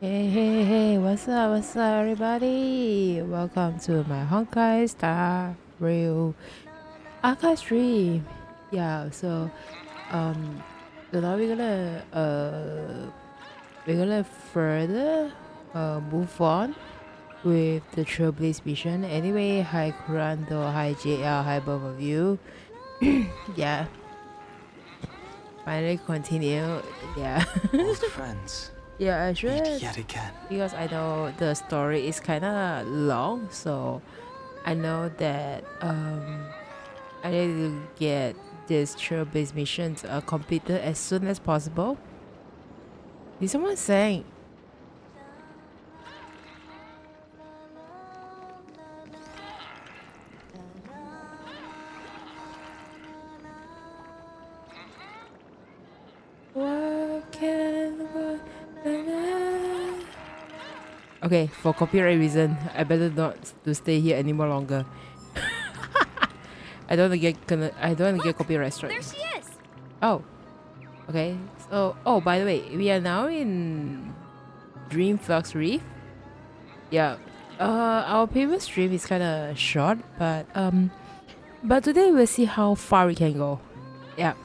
Hey, what's up, everybody? Welcome to my Honkai Star Rail Archive stream. Yeah, um, so now we're gonna further move on with the Trailblaze mission. Anyway, hi Kurando, hi JL, hi both of you. Yeah, finally continue. Yeah. Old friends. Yeah, I should. Meet yet again. Because I know the story is kind of long, so I know that I need to get this trail-based missions completed as soon as possible. Is someone saying? Okay, for copyright reason, I better not to stay here any more longer. I don't want to get copyright strike. There she is. Oh, okay. So, by the way, we are now in Dream Flux Reef. Yeah. Our previous stream is kind of short, but today we'll see how far we can go. Yeah.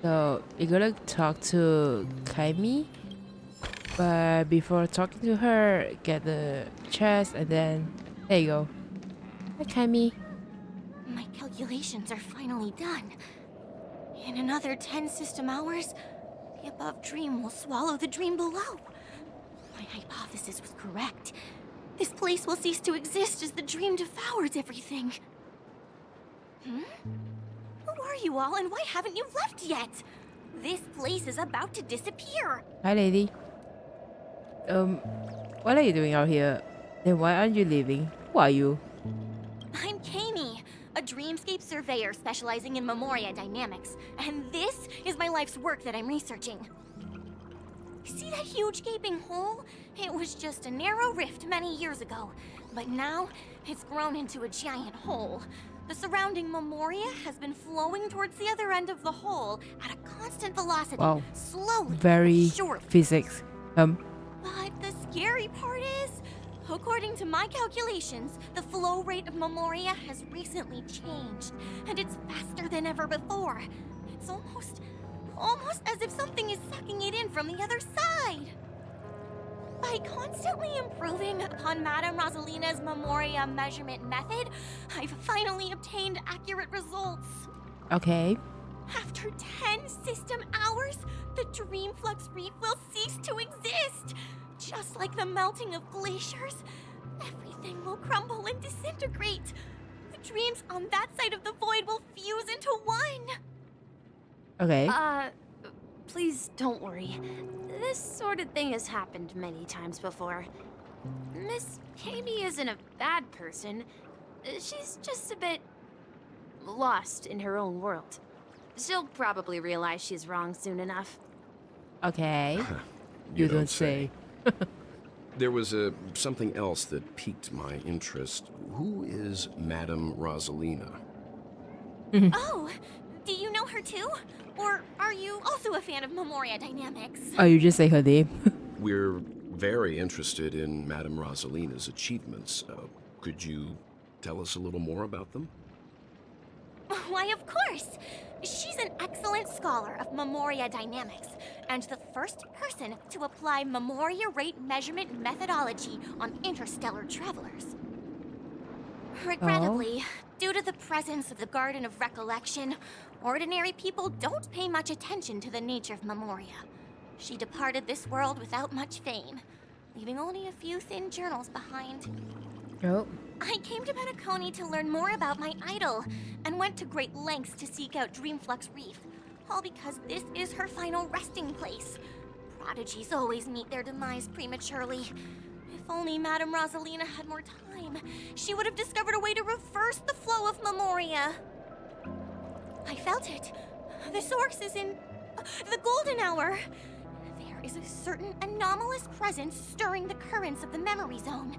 So we're gonna talk to Kaimi, but before talking to her, get the chest, and then there you go. Hi, Kaimi. My calculations are finally done. In another 10 system hours, the above dream will swallow the dream below. My hypothesis was correct. This place will cease to exist as the dream devours everything. are you all, and why haven't you left yet? This place is about to disappear. Hi, lady. What are you doing out here? Then why aren't you leaving? Who are you? I'm Kami, a dreamscape surveyor specializing in Memoria dynamics, and this is my life's work that I'm researching. See that huge gaping hole? It was just a narrow rift many years ago, but now it's grown into a giant hole. The surrounding Memoria has been flowing towards the other end of the hole at a constant velocity, Wow. slowly Very but surely. physics. But the scary part is, according to my calculations, the flow rate of Memoria has recently changed, and it's faster than ever before. It's almost as if something is sucking it in from the other side. By constantly improving upon Madame Rosalina's Memoria measurement method, I've finally obtained accurate results. Okay. After 10 system hours, the Dreamflux Reef will cease to exist. Just like the melting of glaciers, everything will crumble and disintegrate. The dreams on that side of the void will fuse into one. Okay. Please don't worry. This sort of thing has happened many times before. Miss Kami isn't a bad person. She's just a bit lost in her own world. She'll probably realize she's wrong soon enough. Okay. You don't say. There was something else that piqued my interest. Who is Madame Rosalina? Oh, do you know her too? Or are you also a fan of Memoria dynamics? Oh, you just say her name. We're very interested in Madame Rosalina's achievements. Could you tell us a little more about them? Why, of course! She's an excellent scholar of Memoria dynamics, and the first person to apply Memoria rate measurement methodology on interstellar travelers. Regrettably, due to the presence of the Garden of Recollection, ordinary people don't pay much attention to the nature of Memoria. She departed this world without much fame, leaving only a few thin journals behind. Oh. I came to Penacony to learn more about my idol, and went to great lengths to seek out Dreamflux Reef, all because this is her final resting place. Prodigies always meet their demise prematurely. If only Madame Rosalina had more time, she would have discovered a way to reverse the flow of Memoria. I felt it. The source is in the golden hour. There is a certain anomalous presence stirring the currents of the memory zone.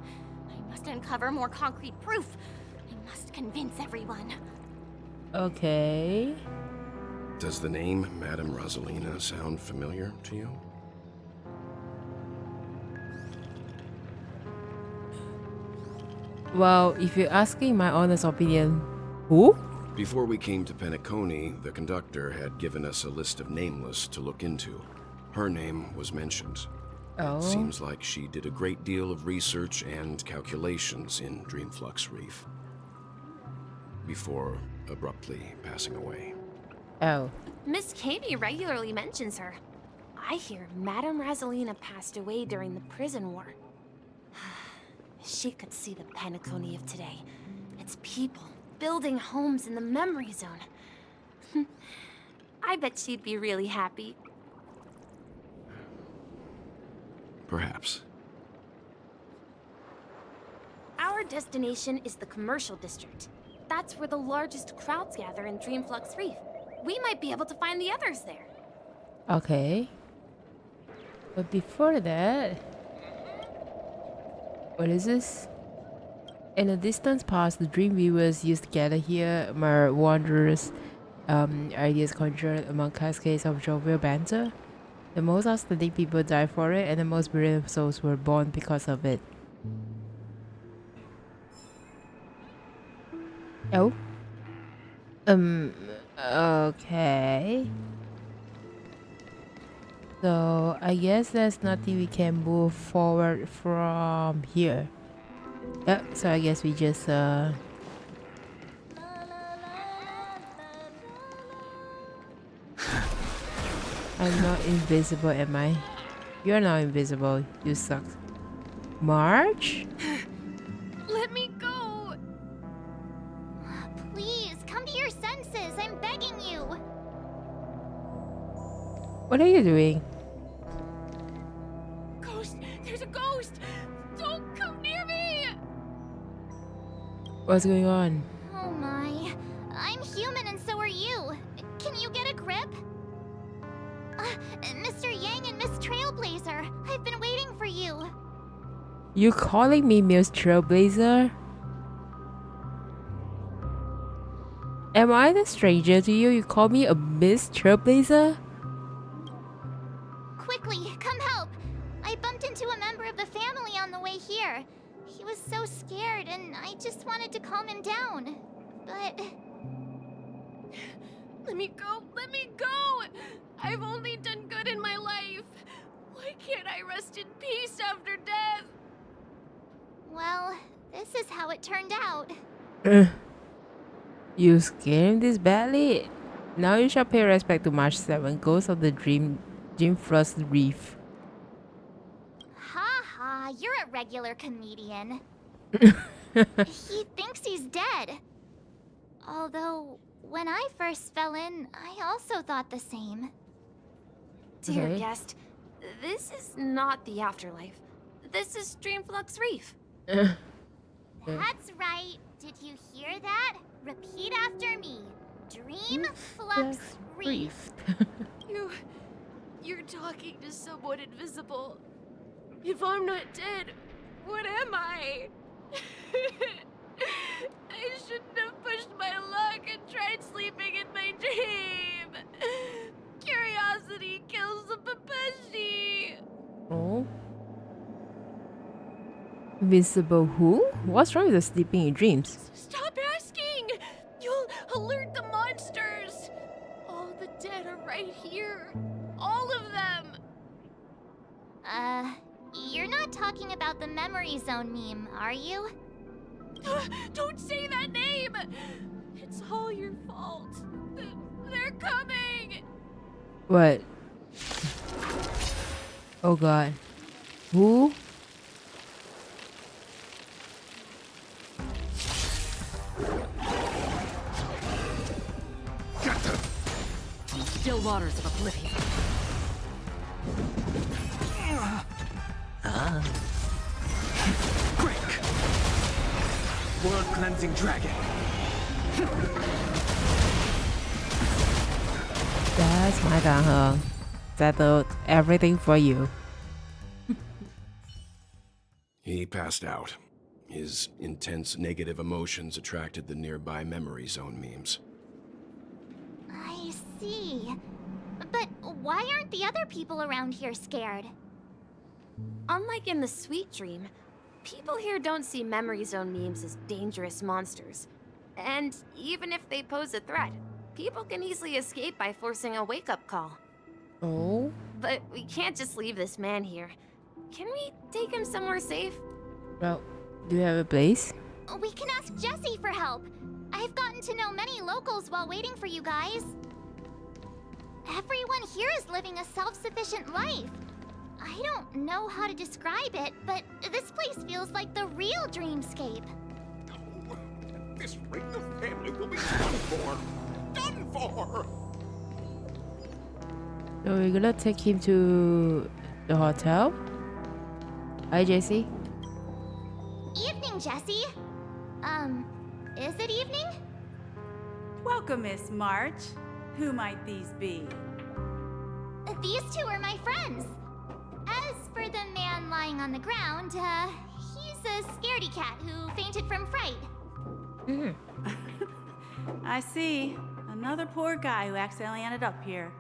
I must uncover more concrete proof. I must convince everyone. Okay. Does the name Madame Rosalina sound familiar to you? Well, if you're asking my honest opinion, who? Before we came to Penacony, the conductor had given us a list of nameless to look into. Her name was mentioned. Oh. It seems like she did a great deal of research and calculations in Dreamflux Reef before abruptly passing away. Oh. Miss Kami regularly mentions her. I hear Madame Rosalina passed away during the prison war. She could see the Penacony of today. Its people building homes in the memory zone. I bet she'd be really happy. Perhaps. Our destination is the commercial district. That's where the largest crowds gather in Dreamflux Reef. We might be able to find the others there. Okay. But before that... What is this? In the distant past, the dream viewers used to gather here, mere wanderers, ideas conjured among cascades of jovial banter. The most outstanding people died for it, and the most brilliant souls were born because of it. Oh? Okay. So, I guess there's nothing we can move forward from here. Yep, so I guess we just, I'm not invisible, am I? You're not invisible. You suck. March? Let me go! Please, come to your senses. I'm begging you. What are you doing? Ghost! There's a ghost! Don't come near me! What's going on? Oh my. I'm human and so are you. Can you get a grip? Mr. Yang and Miss Trailblazer, I've been waiting for you. You calling me Miss Trailblazer? Am I the stranger to you? You call me a Miss Trailblazer? Quickly, come help! I bumped into a member of the family on the way here. He was so scared and I just wanted to calm him down. But... Let me go! Let me go! I've only done good in my life. Why can't I rest in peace after death? Well, this is how it turned out. You scared him this badly? Now you shall pay respect to March 7, Ghost of the Dream Frost Reef. Ha ha, you're a regular comedian. He thinks he's dead. Although, when I first fell in, I also thought the same. Dear Okay. guest, this is not the afterlife. This is Dreamflux Reef. That's right. Did you hear that? Repeat after me. Dream Flux Reef. You're talking to someone invisible. If I'm not dead, what am I? I shouldn't have pushed my luck and tried sleeping in my dream. Curiosity kills the Papeshi. Oh. Invisible who? What's wrong with the sleeping in dreams? Stop asking! You'll alert the monsters! All the dead are right here. All of them! You're not talking about the memory zone meme, are you? Don't say that name! It's all your fault. They're coming! What? Oh god. Who? Still waters of oblivion. Quick! World cleansing dragon. That's my Daheng. Settled everything for you. He passed out. His intense negative emotions attracted the nearby memory zone memes. I see. But why aren't the other people around here scared? Unlike in the Sweet Dream, people here don't see memory zone memes as dangerous monsters. And even if they pose a threat, people can easily escape by forcing a wake-up call. Oh? But we can't just leave this man here. Can we take him somewhere safe? Well, do you have a place? We can ask Jessie for help. I've gotten to know many locals while waiting for you guys. Everyone here is living a self-sufficient life. I don't know how to describe it, but this place feels like the real dreamscape. At this rate, the family will be done for. Done for! So we're gonna take him to the hotel. Hi, Jessie. Evening, Jessie. Is it evening? Welcome, Miss March. Who might these be? These two are my friends. As for the man lying on the ground, he's a scaredy cat who fainted from fright. I see. Another poor guy who accidentally ended up here.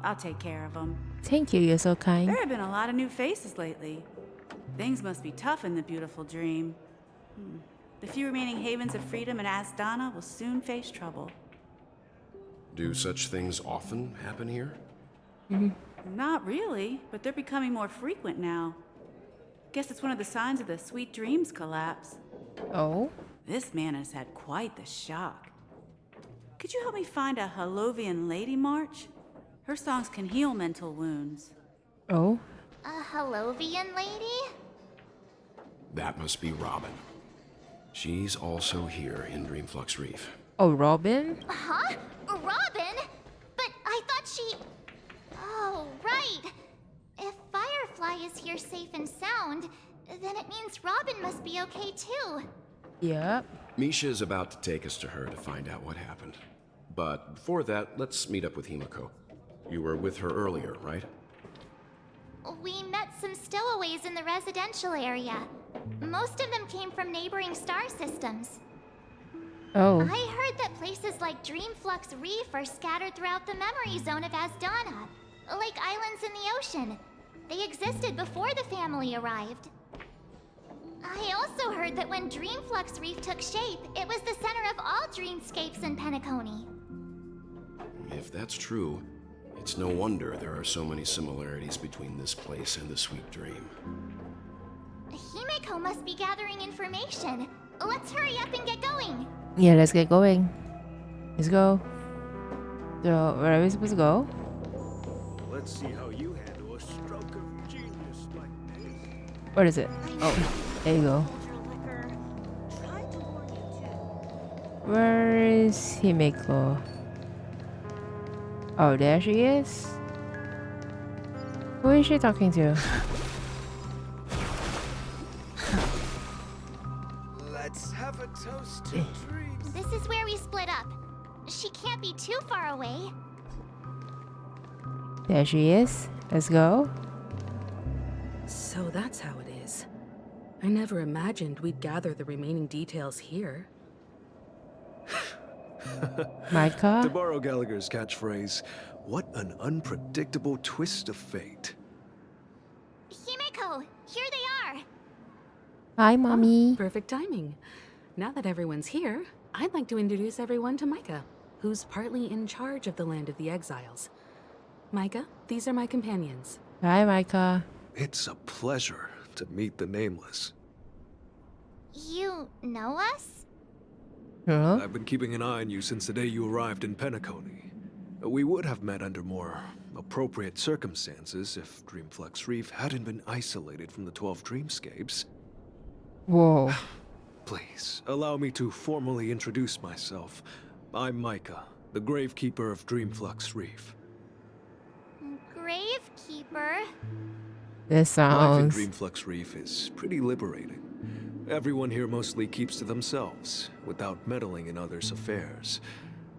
I'll take care of him. Thank you, you're so kind. There have been a lot of new faces lately. Things must be tough in the beautiful dream. The few remaining havens of freedom in Asdana will soon face trouble. Do such things often happen here? Not really, but they're becoming more frequent now. Guess it's one of the signs of the Sweet Dreams collapse. Oh? This man has had quite the shock. Could you help me find a Halovian lady, March? Her songs can heal mental wounds. Oh? A Halovian lady? That must be Robin. She's also here in Dreamflux Reef. Oh, Robin? Huh? Robin? But I thought she... Oh, and sound, then it means Robin must be okay too. Yep. Misha is about to take us to her to find out what happened. But before that, let's meet up with Himiko. You were with her earlier, right? We met some stowaways in the residential area. Most of them came from neighboring star systems. Oh. I heard that places like Dreamflux Reef are scattered throughout the memory zone of Asdana, like islands in the ocean. They existed before the family arrived. I also heard that when Dreamflux Reef took shape, it was the center of all dreamscapes in Penacony. If that's true, it's no wonder there are so many similarities between this place and the Sweet Dream. Himeko must be gathering information. Let's hurry up and get going. Yeah, let's get going. Let's go. So, where are we supposed to go? Let's see how you handle a stroke of genius like this. What is it? Oh, there you go. Hold your liquor. Tried to warn you too. Where is Himeko? Oh, there she is. Who is she talking to? Let's have a toast to dreams. This is where we split up. She can't be too far away. There she is. Let's go. So that's how it is. I never imagined we'd gather the remaining details here. Micah? To borrow Gallagher's catchphrase, what an unpredictable twist of fate. Himeko, here they are. Hi, mommy. Perfect timing. Now that everyone's here, I'd like to introduce everyone to Micah, who's partly in charge of the Land of the Exiles. Micah, these are my companions. Hi, Micah. It's a pleasure to meet the Nameless. You know us? Huh? I've been keeping an eye on you since the day you arrived in Penacony. We would have met under more appropriate circumstances if Dreamflux Reef hadn't been isolated from the 12 dreamscapes. Whoa. Please, allow me to formally introduce myself. I'm Micah, the Gravekeeper of Dreamflux Reef. Gravekeeper? This Life in sounds... Dreamflux Reef is pretty liberating. Everyone here mostly keeps to themselves, without meddling in others' affairs.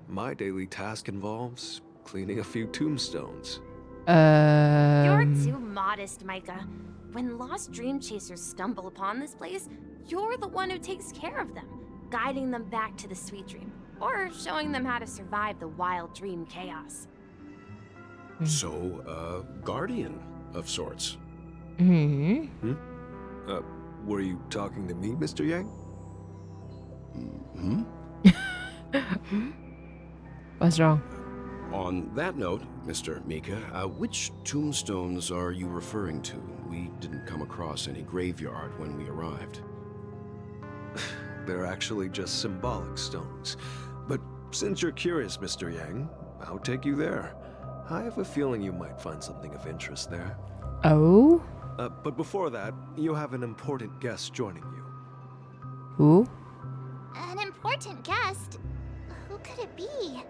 My daily task involves cleaning a few tombstones. You're too modest, Micah. When lost dream chasers stumble upon this place, you're the one who takes care of them, guiding them back to the Sweet Dream, or showing them how to survive the wild dream chaos. So, guardian of sorts. Hmm. Were you talking to me, Mr. Yang? What's wrong? On that note, Mr. Mika, which tombstones are you referring to? We didn't come across any graveyard when we arrived. They're actually just symbolic stones. But since you're curious, Mr. Yang, I'll take you there. I have a feeling you might find something of interest there. Oh? But before that, you have an important guest joining you. Who? An important guest? Who could it be?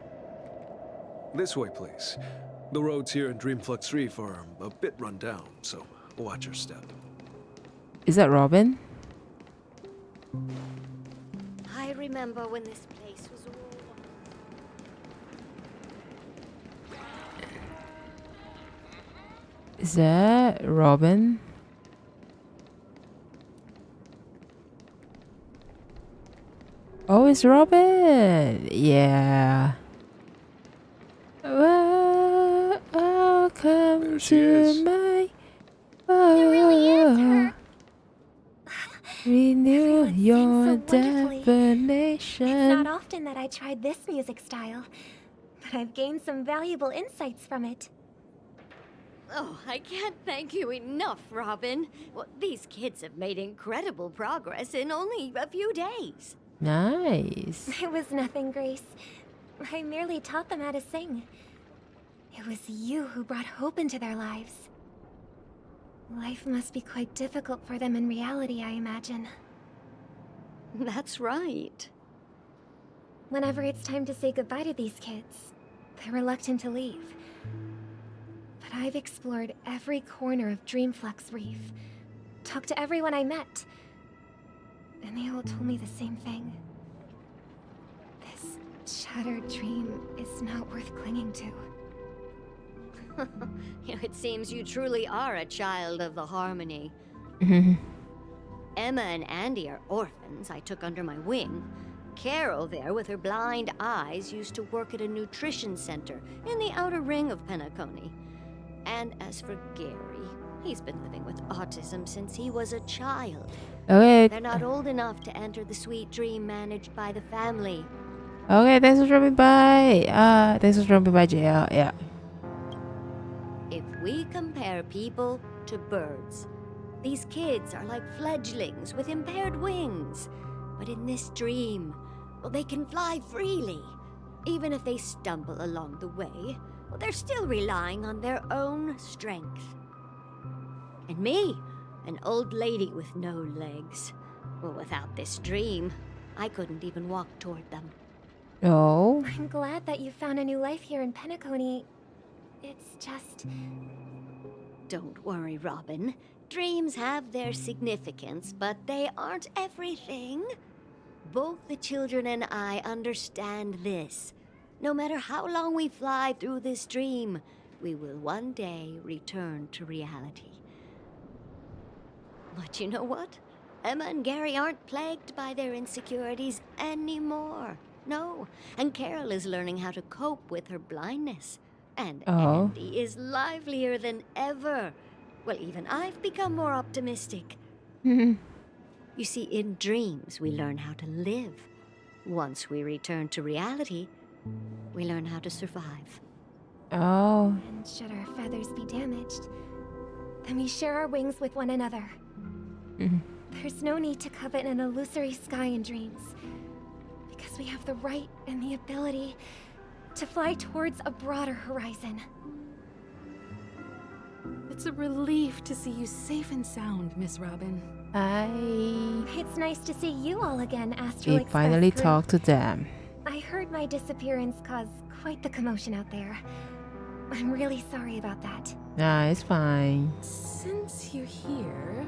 This way, please. The roads here in Dreamflux Reef are a bit run down, so watch your step. Is that Robin? I remember when this place was all... Is that Robin? Oh, it's Robin! Yeah. Welcome There she to is. my really is world. her. Renew Everyone sings your so wonderfully. definition. It's not often that I tried this music style, but I've gained some valuable insights from it. Oh, I can't thank you enough, Robin. Well, these kids have made incredible progress in only a few days. Nice. It was nothing, Grace. I merely taught them how to sing. It was you who brought hope into their lives. Life must be quite difficult for them in reality, I imagine. That's right. Whenever it's time to say goodbye to these kids, they're reluctant to leave. But I've explored every corner of Dreamflux Reef, talked to everyone I met. And they all told me the same thing. This shattered dream is not worth clinging to. It seems you truly are a child of the Harmony. Emma and Andy are orphans I took under my wing. Carol there, with her blind eyes, used to work at a nutrition center in the outer ring of Penacony. And as for Gary, he's been living with autism since he was a child. Okay. They're not old enough to enter the sweet dream managed by the family. Okay, thanks for dropping by. Thanks for dropping by, JL. Yeah. If we compare people to birds, these kids are like fledglings with impaired wings. But in this dream, well, they can fly freely. Even if they stumble along the way, well, they're still relying on their own strength. And me, an old lady with no legs. Well, without this dream, I couldn't even walk toward them. Oh. I'm glad that you found a new life here in Penacony. It's just... Don't worry, Robin. Dreams have their significance, but they aren't everything. Both the children and I understand this. No matter how long we fly through this dream, we will one day return to reality. But you know what? Emma and Gary aren't plagued by their insecurities anymore. No, and Carol is learning how to cope with her blindness. And Andy is livelier than ever. Well, even I've become more optimistic. You see, in dreams, we learn how to live. Once we return to reality, we learn how to survive. Oh. And should our feathers be damaged, then we share our wings with one another. There's no need to covet an illusory sky in dreams, because we have the right and the ability to fly towards a broader horizon. It's a relief to see you safe and sound, Miss Robin. It's nice to see you all again, We Astrolix. finally talked to them. I heard my disappearance caused quite the commotion out there. I'm really sorry about that. Nah, it's fine. Since you're here,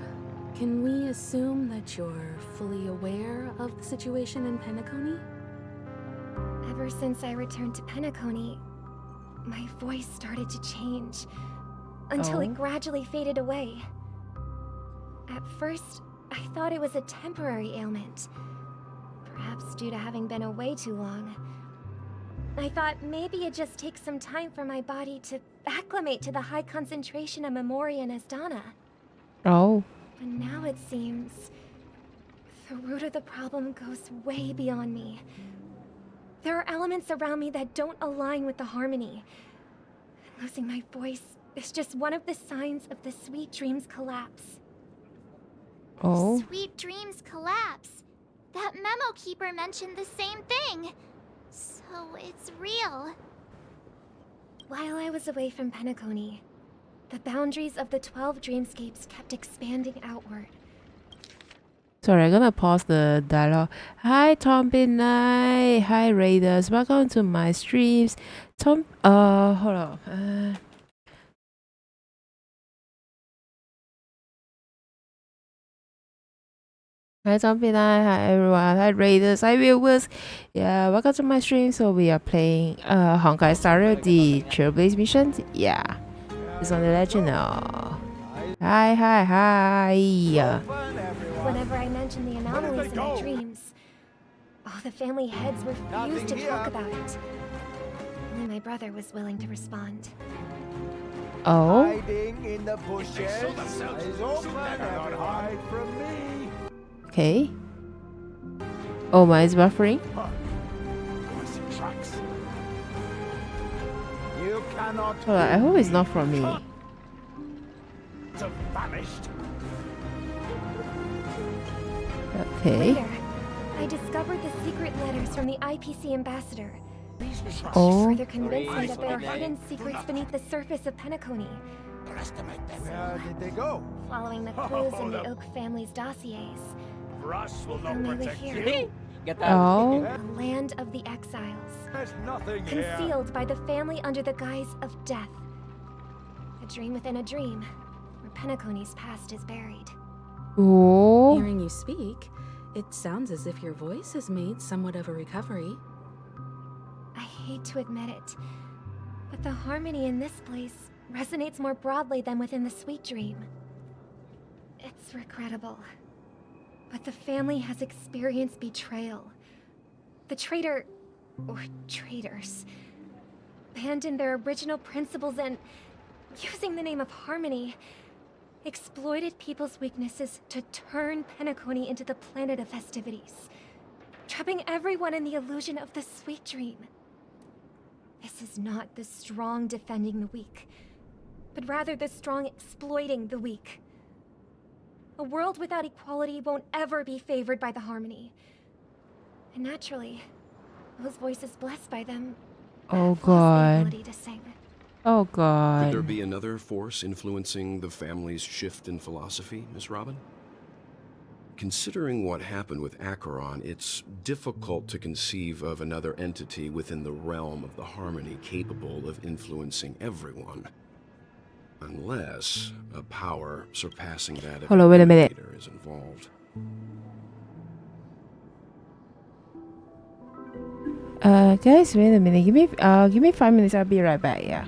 can we assume that you're fully aware of the situation in Penacony? Ever since I returned to Penacony, my voice started to change, until it gradually faded away. At first, I thought it was a temporary ailment, perhaps due to having been away too long. I thought maybe it just takes some time for my body to acclimate to the high concentration of Memoria and Asdana. Oh. But now it seems the root of the problem goes way beyond me. There are elements around me that don't align with the harmony. Losing my voice is just one of the signs of the Sweet Dreams collapse. Oh. Sweet Dreams collapse. That memo keeper mentioned the same thing. So it's real. While I was away from Penacony, the boundaries of the 12 dreamscapes kept expanding outward. Sorry, I'm gonna pause the dialogue. Hi, Tom Midnight. Hi, Raiders. Welcome to my streams. Tom, hold on. Hi, Tom Midnight. Hi, everyone. Hi, Raiders. Hi, viewers. Yeah, welcome to my stream. So we are playing Honkai Star the Trailblaze mission. Yeah, it's on the legend now. Hi. Whenever I mentioned the anomalies in my dreams, all the family heads refused to talk about it. Only my brother was willing to respond. Oh. Hiding in the bushes. Eyes open, everyone. Hide from me. Okay. Oh, mine is buffering. You cannot. Hold on, I hope it's not from me. Vanished. Okay. Later, I discovered the secret letters from the IPC ambassador. Oh. Further convinced me that there are hidden secrets beneath the surface of Penacony. Where did they go? Following the clues in the Oak family's dossiers, Russ will found they were here. Oh. The land of the exiles. There's nothing here. Concealed by the family under the guise of death. A dream within a dream, where Penacony's past is buried. Oh. Hearing you speak, it sounds as if your voice has made somewhat of a recovery. I hate to admit it, but the harmony in this place resonates more broadly than within the Sweet Dream. It's regrettable, but the family has experienced betrayal. The traitor, or traitors, abandoned their original principles and, using the name of harmony, exploited people's weaknesses to turn Penacony into the planet of festivities, trapping everyone in the illusion of the Sweet Dream. This is not the strong defending the weak, but rather the strong exploiting the weak. A world without equality won't ever be favored by the harmony. And naturally, those voices blessed by them Oh have lost the god. ability to sing. Oh Could there god. be another force influencing the family's shift in philosophy, Miss Robin? Considering what happened with Acheron, it's difficult to conceive of another entity within the realm of the harmony capable of influencing everyone. Unless a power surpassing that of Hold on, wait a minute. Creator is involved. Guys, wait a minute. Give me 5 minutes. I'll be right back. Yeah.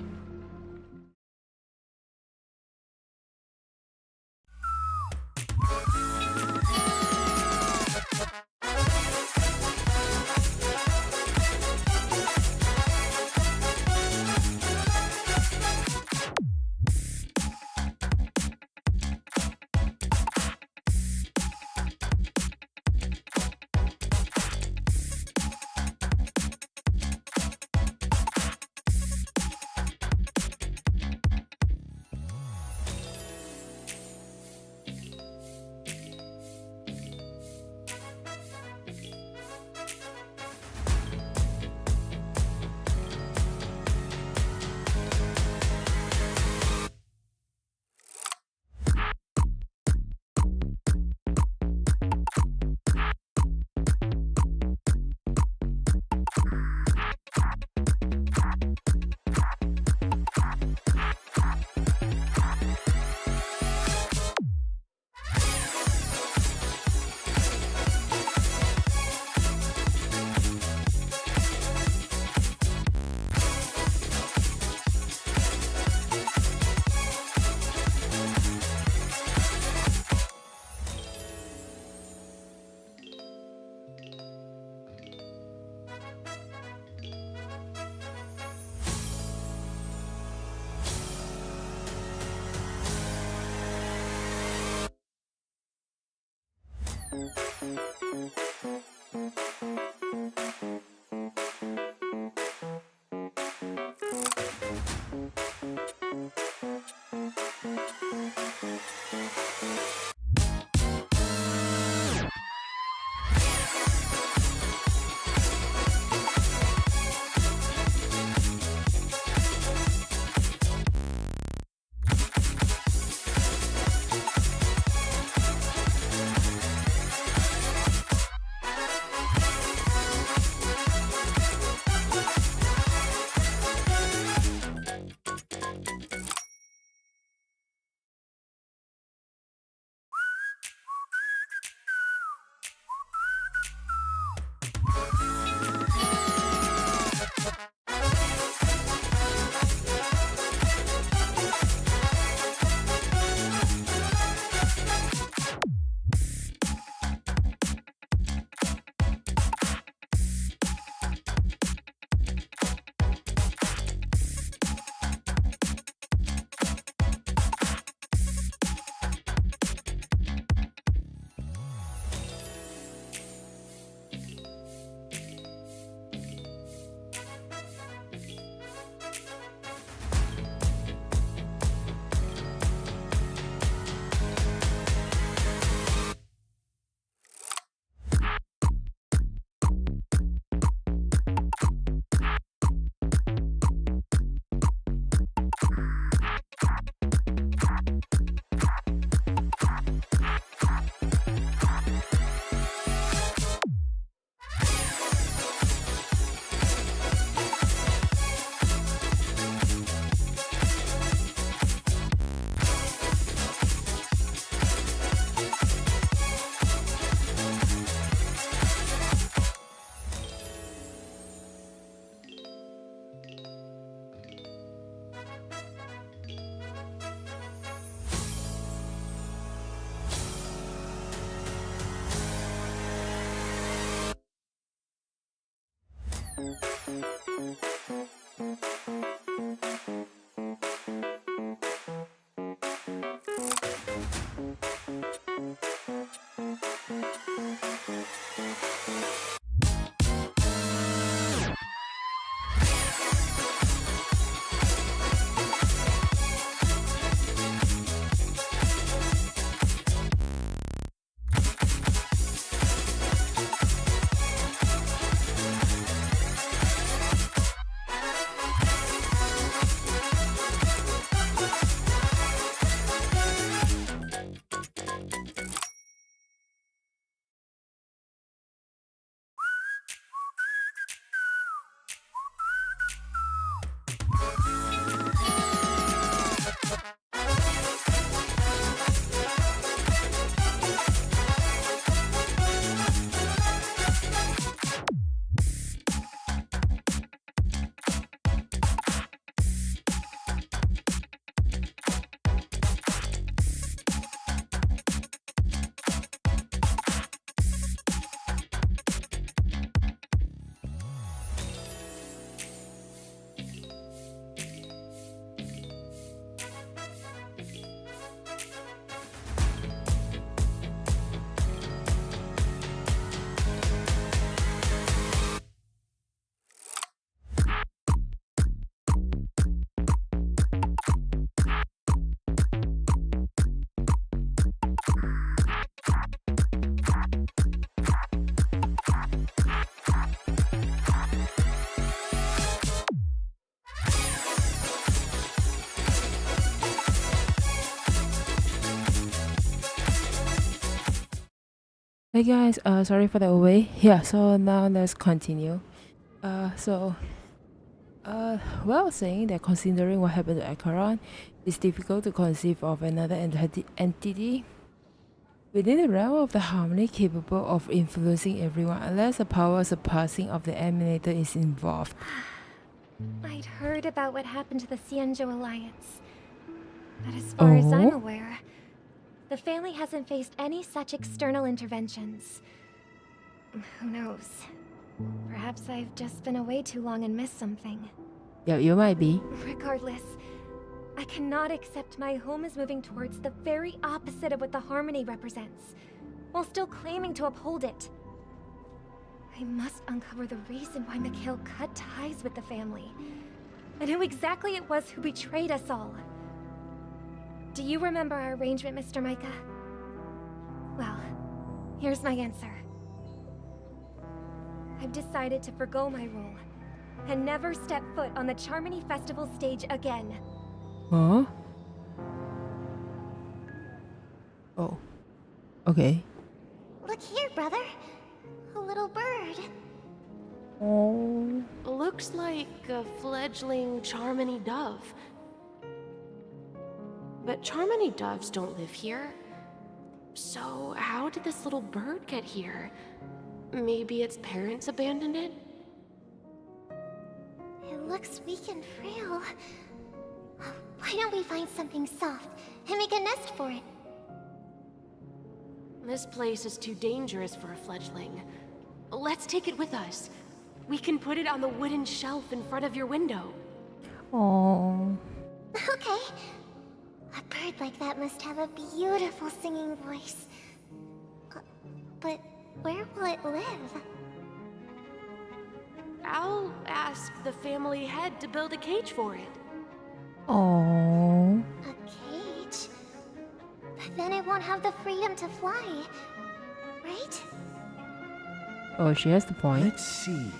Hey guys, sorry for the away. Yeah, so now let's continue. So well, saying that considering what happened to Acheron, it's difficult to conceive of another entity within the realm of the harmony capable of influencing everyone unless a power surpassing of the Emanator is involved. I'd heard about what happened to the Xianzhou Alliance. But as far as I'm aware, the family hasn't faced any such external interventions. Who knows? Perhaps I've just been away too long and missed something. Yeah, you might be. Regardless, I cannot accept my home is moving towards the very opposite of what the Harmony represents, while still claiming to uphold it. I must uncover the reason why Mikhail cut ties with the family, and who exactly it was who betrayed us all. Do you remember our arrangement, Mr. Micah? Well, here's my answer. I've decided to forgo my role, and never step foot on the Charmony Festival stage again. Huh? Oh. Okay. Look here, brother. A little bird. Oh. Looks like a fledgling Charmony dove. But Charmony doves don't live here. So how did this little bird get here? Maybe its parents abandoned it? It looks weak and frail. Why don't we find something soft and make a nest for it? This place is too dangerous for a fledgling. Let's take it with us. We can put it on the wooden shelf in front of your window. Oh. Okay. A bird like that must have a beautiful singing voice. But where will it live? I'll ask the family head to build a cage for it. Oh. A cage? But then it won't have the freedom to fly, right? Oh, she has the point. Let's see.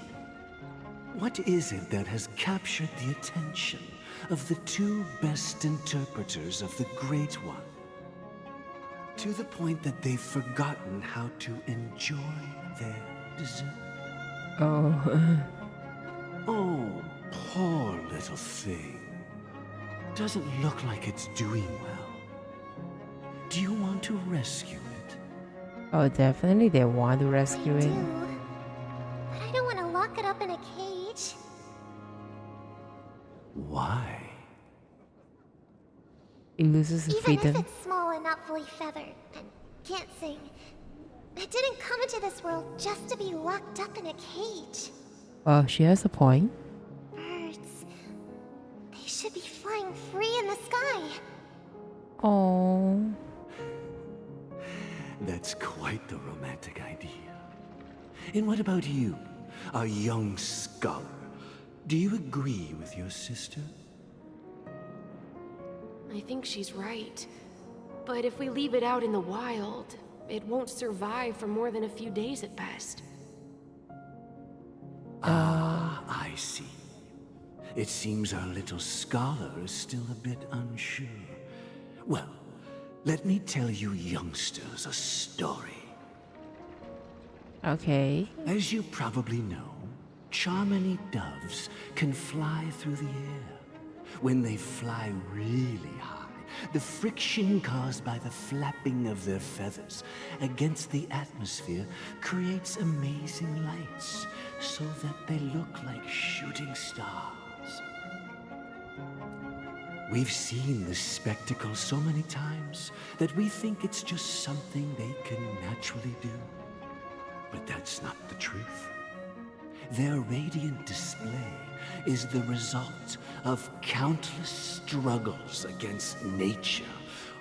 What is it that has captured the attention of the two best interpreters of the Great One? To the point that they've forgotten how to enjoy their dessert. Oh. Oh, poor little thing. Doesn't look like it's doing well. Do you want to rescue it? Oh, definitely they want to rescue I it. do. But I don't want to lock it up in a cage. Why? It loses its Even freedom. if it's small and not fully feathered and can't sing, it didn't come into this world just to be locked up in a cage. Well, she has a point. Birds, they should be flying free in the sky. Oh. That's quite the romantic idea. And what about you, a young scholar? Do you agree with your sister? I think she's right. But if we leave it out in the wild, it won't survive for more than a few days at best. Ah, I see. It seems our little scholar is still a bit unsure. Well, let me tell you youngsters a story. Okay. As you probably know, Charmony doves can fly through the air. When they fly really high, the friction caused by the flapping of their feathers against the atmosphere creates amazing lights, so that they look like shooting stars. We've seen this spectacle so many times that we think it's just something they can naturally do. But that's not the truth. Their radiant display is the result of countless struggles against nature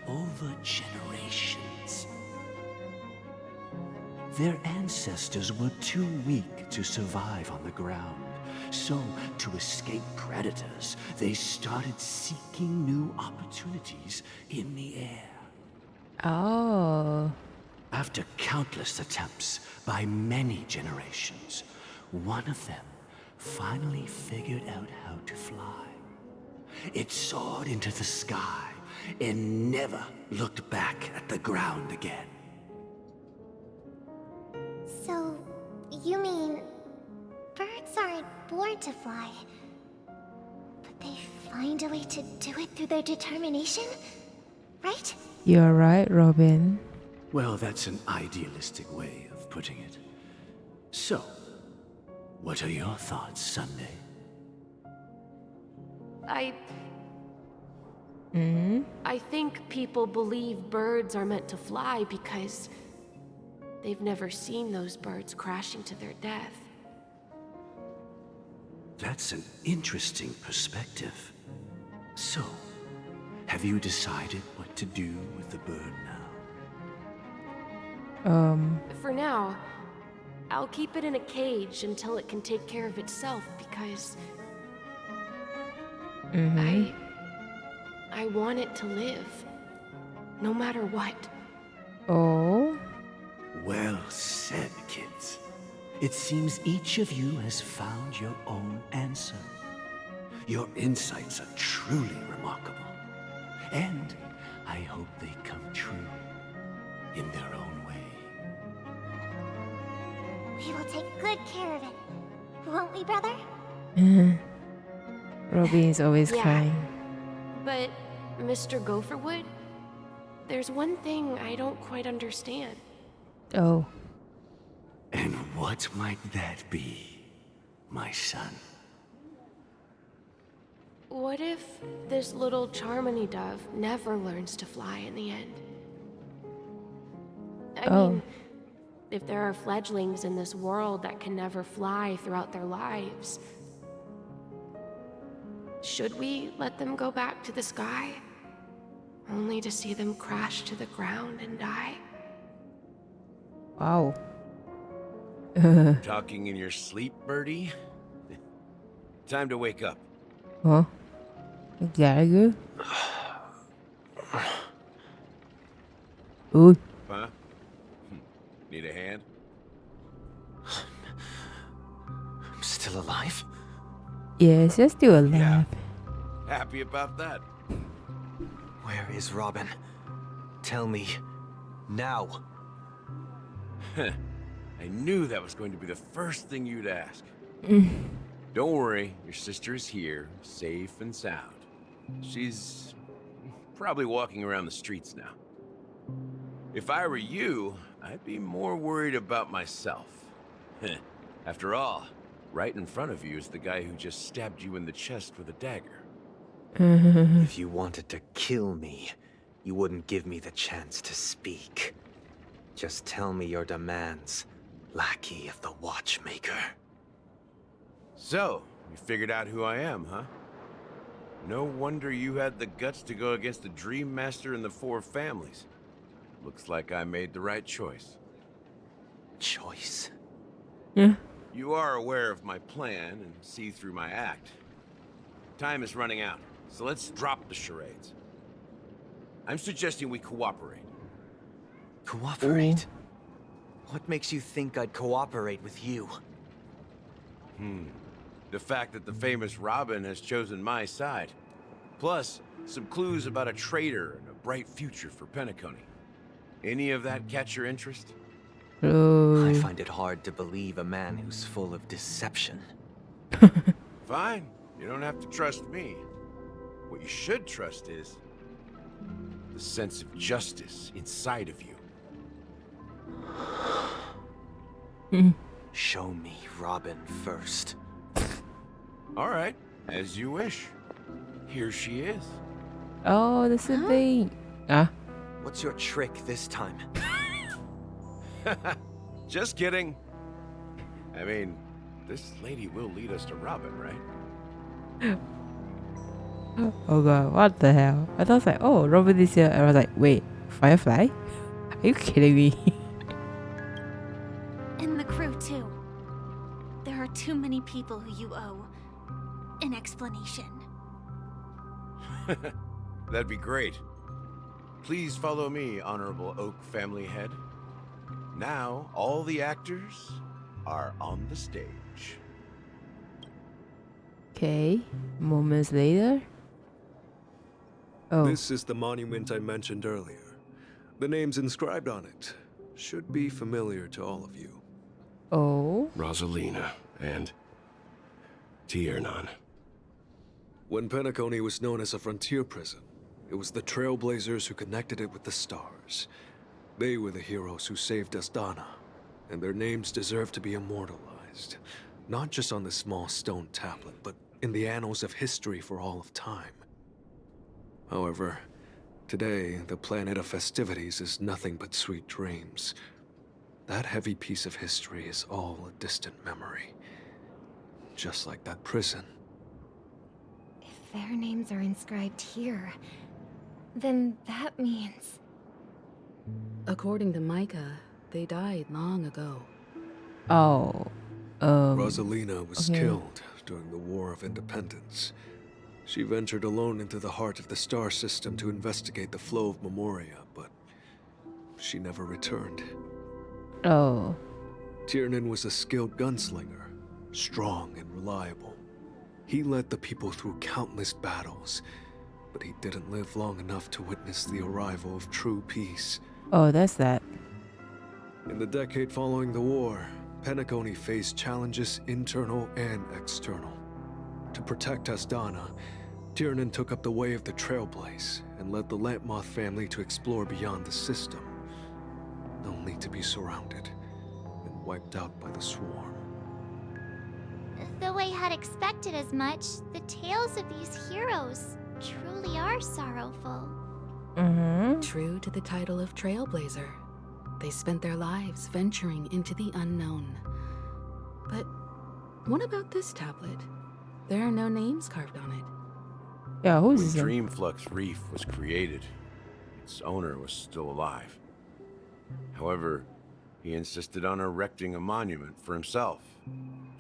over generations. Their ancestors were too weak to survive on the ground, so to escape predators, they started seeking new opportunities in the air. Oh. After countless attempts by many generations, one of them finally figured out how to fly. It soared into the sky and never looked back at the ground again. born to fly. But they find a way to do it through their determination, right? You're right, Robin. Well, that's an idealistic way of putting it. So, what are your thoughts, Sunday? I think people believe birds are meant to fly because they've never seen those birds crashing to their death. That's an interesting perspective. So, have you decided what to do with the bird now? For now, I'll keep it in a cage until it can take care of itself because I want it to live, no matter what. Oh. Well said, kids. It seems each of you has found your own answer. Your insights are truly remarkable. And I hope they come true in their own way. We will take good care of it. Won't we, brother? Robin is always kind. But, Mr. Gopherwood, there's one thing I don't quite understand. Oh. And what might that be, my son? What if this little Charmony dove never learns to fly in the end? I mean, if there are fledglings in this world that can never fly throughout their lives, should we let them go back to the sky, only to see them crash to the ground and die? Wow. Talking in your sleep, Birdie? Time to wake up. Huh? Gallagher? Ooh. Huh? Need a hand? I'm still alive? Yes, you're still alive. Happy about that? Where is Robin? Tell me. Now. I knew that was going to be the first thing you'd ask. Don't worry, your sister is here, safe and sound. She's probably walking around the streets now. If I were you, I'd be more worried about myself. After all, right in front of you is the guy who just stabbed you in the chest with a dagger. If you wanted to kill me, you wouldn't give me the chance to speak. Just tell me your demands, lackey of the Watchmaker. So, you figured out who I am, huh? No wonder you had the guts to go against the Dream Master and the Four Families. Looks like I made the right choice. Choice? Yeah. You are aware of my plan and see through my act. Time is running out, so let's drop the charades. I'm suggesting we cooperate. Cooperate? What makes you think I'd cooperate with you? The fact that the famous Robin has chosen my side. Plus, some clues about a traitor and a bright future for Penacony. Any of that catch your interest? I find it hard to believe a man who's full of deception. Fine. You don't have to trust me. What you should trust is the sense of justice inside of you. Show me Robin first. All right, as you wish. Here she is. Oh, that's the thing. Ah. What's your trick this time? Just kidding. I mean, this lady will lead us to Robin, right? Oh god, what the hell? I thought like, oh, Robin is here. I was like, wait, Firefly? Are you kidding me? And the crew, too. There are too many people who you owe an explanation. That'd be great. Please follow me, Honorable Oak Family Head. Now, all the actors are on the stage. Okay, moments later. Oh. This is the monument I mentioned earlier. The names inscribed on it should be familiar to all of you. Oh. Rosalina and Tiernan. When Penacony was known as a frontier prison, it was the Trailblazers who connected it with the stars. They were the heroes who saved Astana, and their names deserve to be immortalized. Not just on this small stone tablet, but in the annals of history for all of time. However, today, the planet of festivities is nothing but sweet dreams. That heavy piece of history is all a distant memory. Just like that prison. If their names are inscribed here, then that means... According to Micah, they died long ago. Oh. Rosalina was okay. killed during the War of Independence. She ventured alone into the heart of the star system to investigate the flow of Memoria, but she never returned. Oh. Tiernan was a skilled gunslinger, strong and reliable. He led the people through countless battles, but he didn't live long enough to witness the arrival of true peace. Oh, that's that. In the decade following the war, Penacony faced challenges internal and external. To protect Astana, Tiernan took up the way of the Trailblaze and led the Lampmoth family to explore beyond the system, only to be surrounded and wiped out by the swarm. Though I had expected as much, the tales of these heroes truly are sorrowful. True to the title of Trailblazer, they spent their lives venturing into the unknown. But what about this tablet? There are no names carved on it. Yeah, who's When this? Dreamflux Reef was created, its owner was still alive. However, he insisted on erecting a monument for himself,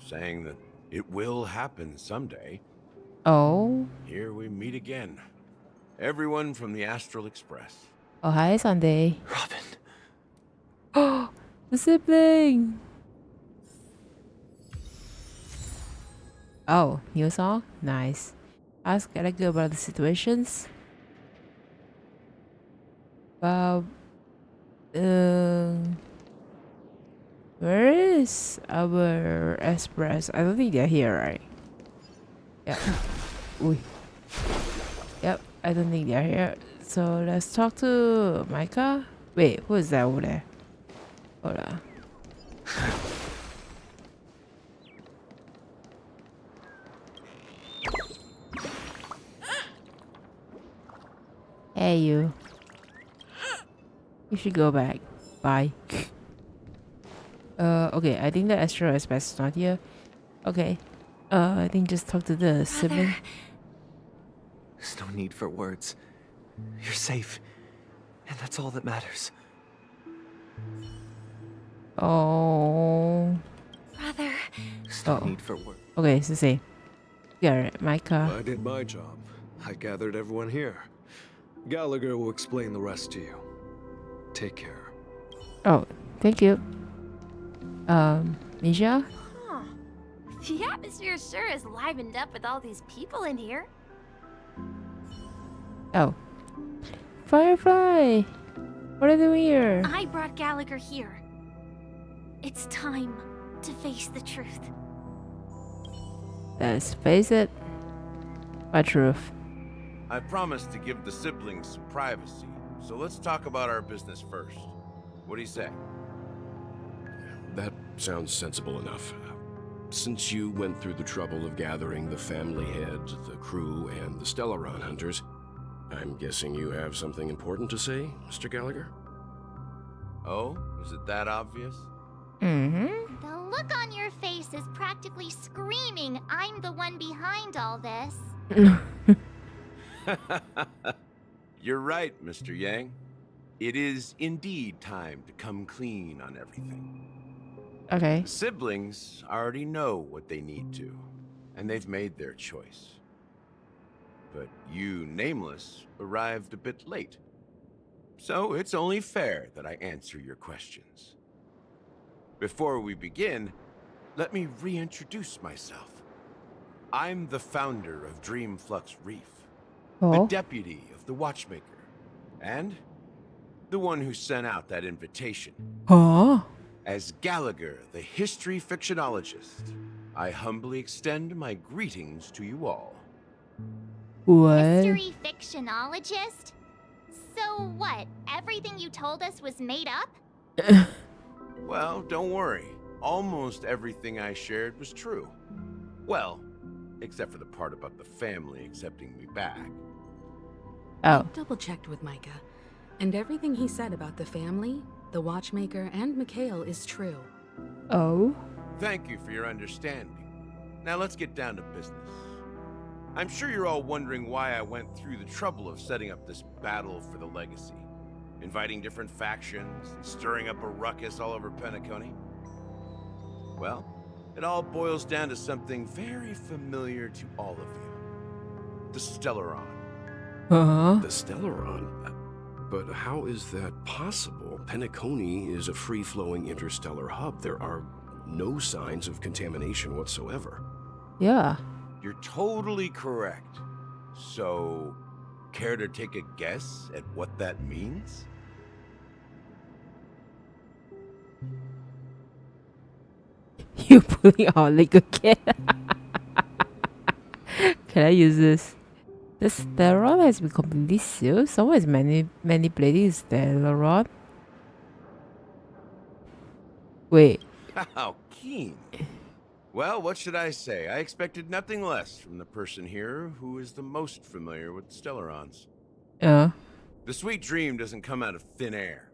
saying that it will happen someday. Oh. Here we meet again. Everyone from the Astral Express. Oh, hi, Sunday. Robin. Oh, the sibling. Oh, new song? Nice. Ask Gallagher about the situations. Where is our express? I don't think they're here, right? Yeah. Ooh. Yep, I don't think they're here. So let's talk to Micah. Wait, who is that over there? Hold on. Hey, you. You should go back. Bye. Okay, I think the Astro Express is not here. Okay. I think just talk to the sibling. There's no need for words. You're safe, and that's all that matters. Oh. Brother. There's no need for words. Okay, so say. Yeah, Micah. I did my job. I gathered everyone here. Gallagher will explain the rest to you. Take care. Oh, thank you. Misha? Huh. The atmosphere sure is livened up with all these people in here. Oh. Firefly! What are you doing here? I brought Gallagher here. It's time to face the truth. Let's face it. What truth? I promised to give the siblings some privacy, so let's talk about our business first. What do you say? That sounds sensible enough. Since you went through the trouble of gathering the family head, the crew, and the Stellaron hunters, I'm guessing you have something important to say, Mr. Gallagher? Oh, is it that obvious? Mm-hmm. The look on your face is practically screaming I'm the one behind all this. You're right, Mr. Yang. It is indeed time to come clean on everything. Okay. The siblings already know what they need to, and they've made their choice. But you, Nameless, arrived a bit late. So it's only fair that I answer your questions. Before we begin, let me reintroduce myself. I'm the founder of Dreamflux Reef, the deputy of the Watchmaker, and the one who sent out that invitation. Huh? As Gallagher, the history fictionologist, I humbly extend my greetings to you all. What? History fictionologist? So what? Everything you told us was made up? Well, don't worry. Almost everything I shared was true. Well, except for the part about the family accepting me back. Oh. Double-checked with Micah, and everything he said about the family, the watchmaker, and Mikhail is true. Oh? Thank you for your understanding. Now let's get down to business. I'm sure you're all wondering why I went through the trouble of setting up this battle for the legacy, inviting different factions, and stirring up a ruckus all over Penacony. Well, it all boils down to something very familiar to all of you. The Stellaron. Uh-huh. The Stellaron? But how is that possible? Penacony is a free-flowing interstellar hub. There are no signs of contamination whatsoever. Yeah. You're totally correct. So, care to take a guess at what that means? You pulling out like a cat. Can I use this? The Stellaron has been completely sealed. Someone is manipulating Stellaron. Wait. How keen. Well, what should I say? I expected nothing less from the person here who is the most familiar with Stellarons. The sweet dream doesn't come out of thin air.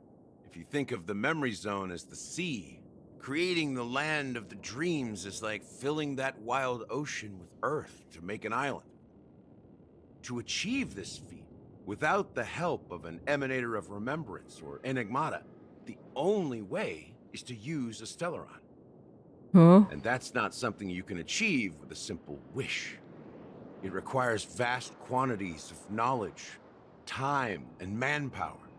If you think of the memory zone as the sea, creating the land of the dreams is like filling that wild ocean with earth to make an island. To achieve this feat, without the help of an emanator of remembrance or enigmata, the only way is to use a Stellaron. Huh? And that's not something you can achieve with a simple wish. It requires vast quantities of knowledge, time, and manpower.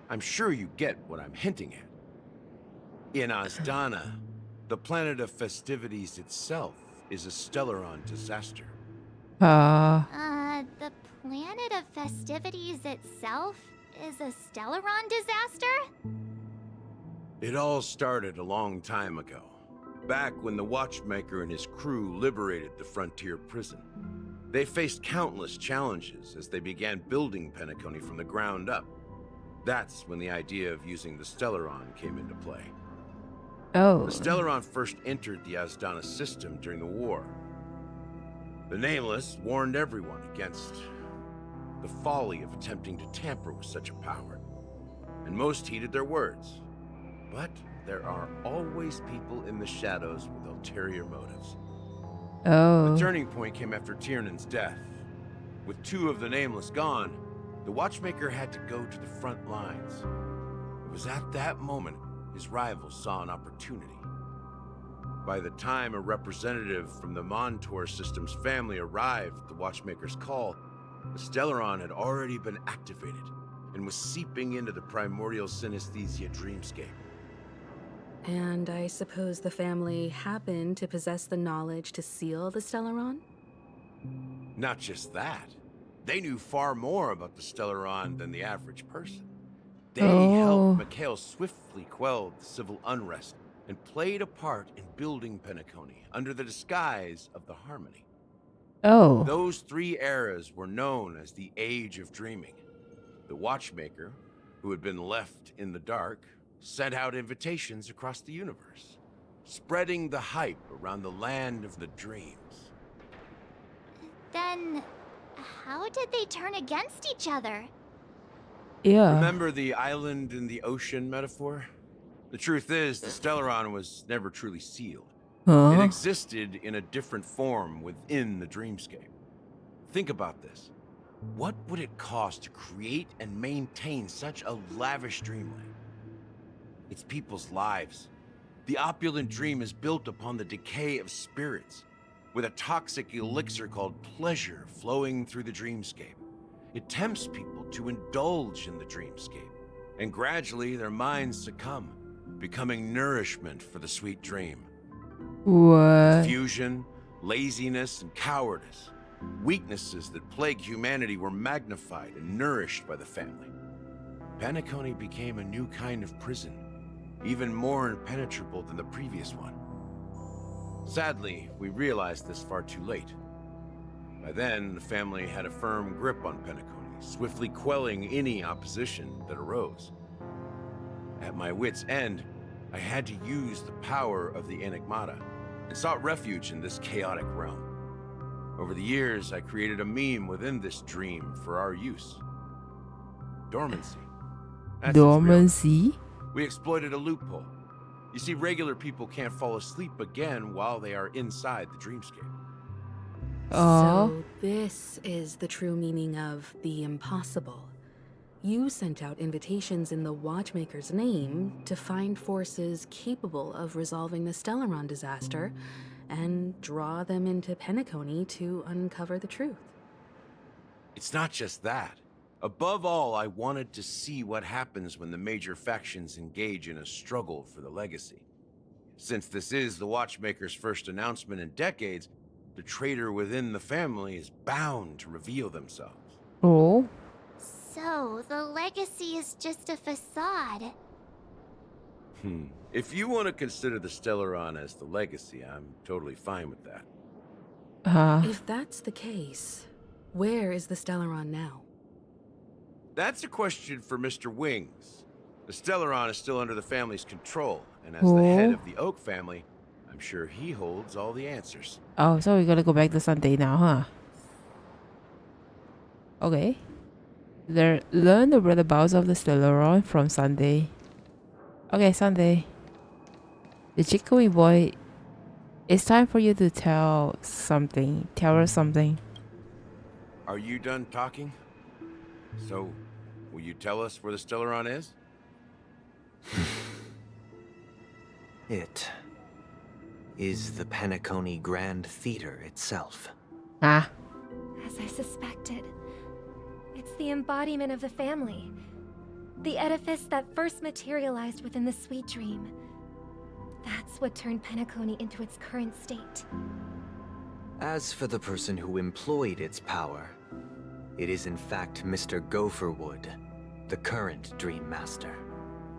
I'm sure you get what I'm hinting at. In Asdana, the planet of festivities itself is a Stellaron disaster. The planet of festivities itself is a Stellaron disaster? It all started a long time ago, back when the Watchmaker and his crew liberated the frontier prison. They faced countless challenges as they began building Penacony from the ground up. That's when the idea of using the Stellaron came into play. Oh. The Stellaron first entered the Asdana system during the war. The Nameless warned everyone against the folly of attempting to tamper with such a power, and most heeded their words. But there are always people in the shadows with ulterior motives. Oh. The turning point came after Tiernan's death. With two of the Nameless gone, the Watchmaker had to go to the front lines. It was at that moment his rivals saw an opportunity. By the time a representative from the Montour Systems family arrived at the Watchmaker's call, the Stellaron had already been activated and was seeping into the primordial synesthesia dreamscape. And I suppose the family happened to possess the knowledge to seal the Stellaron? Not just that. They knew far more about the Stellaron than the average person. They helped Mikhail swiftly quell the civil unrest and played a part in building Penacony under the disguise of the Harmony. Oh. Those three eras were known as the Age of Dreaming. The Watchmaker, who had been left in the dark, sent out invitations across the universe, spreading the hype around the land of the dreams. Then, how did they turn against each other? Yeah. Remember the island in the ocean metaphor? The truth is, the Stellaron was never truly sealed. It existed in a different form within the dreamscape. Think about this. What would it cost to create and maintain such a lavish dreamland? It's people's lives. The opulent dream is built upon the decay of spirits, with a toxic elixir called pleasure flowing through the dreamscape. It tempts people to indulge in the dreamscape, and gradually their minds succumb, becoming nourishment for the sweet dream. What? Confusion, laziness, and cowardice, weaknesses that plague humanity, were magnified and nourished by the family. Penacony became a new kind of prison, even more impenetrable than the previous one. Sadly, we realized this far too late. By then, the family had a firm grip on Penacony, swiftly quelling any opposition that arose. At my wit's end, I had to use the power of the Enigmata and sought refuge in this chaotic realm. Over the years, I created a meme within this dream for our use. Dormancy. That's its real name. Dormancy? We exploited a loophole. You see, regular people can't fall asleep again while they are inside the dreamscape. So this is the true meaning of the impossible. You sent out invitations in the Watchmaker's name to find forces capable of resolving the Stellaron disaster and draw them into Penacony to uncover the truth. It's not just that. Above all, I wanted to see what happens when the major factions engage in a struggle for the legacy. Since this is the Watchmaker's first announcement in decades, the traitor within the family is bound to reveal themselves. Oh. So, the legacy is just a facade. If you want to consider the Stellaron as the legacy, I'm totally fine with that. If that's the case, where is the Stellaron now? That's a question for Mr. Wings. The Stellaron is still under the family's control, and as the head of the Oak family, I'm sure he holds all the answers. Oh, so we gotta go back to Sunday now, huh? Okay. Learn the whereabouts of the Stellaron from Sunday. Okay, Sunday. The Chicory boy, it's time for you to tell something. Tell her something. Are you done talking? So, will you tell us where the Stellaron is? It is the Penacony Grand Theater itself. Ah. As I suspected. It's the embodiment of the family. The edifice that first materialized within the sweet dream. That's what turned Penacony into its current state. As for the person who employed its power, it is in fact Mr. Gopherwood, the current Dream Master.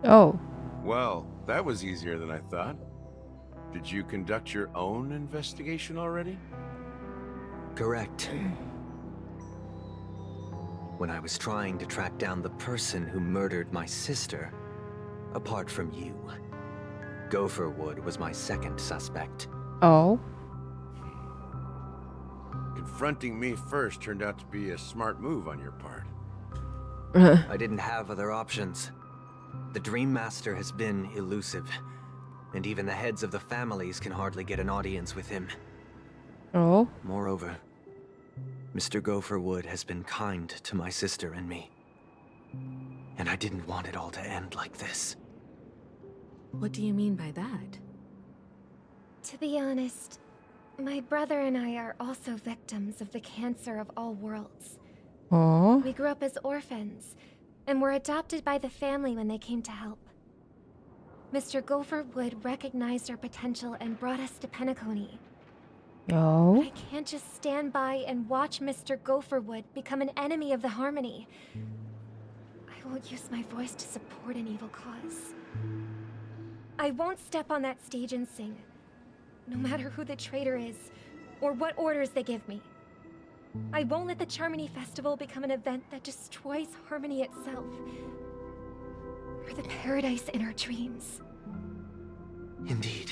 Oh. Well, that was easier than I thought. Did you conduct your own investigation already? Correct. When I was trying to track down the person who murdered my sister, apart from you, Gopherwood was my second suspect. Oh. Confronting me first turned out to be a smart move on your part. I didn't have other options. The Dream Master has been elusive, and even the heads of the families can hardly get an audience with him. Oh. Moreover, Mr. Gopherwood has been kind to my sister and me. And I didn't want it all to end like this. What do you mean by that? To be honest, my brother and I are also victims of the cancer of all worlds. Oh. We grew up as orphans, and were adopted by the family when they came to help. Mr. Gopherwood recognized our potential and brought us to Penacony. Yo. I can't just stand by and watch Mr. Gopherwood become an enemy of the Harmony. I won't use my voice to support an evil cause. I won't step on that stage and sing, no matter who the traitor is, or what orders they give me. I won't let the Charmony Festival become an event that destroys Harmony itself, or the paradise in our dreams. Indeed.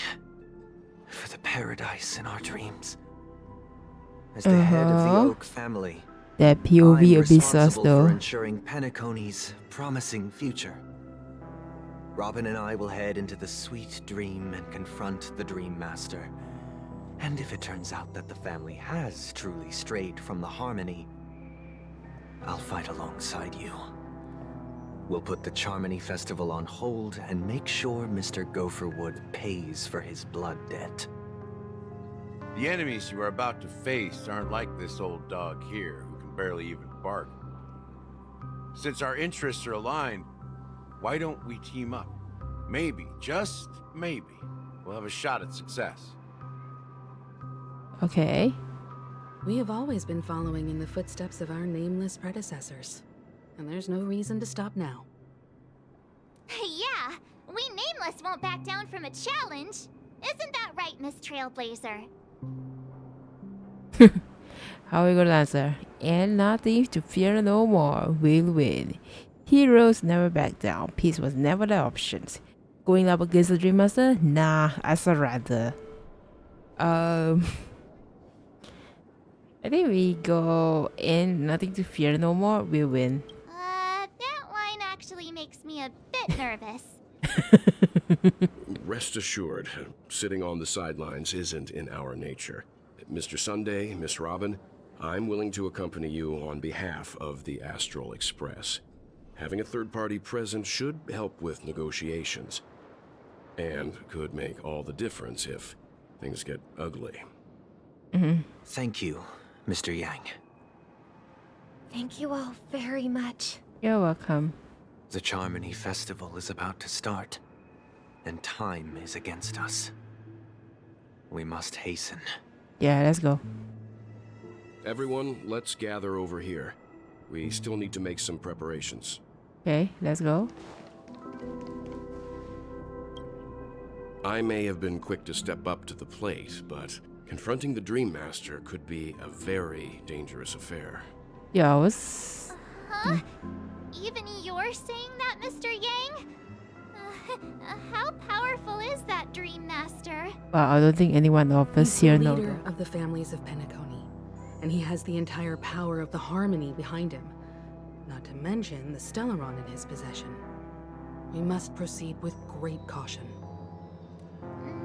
For the paradise in our dreams. As the head of the Oak family, that POV I'm a bit sus responsible though. for ensuring Penacony's promising future. Robin and I will head into the sweet dream and confront the Dream Master. And if it turns out that the family has truly strayed from the Harmony, I'll fight alongside you. We'll put the Charmony Festival on hold and make sure Mr. Gopherwood pays for his blood debt. The enemies you are about to face aren't like this old dog here, who can barely even bark. Since our interests are aligned, why don't we team up? Maybe, just maybe, we'll have a shot at success. Okay. We have always been following in the footsteps of our nameless predecessors, and there's no reason to stop now. Yeah, we Nameless won't back down from a challenge. Isn't that right, Miss Trailblazer? How are you gonna answer? And nothing to fear no more. We'll win. Heroes never back down. Peace was never the option. Going up against the Dream Master? Nah, I surrender. I think we go in. Nothing to fear no more. We'll win. That line actually makes me a bit nervous. Rest assured, sitting on the sidelines isn't in our nature. Mr. Sunday, Miss Robin, I'm willing to accompany you on behalf of the Astral Express. Having a third party present should help with negotiations, and could make all the difference if things get ugly. Thank you, Mr. Yang. Thank you all very much. You're welcome. The Charmony Festival is about to start, and time is against us. We must hasten. Yeah, let's go. Everyone, let's gather over here. We still need to make some preparations. Okay, let's go. I may have been quick to step up to the plate, but confronting the Dream Master could be a very dangerous affair. Yeah, I was... Huh? Even you're saying that, Mr. Yang? How powerful is that Dream Master? Well, I don't think anyone of us He's here the knows. leader of the families of Penacony, and he has the entire power of the Harmony behind him. Not to mention the Stellaron in his possession. We must proceed with great caution.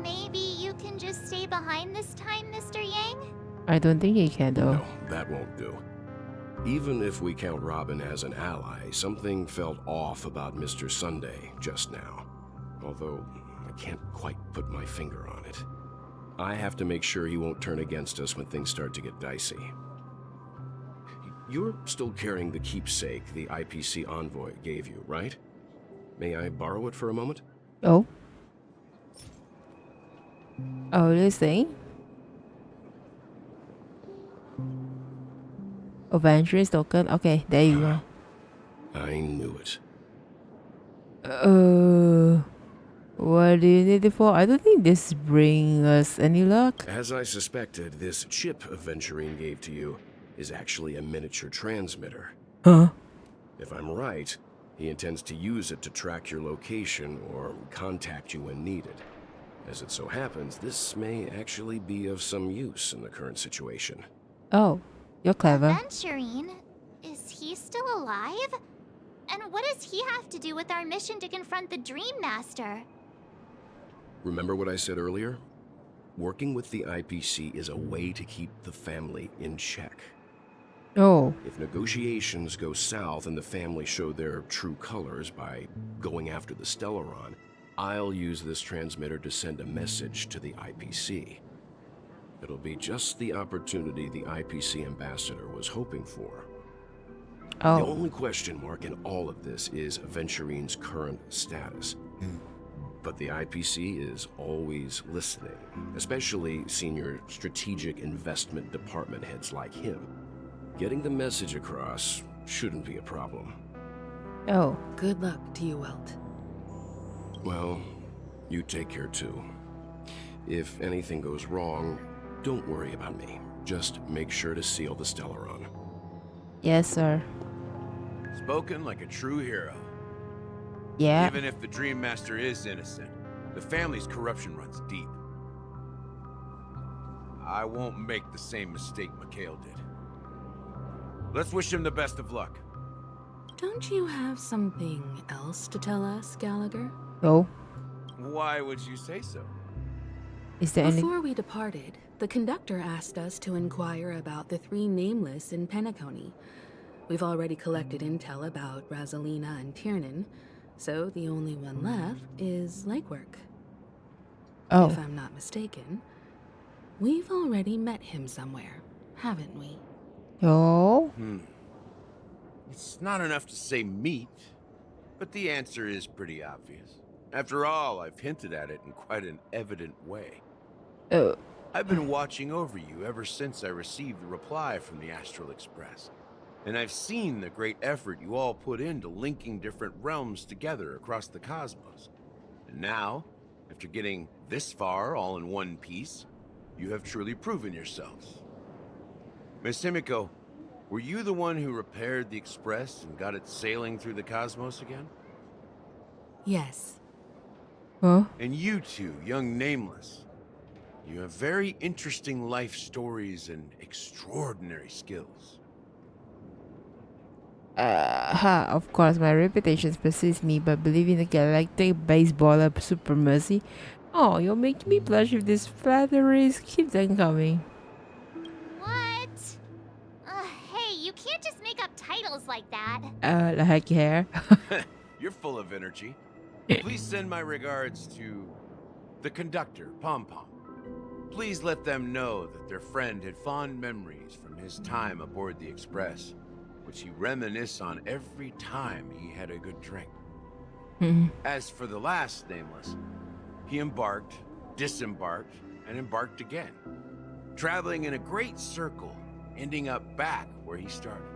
Maybe you can just stay behind this time, Mr. Yang? I don't think he can though. No, that won't do. Even if we count Robin as an ally, something felt off about Mr. Sunday just now. Although, I can't quite put my finger on it. I have to make sure he won't turn against us when things start to get dicey. You're still carrying the keepsake the IPC envoy gave you, right? May I borrow it for a moment? Oh. Oh, this thing? Adventurous token. Okay, there you go. I knew it. What do you need it for? I don't think this brings us any luck. As I suspected, this chip Aventurine gave to you is actually a miniature transmitter. Huh? If I'm right, he intends to use it to track your location or contact you when needed. As it so happens, this may actually be of some use in the current situation. Oh, you're clever. Aventurine? Is he still alive? And what does he have to do with our mission to confront the Dream Master? Remember what I said earlier? Working with the IPC is a way to keep the family in check. Oh. If negotiations go south and the family show their true colors by going after the Stellaron, I'll use this transmitter to send a message to the IPC. It'll be just the opportunity the IPC ambassador was hoping for. Oh. The only question mark in all of this is Aventurine's current status. But the IPC is always listening, especially senior strategic investment department heads like him. Getting the message across shouldn't be a problem. Oh. Good luck to you, Welt. Well, you take care too. If anything goes wrong, don't worry about me. Just make sure to seal the Stellaron. Yes, sir. Spoken like a true hero. Yeah. Even if the Dream Master is innocent, the family's corruption runs deep. I won't make the same mistake Mikhail did. Let's wish him the best of luck. Don't you have something else to tell us, Gallagher? Oh. Why would you say so? Is there any... Before we departed, the conductor asked us to inquire about the 3 nameless in Penacony. We've already collected intel about Razelina and Tiernan, so the only one left is Lakework. Oh. If I'm not mistaken, we've already met him somewhere, haven't we? Oh. It's not enough to say meet, but the answer is pretty obvious. After all, I've hinted at it in quite an evident way. Oh. I've been watching over you ever since I received the reply from the Astral Express. And I've seen the great effort you all put into linking different realms together across the cosmos. And now, after getting This far, all in one piece, you have truly proven yourselves. Miss Himiko, were you the one who repaired the Express and got it sailing through the cosmos again? Yes. Huh? And you two, young Nameless, you have very interesting life stories and extraordinary skills. Of course, my reputation precedes me, but believing the galactic baseballer supremacy. Oh, you're making me blush with these flatteries. Keep them coming. What? Hey, you can't just make up titles like that. The heck hair. You're full of energy. Please send my regards to the conductor, Pom Pom. Please let them know that their friend had fond memories from his time aboard the Express, which he reminisced on every time he had a good drink. As for the last Nameless, he embarked, disembarked, and embarked again, traveling in a great circle, ending up back where he started.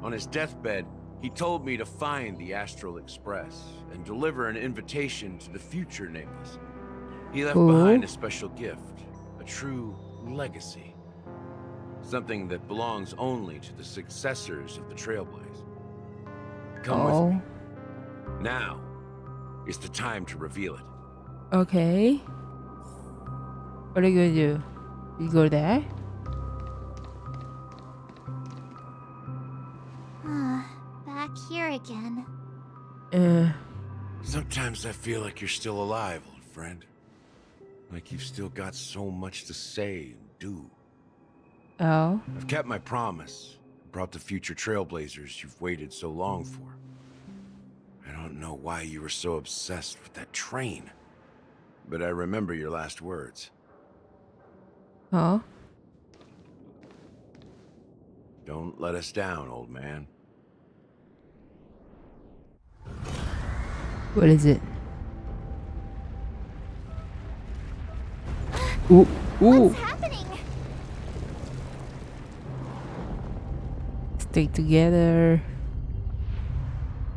On his deathbed, he told me to find the Astral Express and deliver an invitation to the future Nameless. He left behind a special gift, a true legacy. Something that belongs only to the successors of the Trailblaze. Come with me. Now is the time to reveal it. Okay. What are you gonna do? You go there? Back here again. Sometimes I feel like you're still alive, old friend. Like you've still got so much to say and do. Oh. I've kept my promise. Brought the future Trailblazers you've waited so long for. I don't know why you were so obsessed with that train. But I remember your last words. Huh? Don't let us down, old man. What is it? Ooh. Ooh. What's happening? Stick together.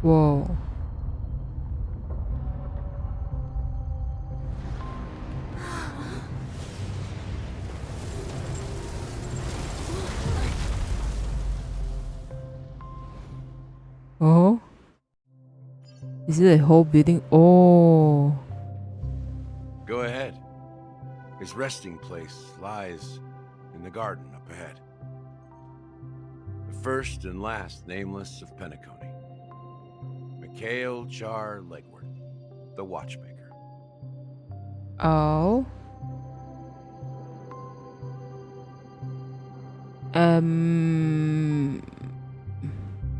Whoa. Oh. Is it a whole building? Oh. Go ahead. His resting place lies in the garden up ahead. The first and last Nameless of Penacony. Mikhail Char Legward, the Watchmaker. Oh.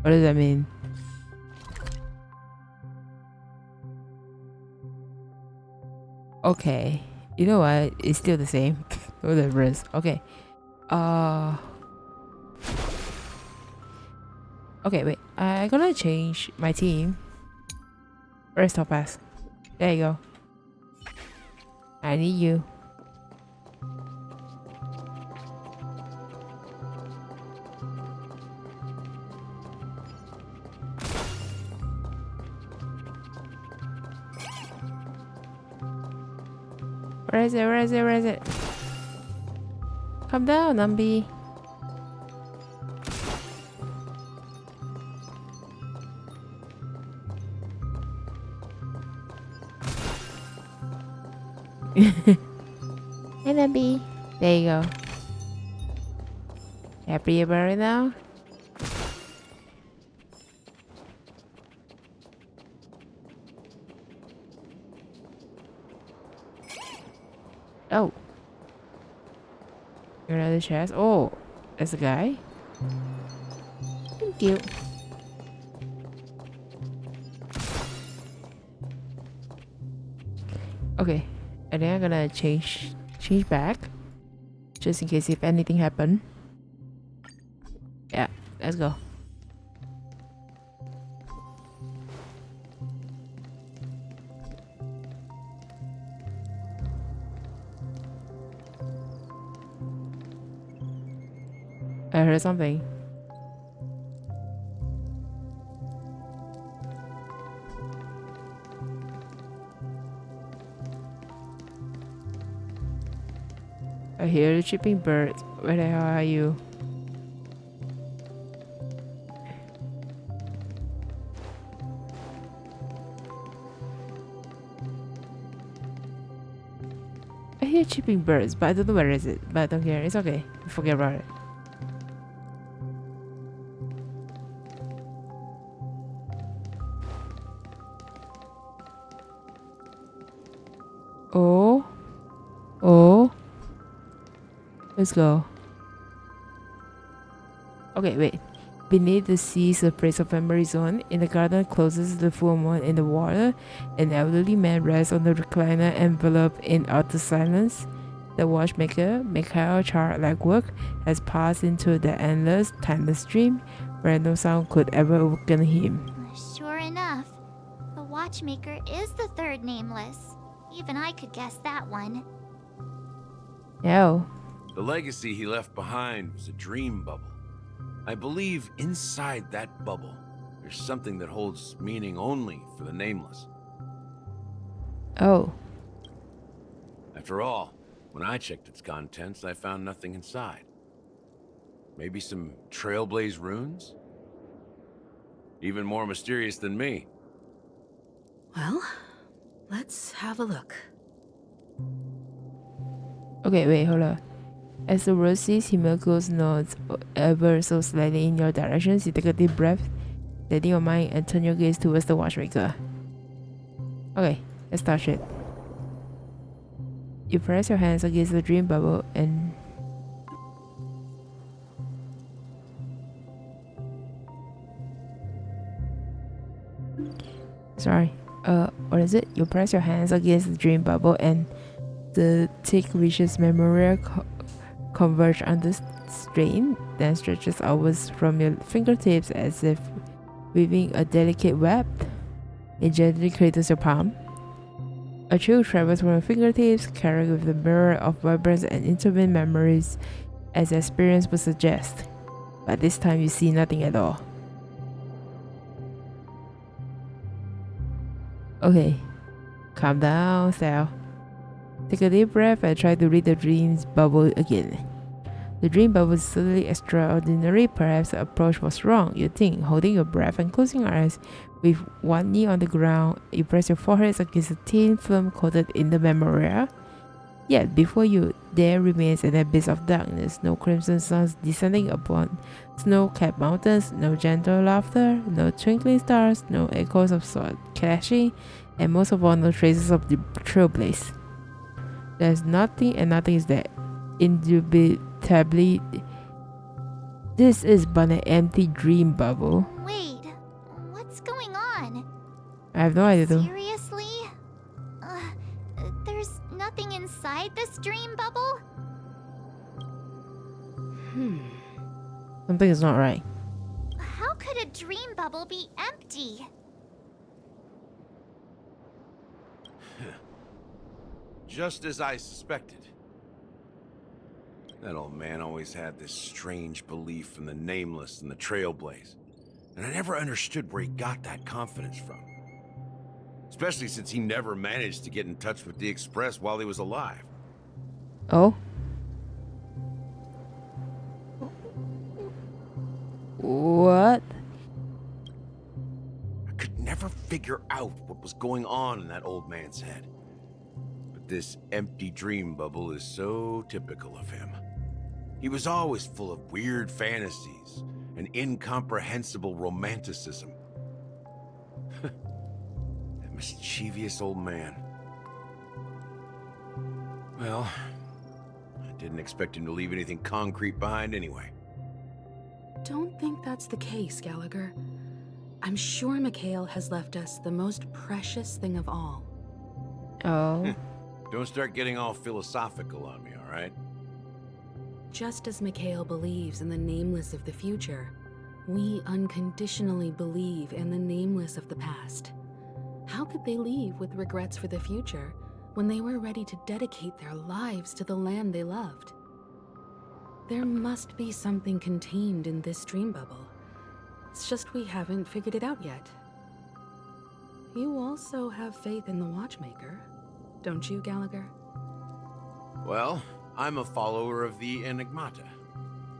What does that mean? Okay. You know what? It's still the same. Whatever it is. Okay. Okay, wait. I'm gonna change my team. Where's Topaz? There you go. I need you. Where is it? Where is it? Where is it? Come down, Numby. Hey, Numby. There you go. Happy about it now? Oh. Another chest. Oh, that's a guy. Thank you. Okay, and then I'm gonna change back, just in case if anything happen. Yeah, let's go. I heard something. I hear the chirping birds. Where the hell are you? I hear chirping birds, but I don't know where is it. But I don't care. It's okay. Forget about it. Oh. Oh. Let's go. Okay, wait. Beneath the sea surface of memory zone, in the garden closest to the full moon in the water, an elderly man rests on the recliner enveloped in utter silence. The watchmaker, Mikhail Charlagwork, has passed into the endless, timeless dream where no sound could ever awaken him. Sure enough, the watchmaker is the third nameless. Even I could guess that one. No. The legacy he left behind was a dream bubble. I believe inside that bubble, there's something that holds meaning only for the nameless. Oh. After all, when I checked its contents, I found nothing inside. Maybe some Trailblaze runes? Even more mysterious than me. Well, let's have a look. Okay, wait, hold on. As the rosy Himiko's nods ever so slightly in your direction, you take a deep breath, steady your mind, and turn your gaze towards the watchmaker. Okay, let's touch it. You press your hands against the dream bubble and what is it? You press your hands against the dream bubble and the thick reaches memorial converge under strain, then stretches outwards from your fingertips as if weaving a delicate web. It gently cradles your palm. A chill travels from your fingertips, carrying with the mirror of vibrant and intertwined memories, as the experience would suggest. But this time you see nothing at all. Okay, calm down, Sal. Take a deep breath and try to read the dream's bubble again. The dream bubble is suddenly extraordinary. Perhaps the approach was wrong. You think, holding your breath and closing your eyes, with one knee on the ground, you press your forehead against a thin film coated in the memorial. Yet before you, there remains an abyss of darkness. No crimson suns descending upon snow-capped mountains, no gentle laughter, no twinkling stars, no echoes of sword clashing, and most of all, no traces of the trailblaze. There's nothing, and nothing is there. Indubitably, this is but an empty dream bubble. Wait, what's going on? I have no idea though. Seriously? There's nothing inside this dream bubble? Something is not right. How could a dream bubble be empty? Just as I suspected. That old man always had this strange belief in the nameless and the Trailblaze, and I never understood where he got that confidence from. Especially since he never managed to get in touch with the Express while he was alive. Oh? What? I could never figure out what was going on in that old man's head. But this empty dream bubble is so typical of him. He was always full of weird fantasies and incomprehensible romanticism. That mischievous old man. Well, I didn't expect him to leave anything concrete behind anyway. Don't think that's the case, Gallagher. I'm sure Mikhail has left us the most precious thing of all. Oh. Don't start getting all philosophical on me, all right? Just as Mikhail believes in the nameless of the future, we unconditionally believe in the nameless of the past. How could they leave with regrets for the future when they were ready to dedicate their lives to the land they loved? There must be something contained in this dream bubble. It's just we haven't figured it out yet. You also have faith in the watchmaker, don't you, Gallagher? Well, I'm a follower of the Enigmata.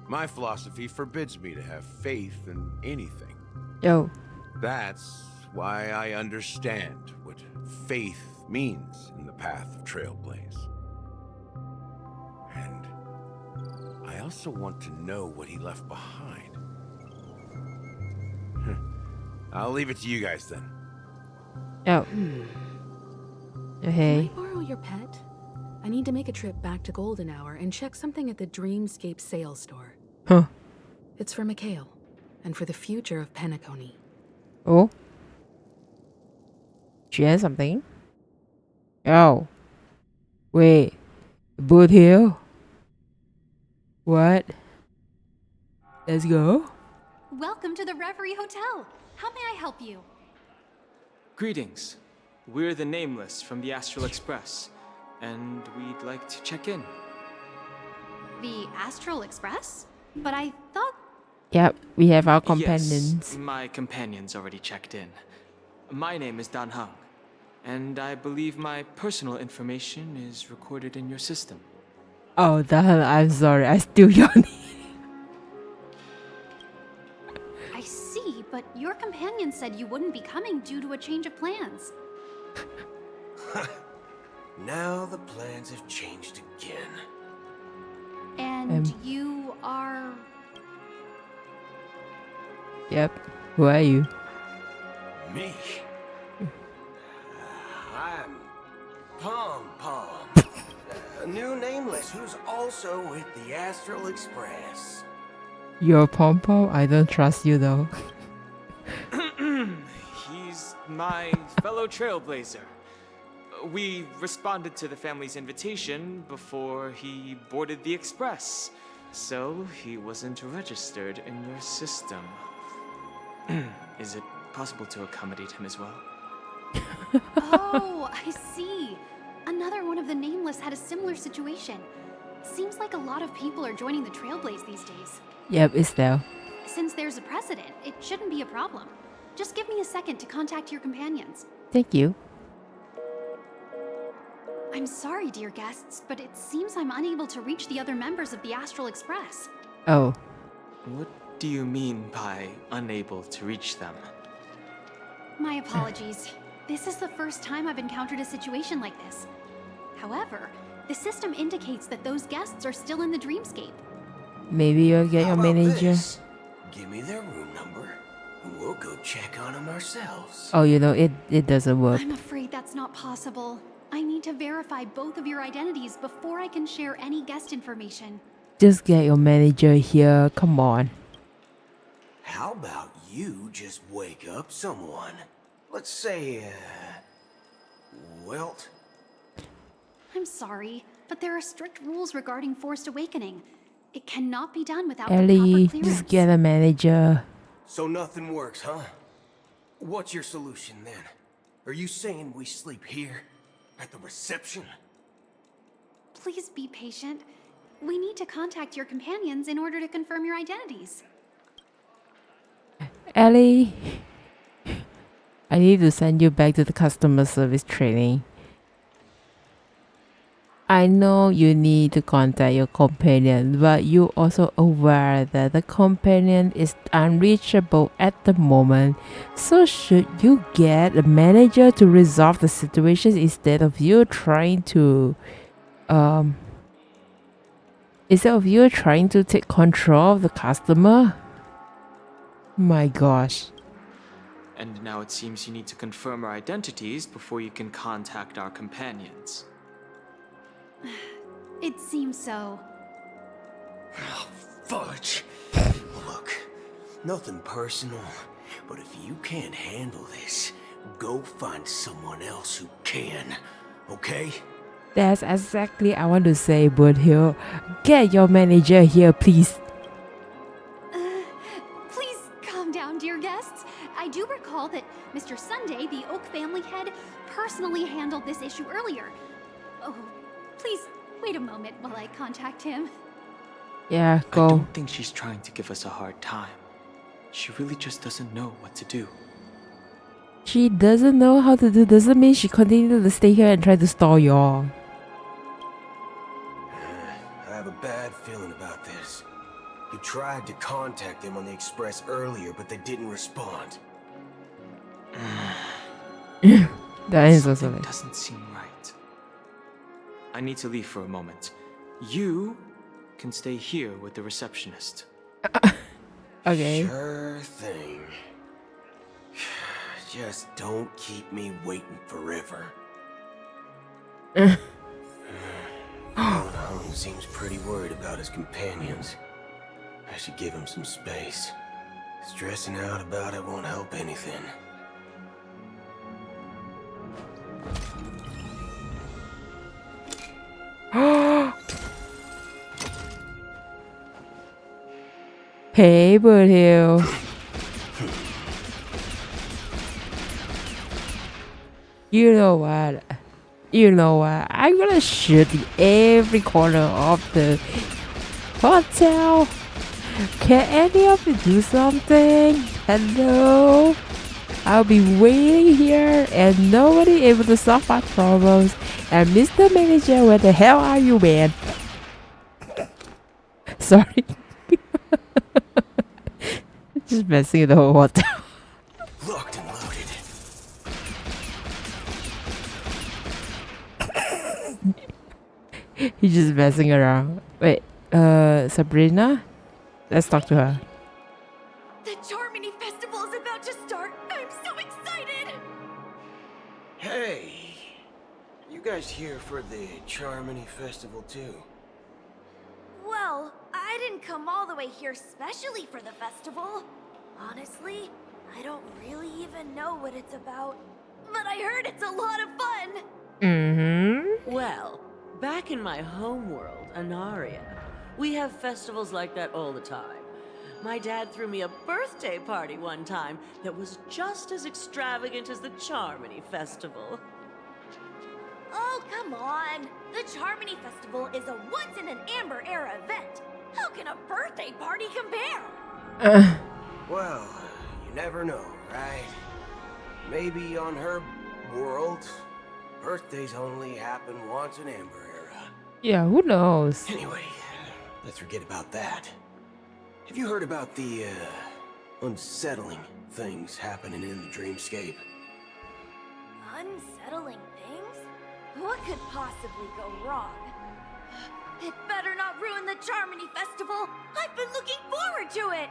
My philosophy forbids me to have faith in anything. Yo. That's why I understand what faith means in the path of Trailblaze. And I also want to know what he left behind. I'll leave it to you guys then. Oh. Hey. Can I borrow your pet? I need to make a trip back to Golden Hour and check something at the Dreamscape sales store. Huh. It's for Mikhail, and for the future of Penacony. Oh. She has something? Oh. Wait. Boot Hill? What? Let's go. Welcome to the Reverie Hotel. How may I help you? Greetings. We're the Nameless from the Astral Express, and we'd like to check in. The Astral Express? But I thought... Yep, we have our companions. Yes, my companions already checked in. My name is Dan Hung, and I believe my personal information is recorded in your system. Oh, I'm sorry. I still yawning. I see, but your companion said you wouldn't be coming due to a change of plans. Now the plans have changed again. And you are... Yep. Who are you? Me? I'm Pom Pom, a new Nameless who's also with the Astral Express. You're Pom Pom? I don't trust you though. He's my fellow Trailblazer. We responded to the family's invitation before he boarded the express, so he wasn't registered in your system. Is it possible to accommodate him as well? Oh, I see. Another one of the Nameless had a similar situation. Seems like a lot of people are joining the Trailblaze these days. Yep, it's there. Since there's a precedent, it shouldn't be a problem. Just give me a second to contact your companions. Thank you. I'm sorry, dear guests, but it seems I'm unable to reach the other members of the Astral Express. Oh. What do you mean by unable to reach them? My apologies. This is the first time I've encountered a situation like this. However, the system indicates that those guests are still in the dreamscape. Maybe you'll get your manager. Give me their room number, and we'll go check on them ourselves. Oh, you know, it doesn't work. I'm afraid that's not possible. I need to verify both of your identities before I can share any guest information. Just get your manager here. Come on. How about you just wake up someone? Let's say, Welt? I'm sorry, but there are strict rules regarding forced awakening. It cannot be done without Ellie, the proper clearance. just get a manager. So nothing works, huh? What's your solution then? Are you saying we sleep here? At the reception? Please be patient. We need to contact your companions in order to confirm your identities. Ellie, I need to send you back to the customer service training. I know you need to contact your companion, but you also aware that the companion is unreachable at the moment. So should you get a manager to resolve the situation instead of you trying to take control of the customer? My gosh. And now it seems you need to confirm our identities before you can contact our companions. It seems so. Oh, fudge. Look, nothing personal, but if you can't handle this, go find someone else who can, okay? That's exactly I want to say, Woodhill. Get your manager here, please. Please calm down, dear guests. I do recall that Mr. Sunday, the Oak family head, personally handled this issue earlier. Oh, please wait a moment while I contact him. Yeah, go. I don't think she's trying to give us a hard time. She really just doesn't know what to do. She doesn't know how to do, doesn't mean she continues to stay here and try to stall y'all. bad feeling about this. You tried to contact them on the express earlier, but they didn't respond. That is also Something like... doesn't seem right. I need to leave for a moment. You can stay here with the receptionist. Okay. Sure thing. Just don't keep me waiting forever. Holmes seems pretty worried about his companions. I should give him some space. Stressing out about it won't help anything. Hey, Bird Hill. You know what? You know what? I'm gonna shoot every corner of the hotel. Can any of you do something? Hello? I'll be waiting here and nobody able to solve my problems. And Mr. Manager, where the hell are you, man? Sorry. Just messing with the whole hotel. Locked and loaded. He's just messing around. Wait, Sabrina? Let's talk to her. The Charmony Festival is about to start. I'm so excited. Hey, you guys here for the Charmony Festival too? Well, I didn't come all the way here specially for the festival. Honestly, I don't really even know what it's about. But I heard it's a lot of fun. Mm-hmm. Well, back in my home world, Anaria, we have festivals like that all the time. My dad threw me a birthday party one time that was just as extravagant as the Charmony Festival. Oh, come on. The Charmony Festival is a once-in-an-amber era event. How can a birthday party compare? Well, you never know, right? Maybe on her world, birthdays only happen once in Amber Era. Yeah, who knows? Anyway, let's forget about that. Have you heard about the, unsettling things happening in the dreamscape? Unsettling things? What could possibly go wrong? It better not ruin the Charmony Festival. I've been looking forward to it.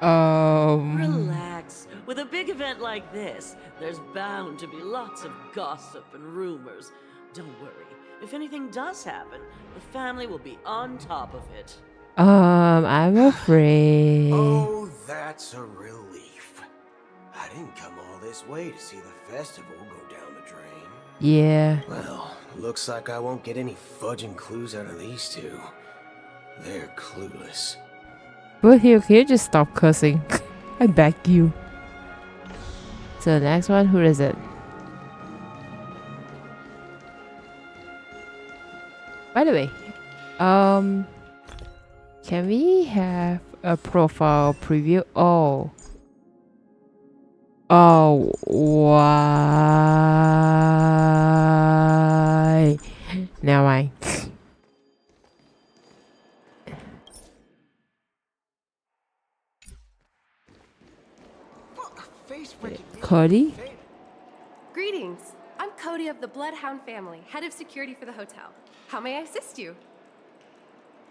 Relax. With a big event like this, there's bound to be lots of gossip and rumors. Don't worry. If anything does happen, the family will be on top of it. I'm afraid. Oh, that's a relief. I didn't come all this way to see the festival go down the drain. Yeah. Well, looks like I won't get any fudging clues out of these two. They're clueless. But here, can you just stop cursing? I beg you. So the next one, who is it? By the way, can we have a profile preview? Oh, why? Never mind. Cody? Greetings. I'm Cody of the Bloodhound family, head of security for the hotel. How may I assist you?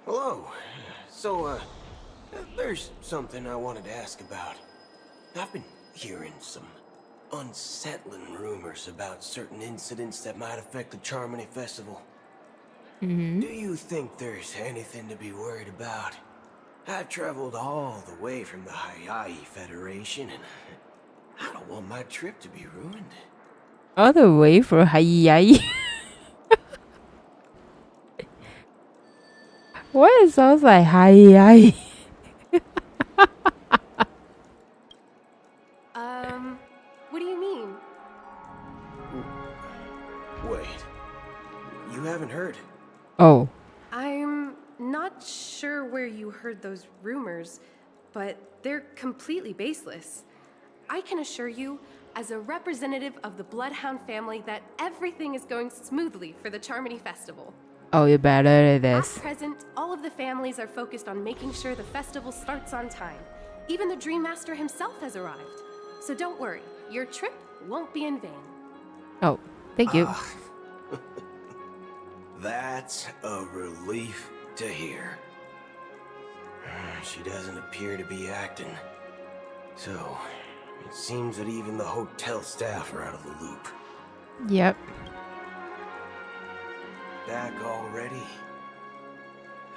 Hello. So, there's something I wanted to ask about. I've been hearing some unsettling rumors about certain incidents that might affect the Charmony Festival. Do you think there's anything to be worried about? I've traveled all the way from the HONKAI Federation, and I don't want my trip to be ruined. All the way for HONKAI. What it sounds like HONKAI? What do you mean? Wait. You haven't heard? Oh. I'm not sure where you heard those rumors, but they're completely baseless. I can assure you, as a representative of the Bloodhound family, that everything is going smoothly for the Charmony Festival. Oh, you're better at At this. present, all of the families are focused on making sure the festival starts on time. Even the Dream Master himself has arrived. So don't worry, your trip won't be in vain. Oh, thank you. That's a relief to hear. She doesn't appear to be acting. So, it seems that even the hotel staff are out of the loop. Yep. Back already?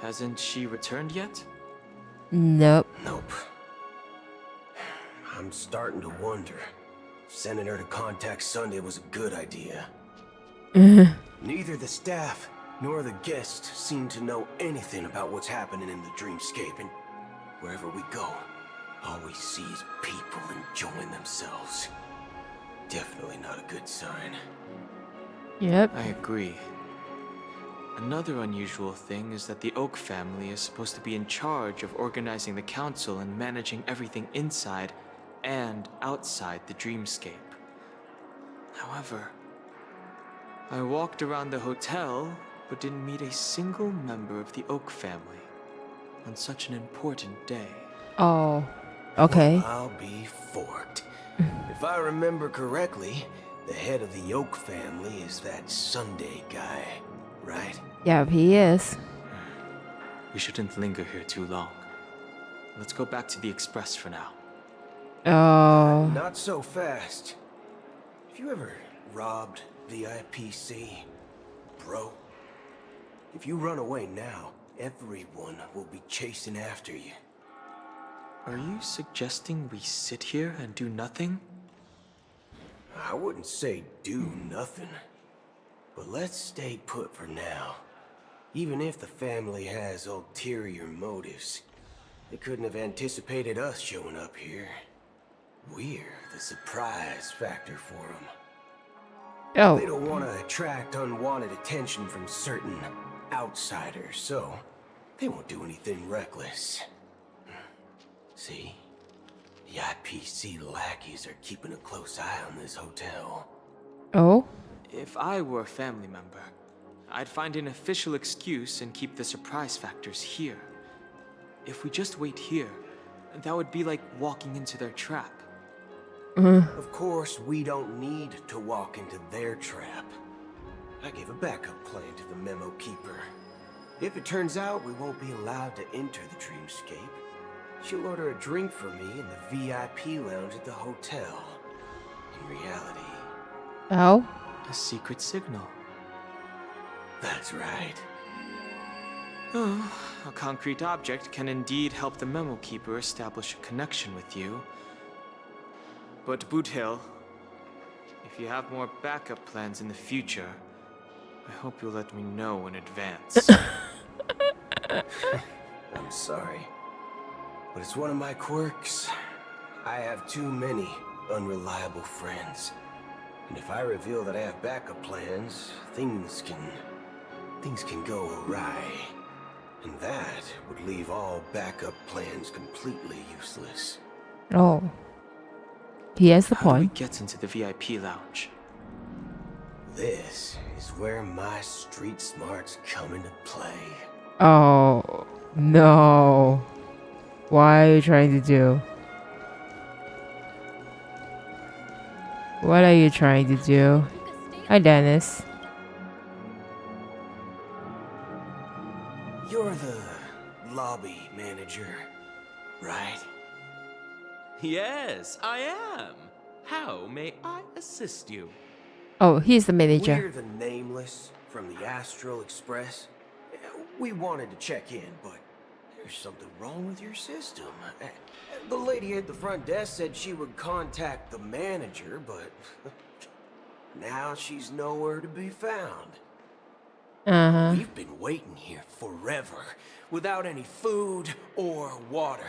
Hasn't she returned yet? Nope. Nope. I'm starting to wonder if sending her to contact Sunday was a good idea. Neither the staff nor the guests seem to know anything about what's happening in the dreamscape, and wherever we go, all we see is people enjoying themselves. Definitely not a good sign. Yep. I agree. Another unusual thing is that the Oak family is supposed to be in charge of organizing the council and managing everything inside and outside the dreamscape. However, I walked around the hotel but didn't meet a single member of the Oak family on such an important day. Oh, okay. Well, I'll be forked. If I remember correctly, the head of the Oak family is that Sunday guy, right? Yeah, he is. We shouldn't linger here too long. Let's go back to the Express for now. Oh. Not so fast. Have you ever robbed VIPC, bro? If you run away now, everyone will be chasing after you. Are you suggesting we sit here and do nothing? I wouldn't say do nothing, but let's stay put for now. Even if the family has ulterior motives, they couldn't have anticipated us showing up here. We're the surprise factor for them. Oh. They don't want to attract unwanted attention from certain outsiders, so they won't do anything reckless. See? The IPC lackeys are keeping a close eye on this hotel. Oh? If I were a family member, I'd find an official excuse and keep the surprise factors here. If we just wait here, that would be like walking into their trap. Of course, we don't need to walk into their trap. I gave a backup plan to the memo keeper. If it turns out we won't be allowed to enter the dreamscape, she'll order a drink for me in the VIP lounge at the hotel. In reality... Oh? A secret signal. That's right. Oh, a concrete object can indeed help the memo keeper establish a connection with you. But Boot Hill, if you have more backup plans in the future, I hope you'll let me know in advance. I'm sorry, but it's one of my quirks. I have too many unreliable friends. And if I reveal that I have backup plans, things can go awry. And that would leave all backup plans completely useless. Oh. He has the How do we point. get into the VIP lounge? This is where my street smarts come into play. Oh, no. What are you trying to do? What are you trying to do? Hi, Dennis. You're the lobby manager, right? Yes, I am. How may I assist you? Oh, he's the manager. We're the Nameless from the Astral Express. We wanted to check in, but there's something wrong with your system. The lady at the front desk said she would contact the manager, but now she's nowhere to be found. Uh-huh. We've been waiting here forever, without any food or water.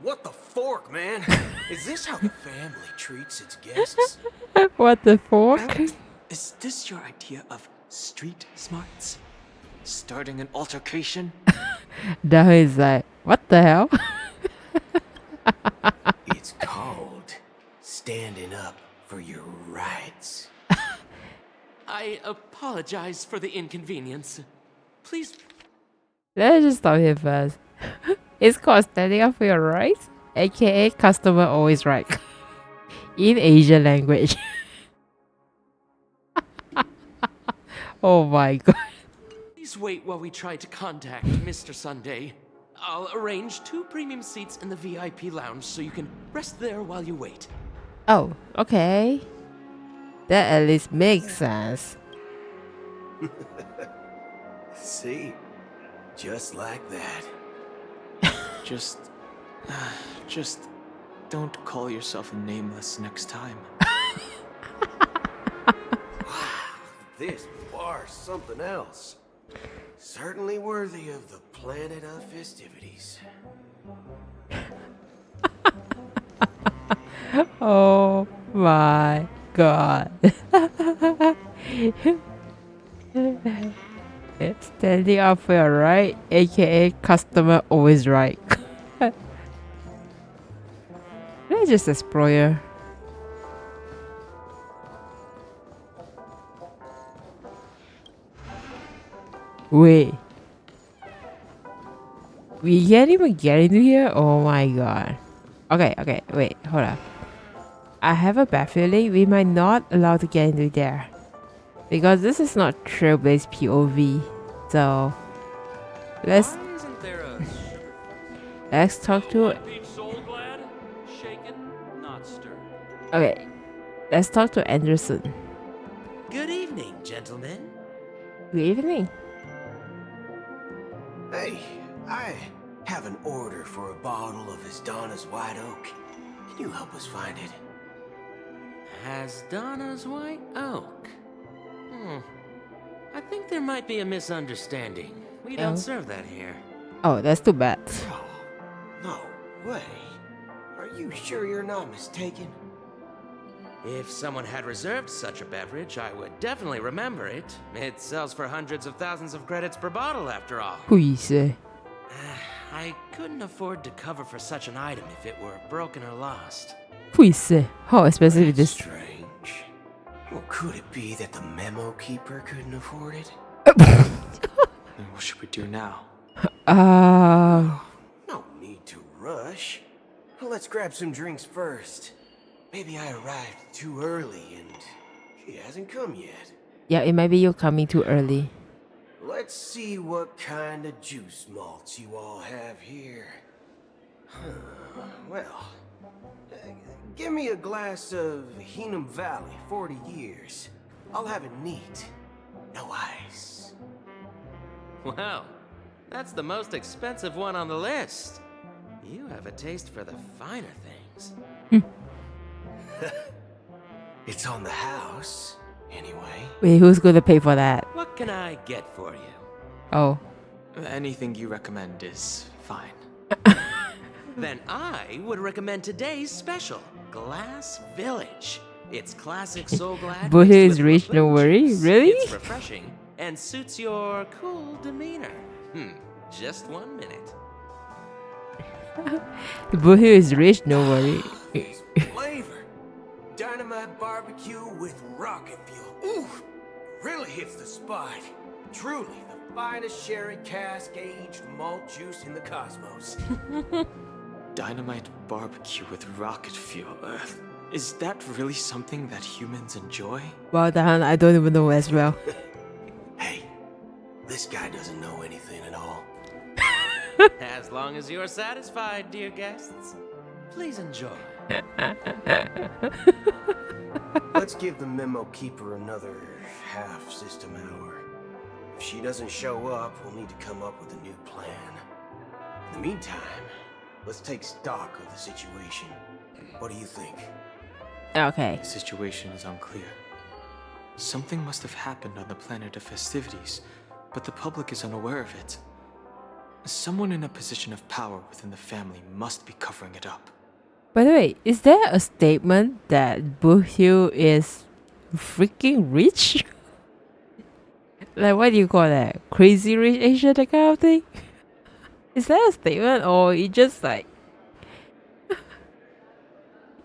What the fork, man? Is this how the family treats its guests? What the fork? Is this your idea of street smarts? Starting an altercation? Now he's like, what the hell? It's called standing up for your rights. I apologize for the inconvenience. Please. Let's just stop here first. It's called standing up for your rights, aka customer always right. In Asian language. Oh my god. Please wait while we try to contact Mr. Sunday. I'll arrange 2 premium seats in the VIP lounge so you can rest there while you wait. Oh, okay. That at least makes sense. See? Just like that. Just don't call yourself nameless next time. This bar's something else. Certainly worthy of the planet of festivities. Oh my god. Standing up for your right, aka customer always right. Let's just explore here. Wait. We can't even get into here? Oh my god. Okay, wait, hold up. I have a bad feeling we might not allow to get into there. Because this is not Trailblaze POV. So let's talk to Okay. Let's talk to Anderson. Good evening, gentlemen. Good evening. Hey, I have an order for a bottle of Hasdana's White Oak. Can you help us find it? Hasdana's White Oak? I think there might be a misunderstanding. We don't serve that here. Oh, that's too bad. No way. Are you sure you're not mistaken? If someone had reserved such a beverage, I would definitely remember it. It sells for hundreds of thousands of credits per bottle, after all. Please. I couldn't afford to cover for such an item if it were broken or lost. Please. How expensive is this? Strange. Well, could it be that the memo keeper couldn't afford it? Then what should we do now? No need to rush. Let's grab some drinks first. Maybe I arrived too early and she hasn't come yet. Yeah, it might be you coming too early. Let's see what kind of juice malts you all have here. Well, give me a glass of Hinam Valley, 40 years. I'll have it neat. No ice. Well, that's the most expensive one on the list. You have a taste for the finer things. It's on the house, anyway. Wait, who's going to pay for that? What can I get for you? Oh. Anything you recommend is fine. Then I would recommend today's special, Glass Village. It's classic soul glass. But he is rich, no worry. Really? It's refreshing and suits your cool demeanor. Just 1 minute. But he is rich, no worry. Flavor. Dynamite barbecue with rocket fuel. Ooh, really hits the spot. Truly the finest sherry cask-aged malt juice in the cosmos. Dynamite barbecue with rocket fuel. Is that really something that humans enjoy? Wow, Dan, I don't even know as well. Hey, this guy doesn't know anything at all. As long as you're satisfied, dear guests, please enjoy. Let's give the memo keeper another half system hour. If she doesn't show up, we'll need to come up with a new plan. In the meantime, let's take stock of the situation. What do you think? Okay. The situation is unclear. Something must have happened on the planet of festivities, but the public is unaware of it. Someone in a position of power within the family must be covering it up. By the way, is there a statement that Boo-Hugh is freaking rich? Like, what do you call that? Crazy rich Asian, that kind of thing? Is that a statement, or it just like...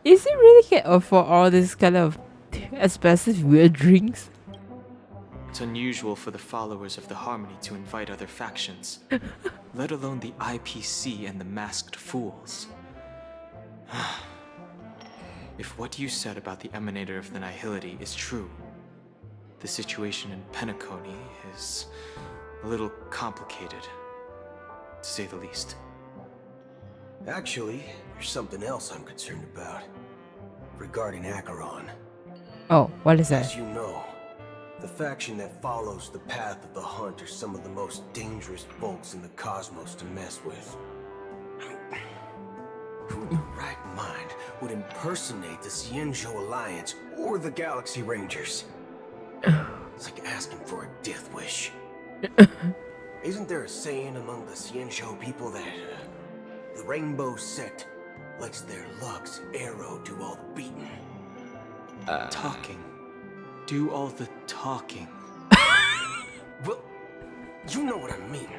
Is he really can afford all this kind of expensive weird drinks? It's unusual for the followers of the Harmony to invite other factions, let alone the IPC and the Masked Fools. If what you said about the Emanator of the Nihility is true, the situation in Penacony is a little complicated, to say the least. Actually, there's something else I'm concerned about. Regarding Acheron. Oh, what is that? As you know, the faction that follows the path of the hunt are some of the most dangerous folks in the cosmos to mess with. Who in their right mind would impersonate the Xianzhou Alliance or the Galaxy Rangers? It's like asking for a death wish. Isn't there a saying among the Xianzhou people that the Rainbow Sect lets their Lux arrow do all the beating? Talking. Do all the talking. Well, you know what I mean.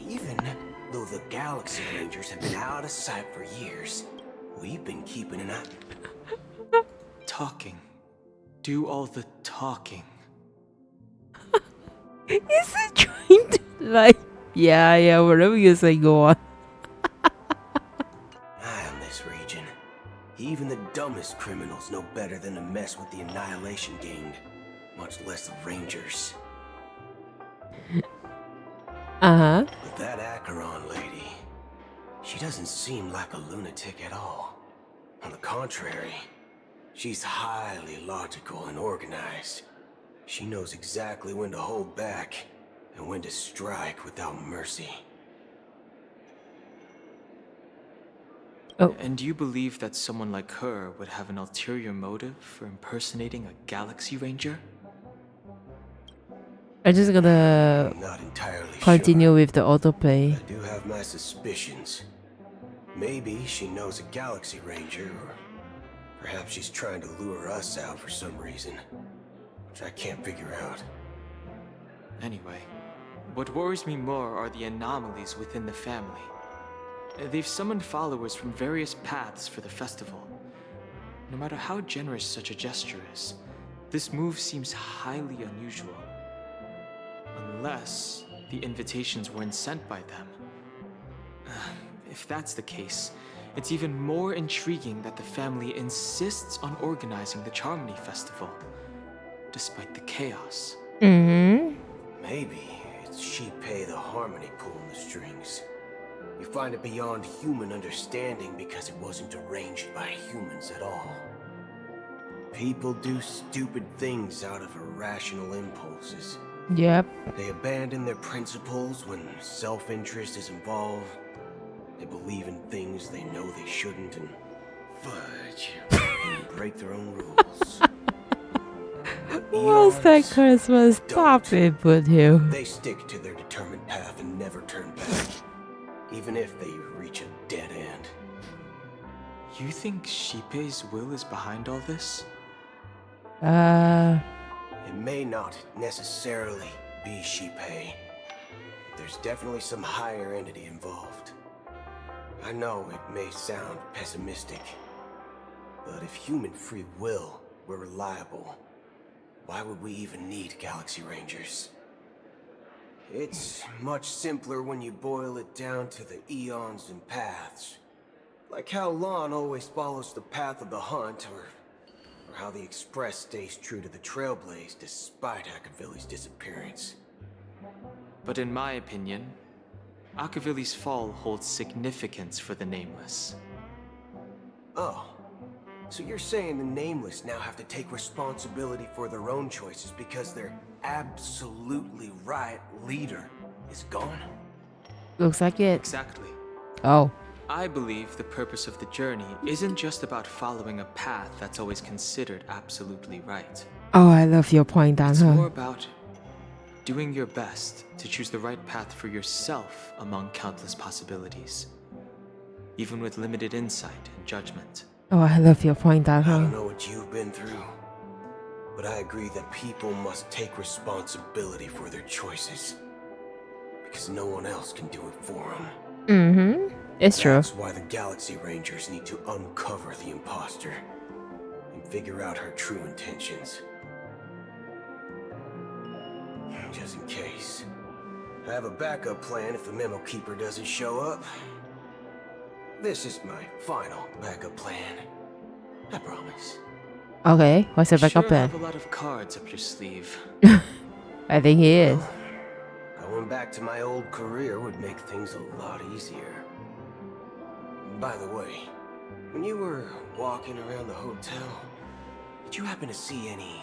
Even though the Galaxy Rangers have been out of sight for years, we've been keeping an eye. Talking. Do all the talking. Is he trying to like, yeah, whatever you say, go on. Eye on this region. Even the dumbest criminals know better than to mess with the Annihilation Gang, much less the Rangers. Uh-huh. But that Acheron lady, she doesn't seem like a lunatic at all. On the contrary, she's highly logical and organized. She knows exactly when to hold back and when to strike without mercy. Oh. And you believe that someone like her would have an ulterior motive for impersonating a Galaxy Ranger? I'm just gonna Not entirely continue with the autoplay. I do have my suspicions. Maybe she knows a Galaxy Ranger, or perhaps she's trying to lure us out for some reason, which I can't figure out. Anyway, what worries me more are the anomalies within the family. They've summoned followers from various paths for the festival. No matter how generous such a gesture is, this move seems highly unusual. Unless the invitations weren't sent by them. If that's the case, it's even more intriguing that the family insists on organizing the Charmony Festival, despite the chaos. Mm-hmm. Maybe it's Shipei the Harmony pulling the strings. You find it beyond human understanding because it wasn't arranged by humans at all. People do stupid things out of irrational impulses. Yep. They abandon their principles when self-interest is involved. They believe in things they know they shouldn't and fudge and break their own rules. What's that Christmas? Stop it, would you? They stick to their determined path and never turn back, even if they reach a dead end. You think Shipei's will is behind all this? It may not necessarily be Shipei. There's definitely some higher entity involved. I know it may sound pessimistic, but if human free will were reliable, why would we even need Galaxy Rangers? It's much simpler when you boil it down to the eons and paths. Like how Lon always follows the path of the hunt, or how the Express stays true to the Trailblaze despite Akavilli's disappearance. But in my opinion, Akavilli's fall holds significance for the Nameless. Oh, so you're saying the Nameless now have to take responsibility for their own choices because their absolutely right leader is gone? Looks like it. Exactly. Oh. I believe the purpose of the journey isn't just about following a path that's always considered absolutely right. Oh, I love your point, Dan. It's more about doing your best to choose the right path for yourself among countless possibilities, even with limited insight and judgment. Oh, I love your point, Dan. I don't know what you've been through, but I agree that people must take responsibility for their choices, because no one else can do it for them. Mm-hmm. It's true. That's why the Galaxy Rangers need to uncover the imposter and figure out her true intentions. I have a backup plan if the memo keeper doesn't show up. This is my final backup plan. I promise. Okay, what's the backup Sure plan? have a lot of cards up your sleeve. I think he is. Going back to my old career would make things a lot easier. By the way, when you were walking around the hotel, did you happen to see any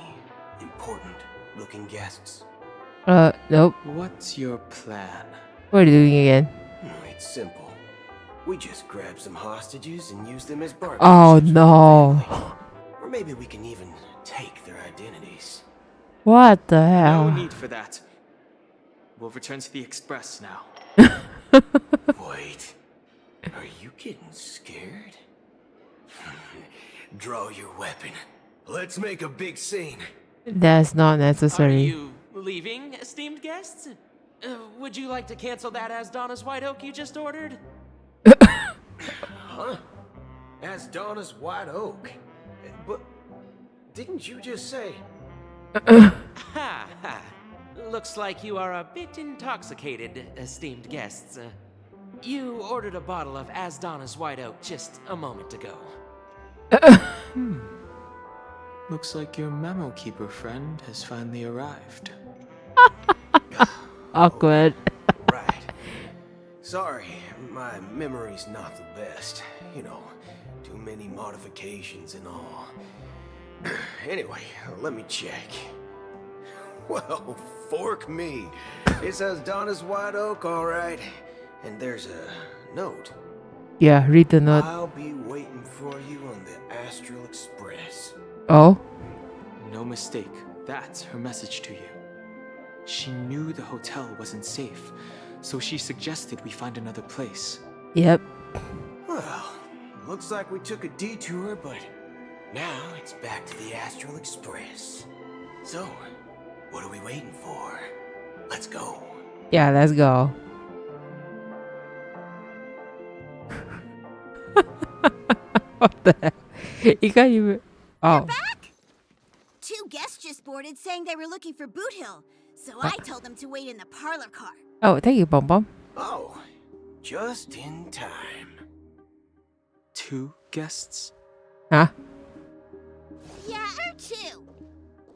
important-looking guests? Nope. What's your plan? What are you doing again? It's simple. We just grab some hostages and use them as bargaining Oh chips. no. Or maybe we can even take their identities. What the hell? No need for that. We'll return to the Express now. Wait. Are you getting scared? Draw your weapon. Let's make a big scene. That's not Are necessary. you leaving, esteemed guests? Would you like to cancel that Asdona's White Oak you just ordered? Huh? As Donna's White Oak. But didn't you just say? Ha ha. Looks like you are a bit intoxicated, esteemed guests. You ordered a bottle of Asdona's White Oak just a moment ago. Looks like your memo keeper friend has finally arrived. Awkward. Right. Sorry, my memory's not the best. You know, too many modifications and all. Anyway, let me check. Well, fork me. It says Donna's White Oak, all right. And there's a note. Yeah, read the note. I'll be waiting for you on the Astral Express. Oh? No mistake. That's her message to you. She knew the hotel wasn't safe, so she suggested we find another place. Yep. Well, looks like we took a detour, but now it's back to the Astral Express. So, what are we waiting for? Let's go. Yeah, let's go. What the heck? You can't even. Oh. Two guests just boarded saying they were looking for Boot Hill, so I told them to wait in the parlor car. Oh, thank you, Bom Bom. Oh, just in time. Two guests? Huh? Yeah, or two.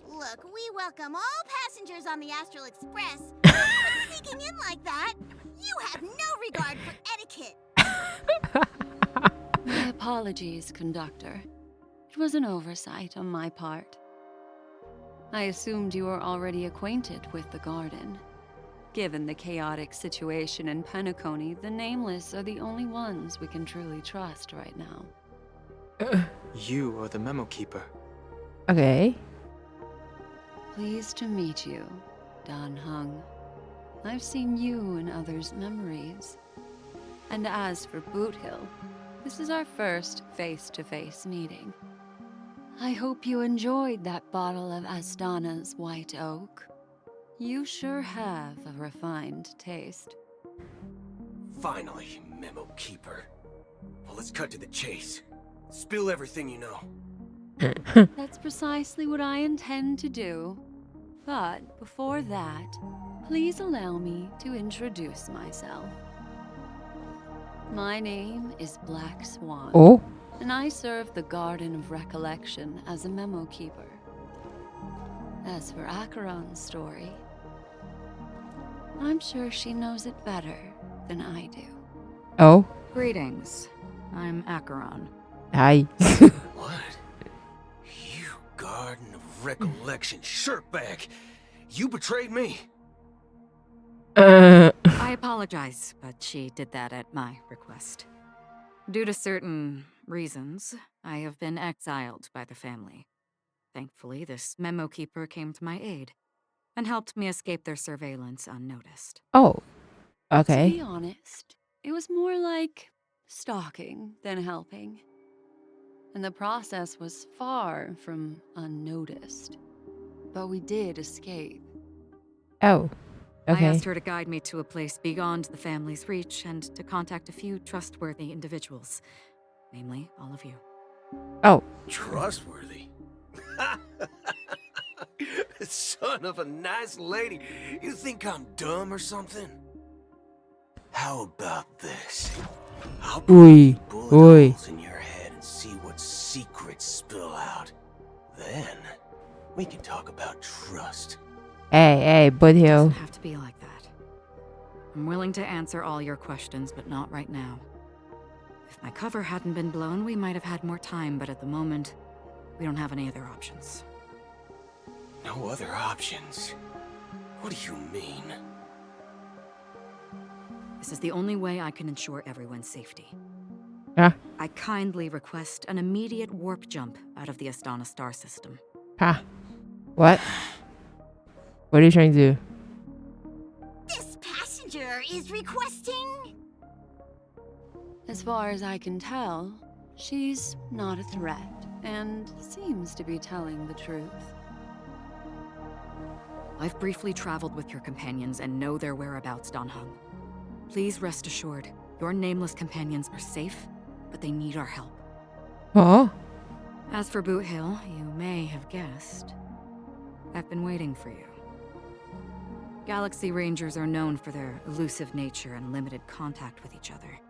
Look, we welcome all passengers on the Astral Express, but sneaking in like that, you have no regard for etiquette. My apologies, conductor. It was an oversight on my part. I assumed you were already acquainted with the garden. Given the chaotic situation in Penacony, the Nameless are the only ones we can truly trust right now. You are the memo keeper. Okay. Pleased to meet you, Dan Hung. I've seen you in others' memories. And as for Boot Hill, this is our first face-to-face meeting. I hope you enjoyed that bottle of Asdona's White Oak. You sure have a refined taste. Finally, memo keeper. Well, let's cut to the chase. Spill everything you know. That's precisely what I intend to do. But before that, please allow me to introduce myself. My name is Black Swan. Oh? And I serve the Garden of Recollection as a memo keeper. As for Acheron's story, I'm sure she knows it better than I do. Oh? Greetings. I'm Acheron. Hi. What? You Garden of Recollection shirtbag! You betrayed me! I apologize, but she did that at my request. Due to certain reasons, I have been exiled by the family. Thankfully, this memo keeper came to my aid and helped me escape their surveillance unnoticed. Oh. To Okay. be honest, it was more like stalking than helping. And the process was far from unnoticed. But we did escape. Oh. I Okay. asked her to guide me to a place beyond the family's reach and to contact a few trustworthy individuals, namely all of you. Oh. Trustworthy? Son of a nice lady. You think I'm dumb or something? How about this? I'll put Oi, bullet oi. holes in your head and see what secrets spill out. Then, we can talk about trust. Hey, It Buthill. doesn't have to be like that. I'm willing to answer all your questions, but not right now. If my cover hadn't been blown, we might have had more time, but at the moment, we don't have any other options. No other options? What do you mean? This is the only way I can ensure everyone's safety. Huh? I kindly request an immediate warp jump out of the Astana star system. Huh? What? What are you trying to do? This passenger is requesting. As far as I can tell, she's not a threat and seems to be telling the truth. I've briefly traveled with your companions and know their whereabouts, Dan Heng. Please rest assured, your nameless companions are safe, but they need our help. Oh? As for Boot Hill, you may have guessed. I've been waiting for you. Galaxy Rangers are known for their elusive nature and limited contact with each other.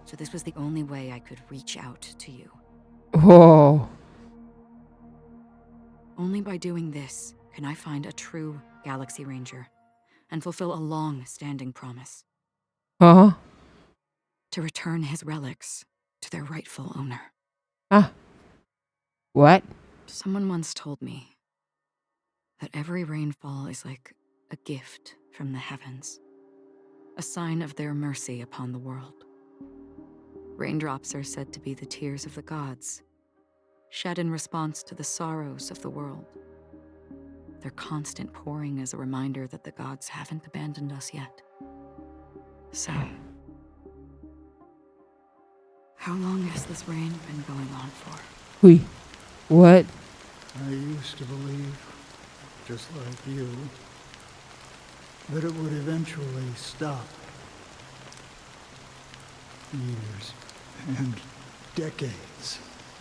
So this was the only way I could reach out to you. Whoa. Only by doing this can I find a true Galaxy Ranger and fulfill a long-standing promise. Huh? To return his relics to their rightful owner. Ah. What? Someone once told me that every rainfall is like a gift from the heavens, a sign of their mercy upon the world. Raindrops are said to be the tears of the gods, shed in response to the sorrows of the world. Their constant pouring is a reminder that the gods haven't abandoned us yet. So, how long has this rain been going on for? Hui. What? I used to believe, just like you, that it would eventually stop. Years and decades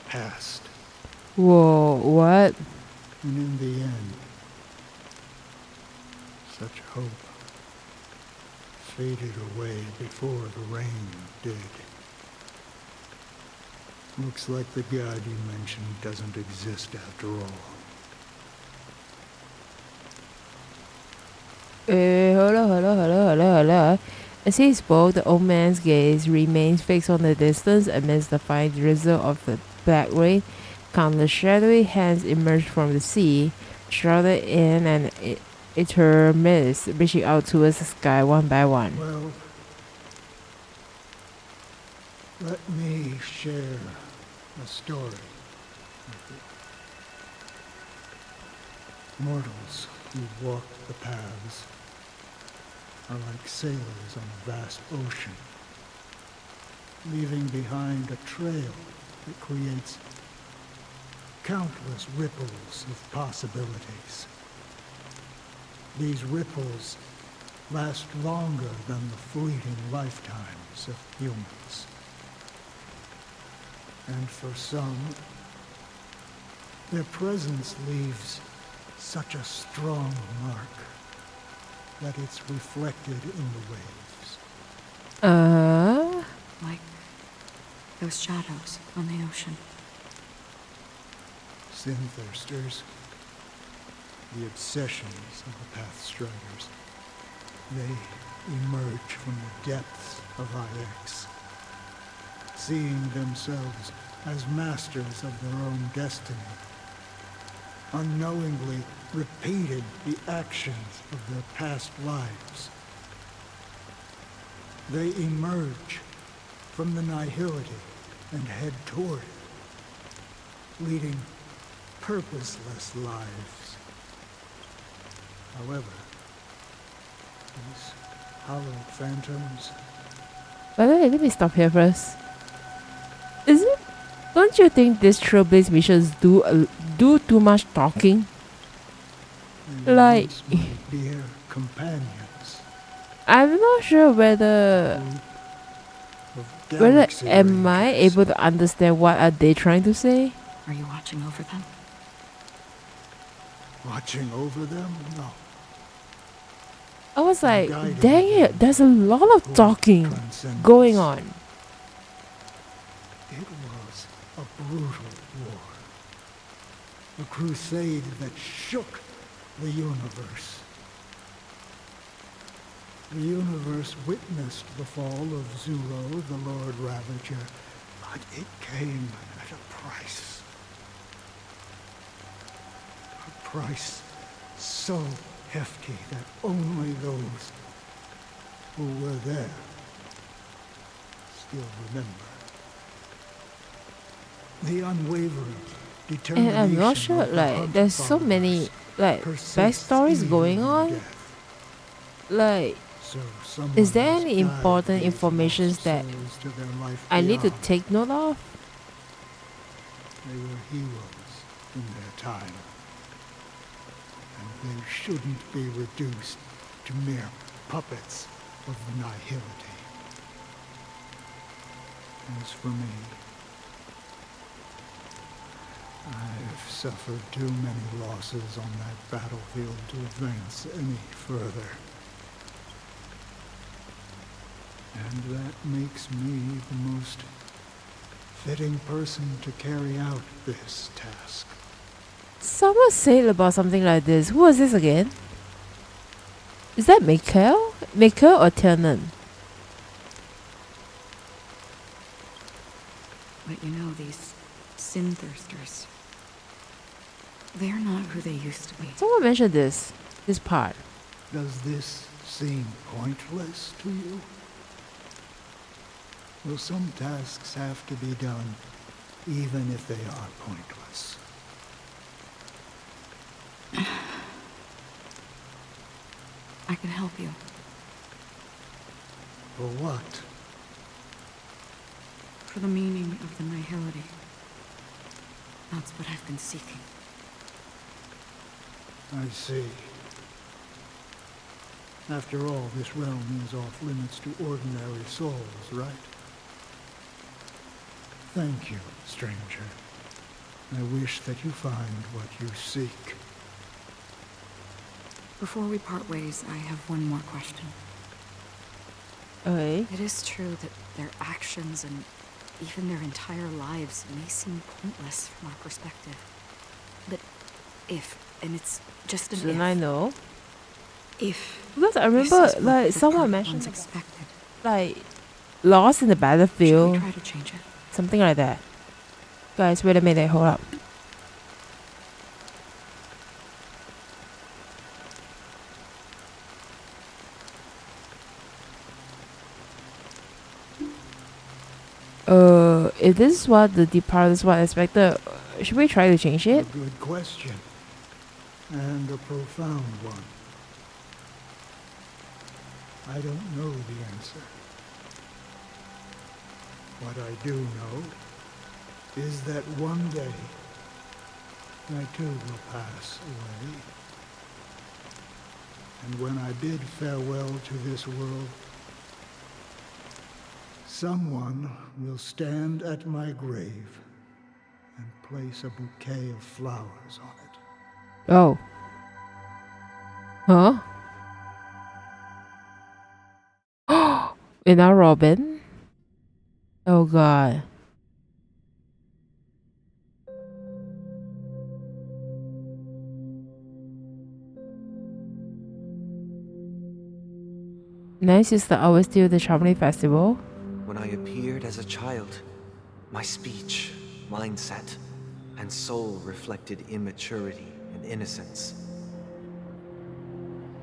passed. Whoa, what? And in the end, such hope faded away before the rain did. Looks like the god you mentioned doesn't exist after all. Hold on. As he spoke, the old man's gaze remained fixed on the distance amidst the fine drizzle of the black rain. Countless shadowy hands emerged from the sea, shrouded in an eternal mist, reaching out towards the sky one by one. Well, let me share a story with you. Mortals who walk the paths are like sailors on a vast ocean, leaving behind a trail that creates countless ripples of possibilities. These ripples last longer than the fleeting lifetimes of humans. And for some, their presence leaves such a strong mark that it's reflected in the waves. Like those shadows on the ocean. Sin-thirsters, the obsessions of the Pathstriders, they emerge from the depths of IX, seeing themselves as masters of their own destiny, unknowingly repeating the actions of their past lives. They emerge from the nihility and head toward it, leading purposeless lives. However, these hallowed phantoms... By the way, let me stop here first. Don't you think these Trailblaze missions do too much talking? Like, dear companions. I'm not sure whether am I able to understand what are they trying to say? Are you watching over them? Watching over them? No. I was like, Guiding dang it, there's a lot of talking going on. It was a brutal war. A crusade that shook the universe. The universe witnessed the fall of Zuro, the Lord Ravager, but it came at a price. A price so hefty that only those who were there still remember. The unwavering determination. And I'm not sure, of the like, Hunt there's so followers many, like, persists backstories even going in on. death. Like, So someone is there must any guide important these information lost that souls to their life I need to beyond. take note of? They were heroes in their time. And they shouldn't be reduced to mere puppets of nihility. As for me, I've suffered too many losses on that battlefield to advance any further. And that makes me the most fitting person to carry out this task. Someone said about something like this. Who was this again? Is that Mikhail? Mikhail or Tiernan? But you know, these sin thirsters, they're not who they used to be. Someone mentioned this part. Does this seem pointless to you? Well, some tasks have to be done, even if they are pointless. I can help you. For what? For the meaning of the nihility. That's what I've been seeking. I see. After all, this realm is off limits to ordinary souls, right? Thank you, stranger. I wish that you find what you seek. Before we part ways, I have one more question. Okay. It is true that their actions and even their entire lives may seem pointless from our perspective. But if, and it's just an Shouldn't if. I know? If Because I this remember, is what like, the someone perfect mentioned ones about, expected, like, lost in the battlefield. try to change it. Something like that. Guys, wait a minute, hold up. If this is what the departed is what I expected, should we try to change it? A good question. And a profound one. I don't know the answer. What I do know is that one day I too will pass away. And when I bid farewell to this world, someone will stand at my grave and place a bouquet of flowers on it. Oh. Huh? And now Robin? Oh god. Nice is that I was still the Charmony Festival. When I appeared as a child, my speech, mindset, and soul reflected immaturity and innocence.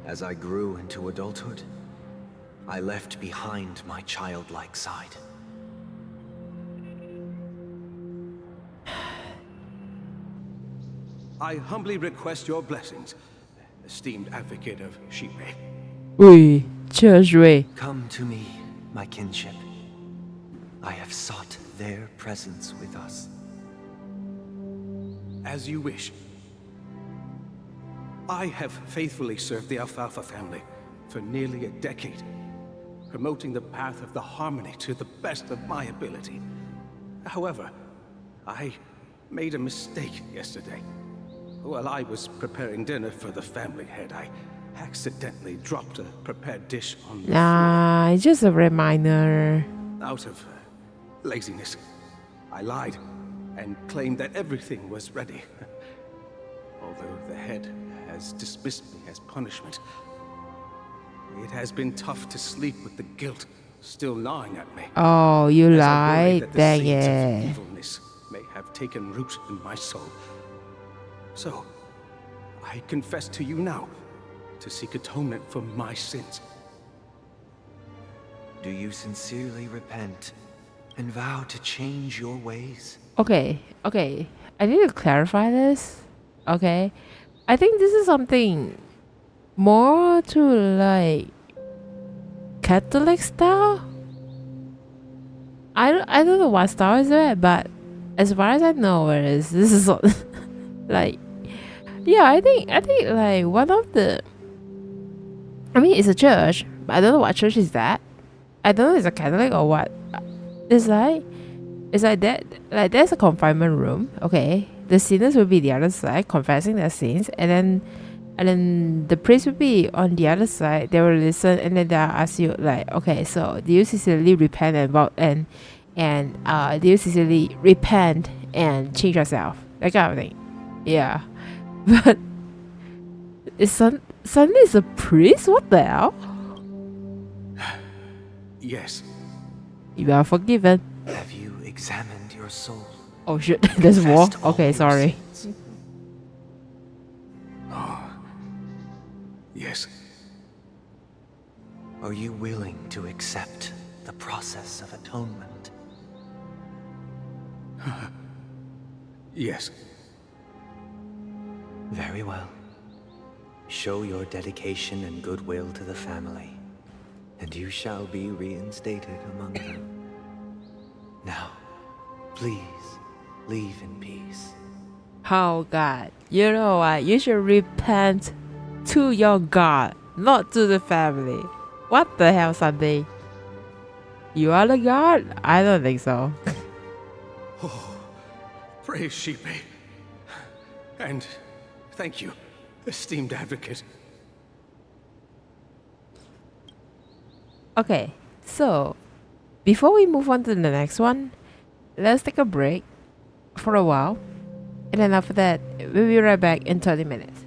As I grew into adulthood, I left behind my childlike side. I humbly request your blessings, esteemed advocate of Shirei. Ui, Church Come to me, my kinship. I have sought their presence with us. As you wish. I have faithfully served the Alfalfa family for nearly a decade, promoting the path of the harmony to the best of my ability. However, I made a mistake yesterday. While I was preparing dinner for the family head, I accidentally dropped a prepared dish on the Nah, it's just a reminder. floor. Out of laziness, I lied and claimed that everything was ready. Although the head has dismissed me as punishment, it has been tough to sleep with the guilt still gnawing at me. Oh, you As I worry lied? that the Dang seeds of it. evilness may have taken root in my soul. So, I confess to you now to seek atonement for my sins. Do you sincerely repent and vow to change your ways? Okay. I need to clarify this. Okay. I think this is something more to like Catholic style. I don't know what style is it, but as far as I know, this is like, yeah, I think like one of the, I mean, it's a church, but I don't know what church is that. I don't know if it's a Catholic or what. It's like that, like there's a confinement room. Okay, the sinners will be the other side confessing their sins, and then the priest will be on the other side. They will listen, and then they'll ask you like, okay, so do you sincerely repent and do you sincerely repent and change yourself, that kind of thing. Yeah. But is Sunday is a priest? What the hell? Yes. You are forgiven. Have you examined your soul? Oh shit, there's war. Confessed all Okay, your sorry. sins? Yes. Are you willing to accept the process of atonement? Yes. Very well. Show your dedication and goodwill to the family, and you shall be reinstated among them. Now, please, leave in peace. Oh God, you know what? You should repent to your God, not to the family. What the hell, Sunday? You are the God? I don't think so. Oh, praise Sheepy. And thank you, esteemed advocate. Okay, so before we move on to the next one, let's take a break for a while, and then after that, we'll be right back in 30 minutes.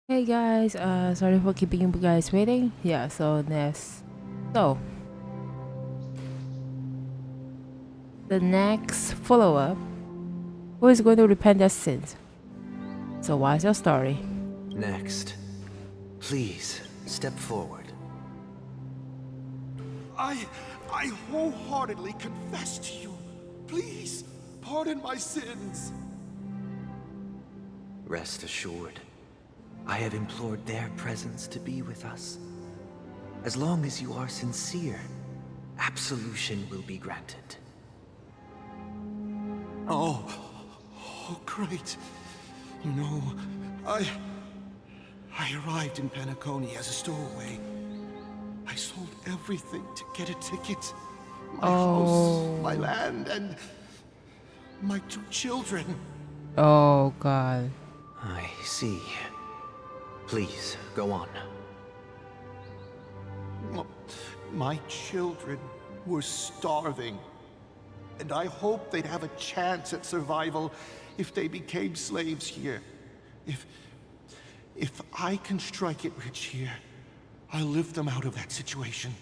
Hey guys, sorry for keeping you guys waiting. Yeah, so the next follow-up, who is going to repent their sins? So what's your story? Next, please step forward. I wholeheartedly confess to you. Please, pardon my sins. Rest assured, I have implored their presence to be with us. As long as you are sincere, absolution will be granted. Oh, great. You know, I arrived in Penacony as a stowaway. I sold everything to get a ticket. My house, my land, and my 2 children. Oh god. I see. Please, go on. My children were starving, and I hoped they'd have a chance at survival if they became slaves here. If I can strike it rich here, I'll lift them out of that situation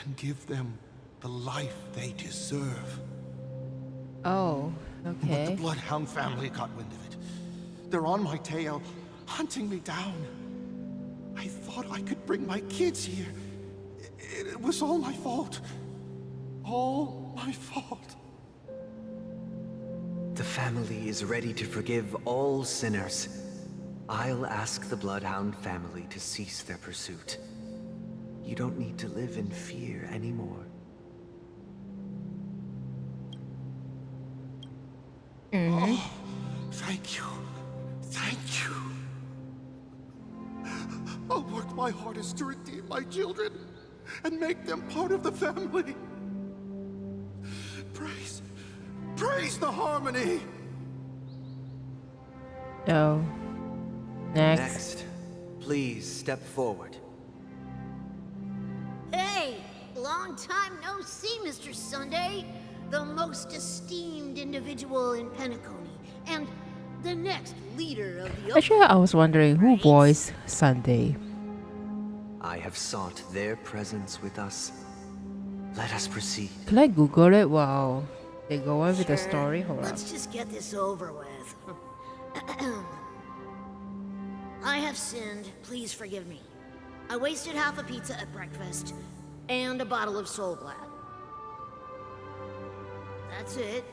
and give them the life they deserve. Oh, But okay. the Bloodhound family got wind of it. They're on my tail, hunting me down. I thought I could bring my kids here. It was all my fault. All my fault. The family is ready to forgive all sinners. I'll ask the Bloodhound family to cease their pursuit. You don't need to live in fear anymore. Oh, thank you. Thank you. I'll work my hardest to redeem my children and make them part of the family. Praise the harmony. Oh. Next. Next, please step forward. Hey, long time no see, Mr. Sunday. The most esteemed individual in Penacony, and the next leader of the Actually, I was wondering who voiced Sunday. I have sought their presence with us. Let us proceed. Can I Google it while they go on with the story? Hold on. Let's just get this over with. I have sinned. Please forgive me. I wasted half a pizza at breakfast and a bottle of Soul Glad. That's it.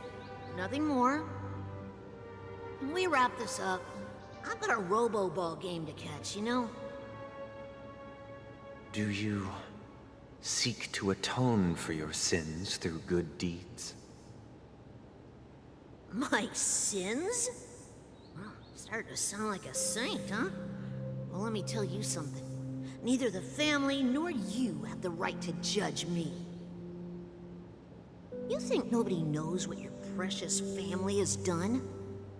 Nothing more. Can we wrap this up? I've got a robo-ball game to catch, you know? Do you seek to atone for your sins through good deeds? My sins? Well, starting to sound like a saint, huh? Well, let me tell you something. Neither the family nor you have the right to judge me. You think nobody knows what your precious family has done?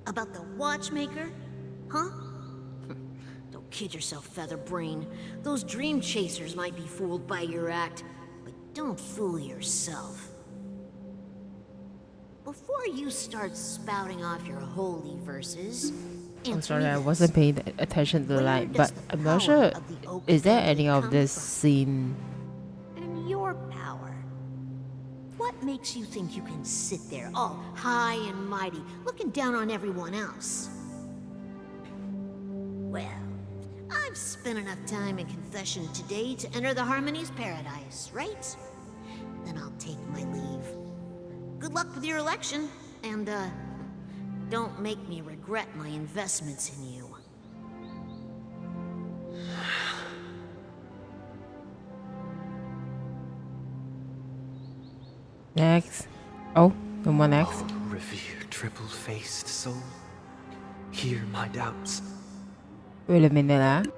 About the watchmaker? Huh? Don't kid yourself, Featherbrain. Those dream chasers might be fooled by your act, but don't fool yourself. Before you start spouting off your holy verses, I'm sorry, I wasn't paying attention to the line, but I'm not sure. Is there any of this scene? and your power. What makes you think you can sit there all high and mighty, looking down on everyone else? Well, I've spent enough time in confession today to enter the Harmony's paradise, right? Then I'll take my leave. Good luck with your election, and, don't make me regret my investments in you. Next. Oh, no more next. Oh, revered triple-faced soul. hear my doubts. Wait a minute, huh?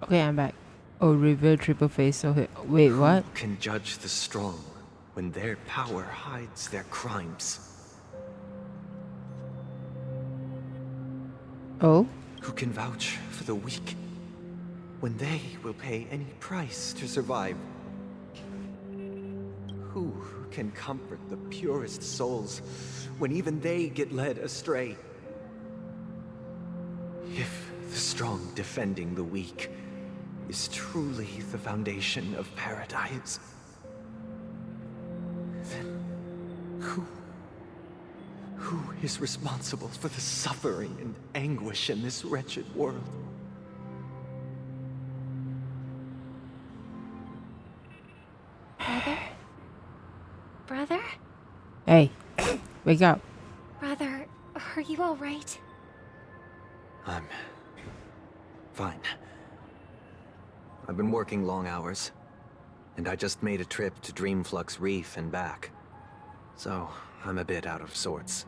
Okay, I'm back. Oh, reveal triple face. Okay, wait, what? Who can judge the strong when their power hides their crimes? Oh? Who can vouch for the weak when they will pay any price to survive? Who can comfort the purest souls when even they get led astray? If the strong defending the weak is truly the foundation of paradise, then who is responsible for the suffering and anguish in this wretched world? Brother? Brother? Hey, wake up. Brother, are you alright? I'm fine. I've been working long hours, and I just made a trip to Dreamflux Reef and back. So, I'm a bit out of sorts.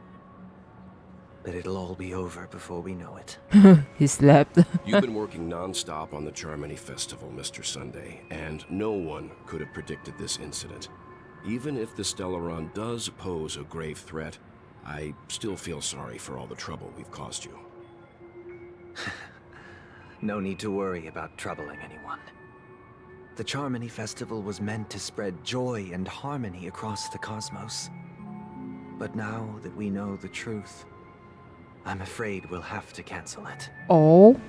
But it'll all be over before we know it. He slept. You've been working non-stop on the Charmony Festival, Mr. Sunday, and no one could have predicted this incident. Even if the Stellaron does pose a grave threat, I still feel sorry for all the trouble we've caused you. No need to worry about troubling anyone. The Charmony Festival was meant to spread joy and harmony across the cosmos. But now that we know the truth, I'm afraid we'll have to cancel it. Oh?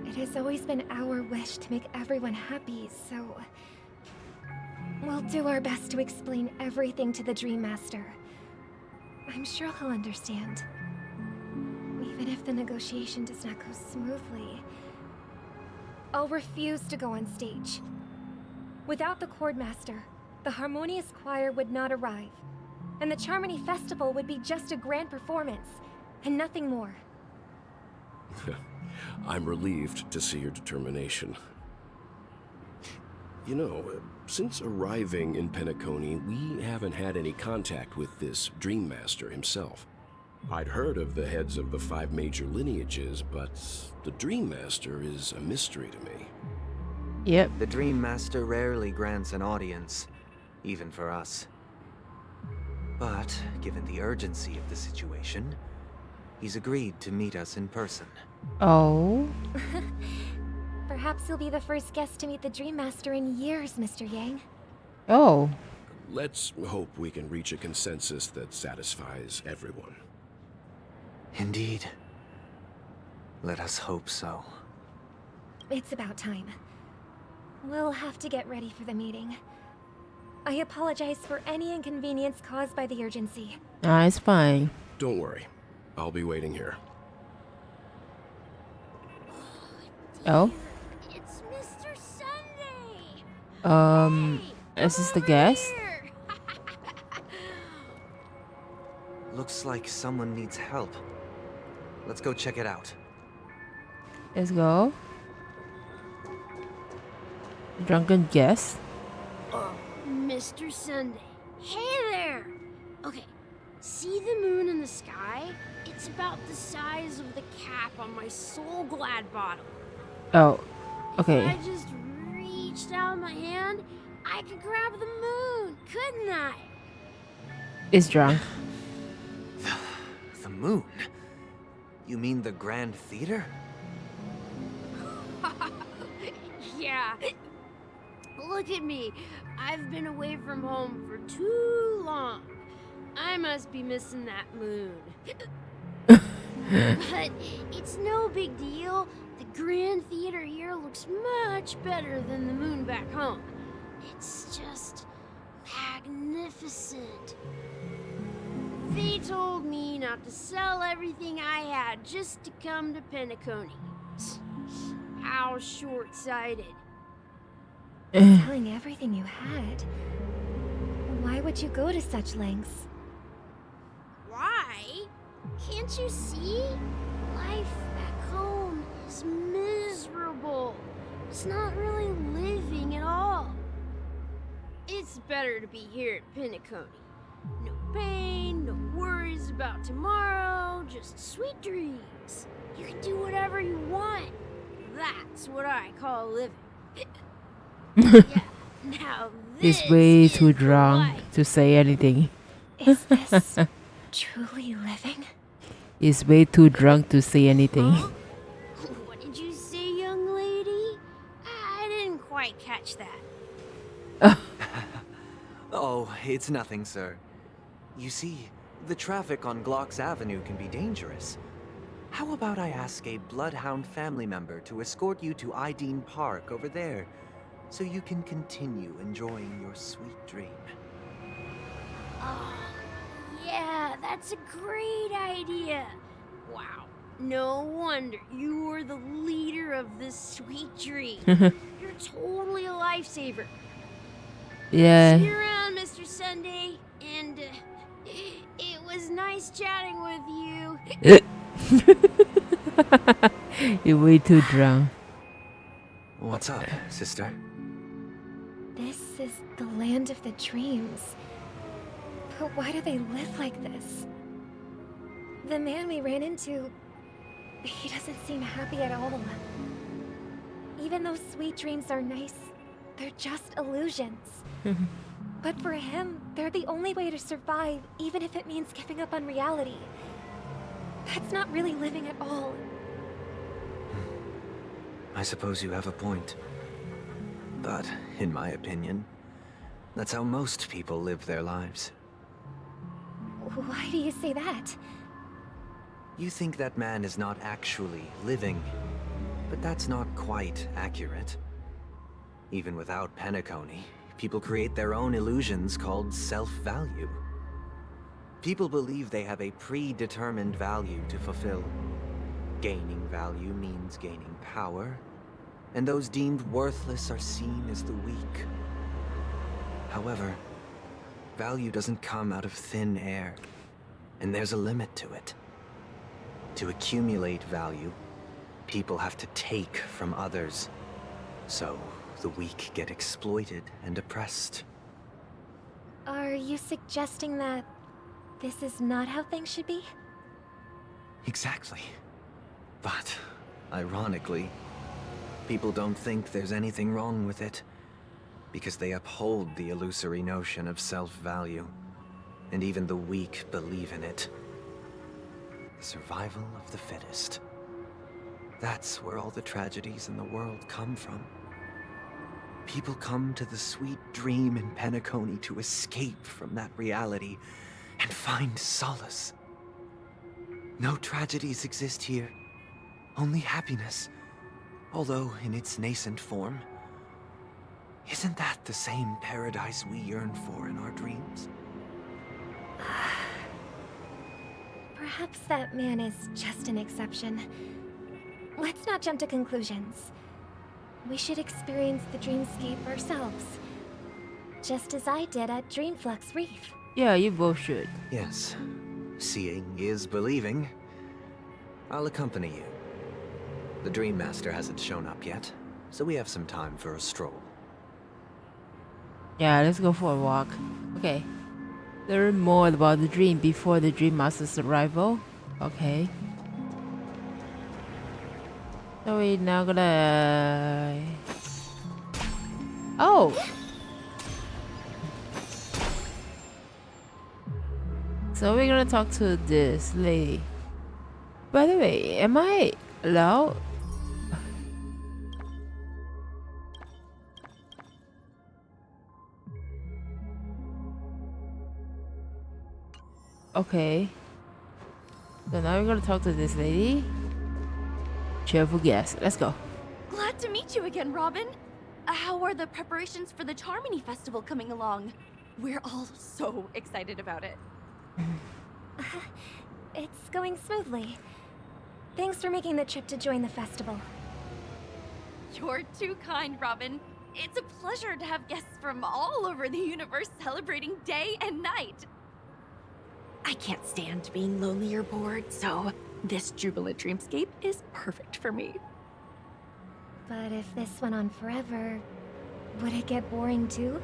It has always been our wish to make everyone happy, so... we'll do our best to explain everything to the Dream Master. I'm sure he'll understand. Even if the negotiation does not go smoothly, I'll refuse to go on stage. Without the Chord Master, the Harmonious Choir would not arrive, and the Charmony Festival would be just a grand performance, and nothing more. I'm relieved to see your determination. You know, since arriving in Penacony, we haven't had any contact with this Dream Master himself. I'd heard of the heads of the 5 major lineages, but the Dream Master is a mystery to me. Yep. The Dream Master rarely grants an audience, even for us. But, given the urgency of the situation, he's agreed to meet us in person. Oh? Perhaps you'll be the first guest to meet the Dream Master in years, Mr. Yang. Oh. Let's hope we can reach a consensus that satisfies everyone. Indeed. Let us hope so. It's about time. We'll have to get ready for the meeting. I apologize for any inconvenience caused by the urgency. Nah, it's fine. Don't worry. I'll be waiting here. Oh? It's Mr. Sunday! Is this the guest? Looks like someone needs help. Let's go check it out. Let's go. Drunken guest? Mr. Sunday. Hey there! Okay, see the moon in the sky? It's about the size of the cap on my Soul Glad bottle. Oh, okay. If I just reached out my hand, I could grab the moon, couldn't I? It's drunk. The moon? You mean the Grand Theater? Yeah. Look at me. I've been away from home for too long. I must be missing that moon. But it's no big deal. The Grand Theater here looks much better than the moon back home. It's just magnificent. They told me not to sell everything I had just to come to Penacony. How short-sighted. Telling everything you had. Why would you go to such lengths? Why? Can't you see? Life back home is miserable. It's not really living at all. It's better to be here at Penacony. No pain, no worries about tomorrow, just sweet dreams. You can do whatever you want. That's what I call living. Yeah, now this He's way is too the drunk life. to say anything. Is this truly living? He's way too drunk to say anything. What did you say, young lady? I didn't quite catch that. Oh, it's nothing, sir. You see, the traffic on Glock's Avenue can be dangerous. How about I ask a Bloodhound family member to escort you to Ideen Park over there, so you can continue enjoying your sweet dream? Oh, yeah, that's a great idea. Wow, no wonder you were the leader of this sweet dream. You're totally a lifesaver. Yeah. See you around, Mr. Sunday, and it was nice chatting with you. You're way too drunk. What's up, sister? This is the land of the dreams. But why do they live like this? The man we ran into, he doesn't seem happy at all. Even though sweet dreams are nice, they're just illusions. But for him, they're the only way to survive, even if it means giving up on reality. That's not really living at all. I suppose you have a point. But, in my opinion, that's how most people live their lives. Why do you say that? You think that man is not actually living, but that's not quite accurate. Even without Penacony, people create their own illusions called self-value. People believe they have a predetermined value to fulfill. Gaining value means gaining power, and those deemed worthless are seen as the weak. However, value doesn't come out of thin air, and there's a limit to it. To accumulate value, people have to take from others. So, the weak get exploited and oppressed. Are you suggesting that this is not how things should be? Exactly. But, ironically, people don't think there's anything wrong with it, because they uphold the illusory notion of self-value, and even the weak believe in it. The survival of the fittest. That's where all the tragedies in the world come from. People come to the sweet dream in Penacony to escape from that reality and find solace. No tragedies exist here, only happiness, although in its nascent form. Isn't that the same paradise we yearn for in our dreams? Perhaps that man is just an exception. Let's not jump to conclusions. We should experience the dreamscape ourselves. Just as I did at Dreamflux Reef. Yeah, you both should. Yes. Seeing is believing. I'll accompany you. The Dream Master hasn't shown up yet, so we have some time for a stroll. Yeah, let's go for a walk. Okay. Learn more about the dream before the Dream Master's arrival. Okay. So we're now gonna... Oh! So we're gonna talk to this lady. By the way, am I allowed? Okay. So now we're gonna talk to this lady. Cheerful guest. Let's go. Glad to meet you again, Robin. How are the preparations for the Charmony Festival coming along? We're all so excited about it. It's going smoothly. Thanks for making the trip to join the festival. You're too kind, Robin. It's a pleasure to have guests from all over the universe celebrating day and night. I can't stand being lonely or bored, so this jubilant dreamscape is perfect for me. But if this went on forever, would it get boring too?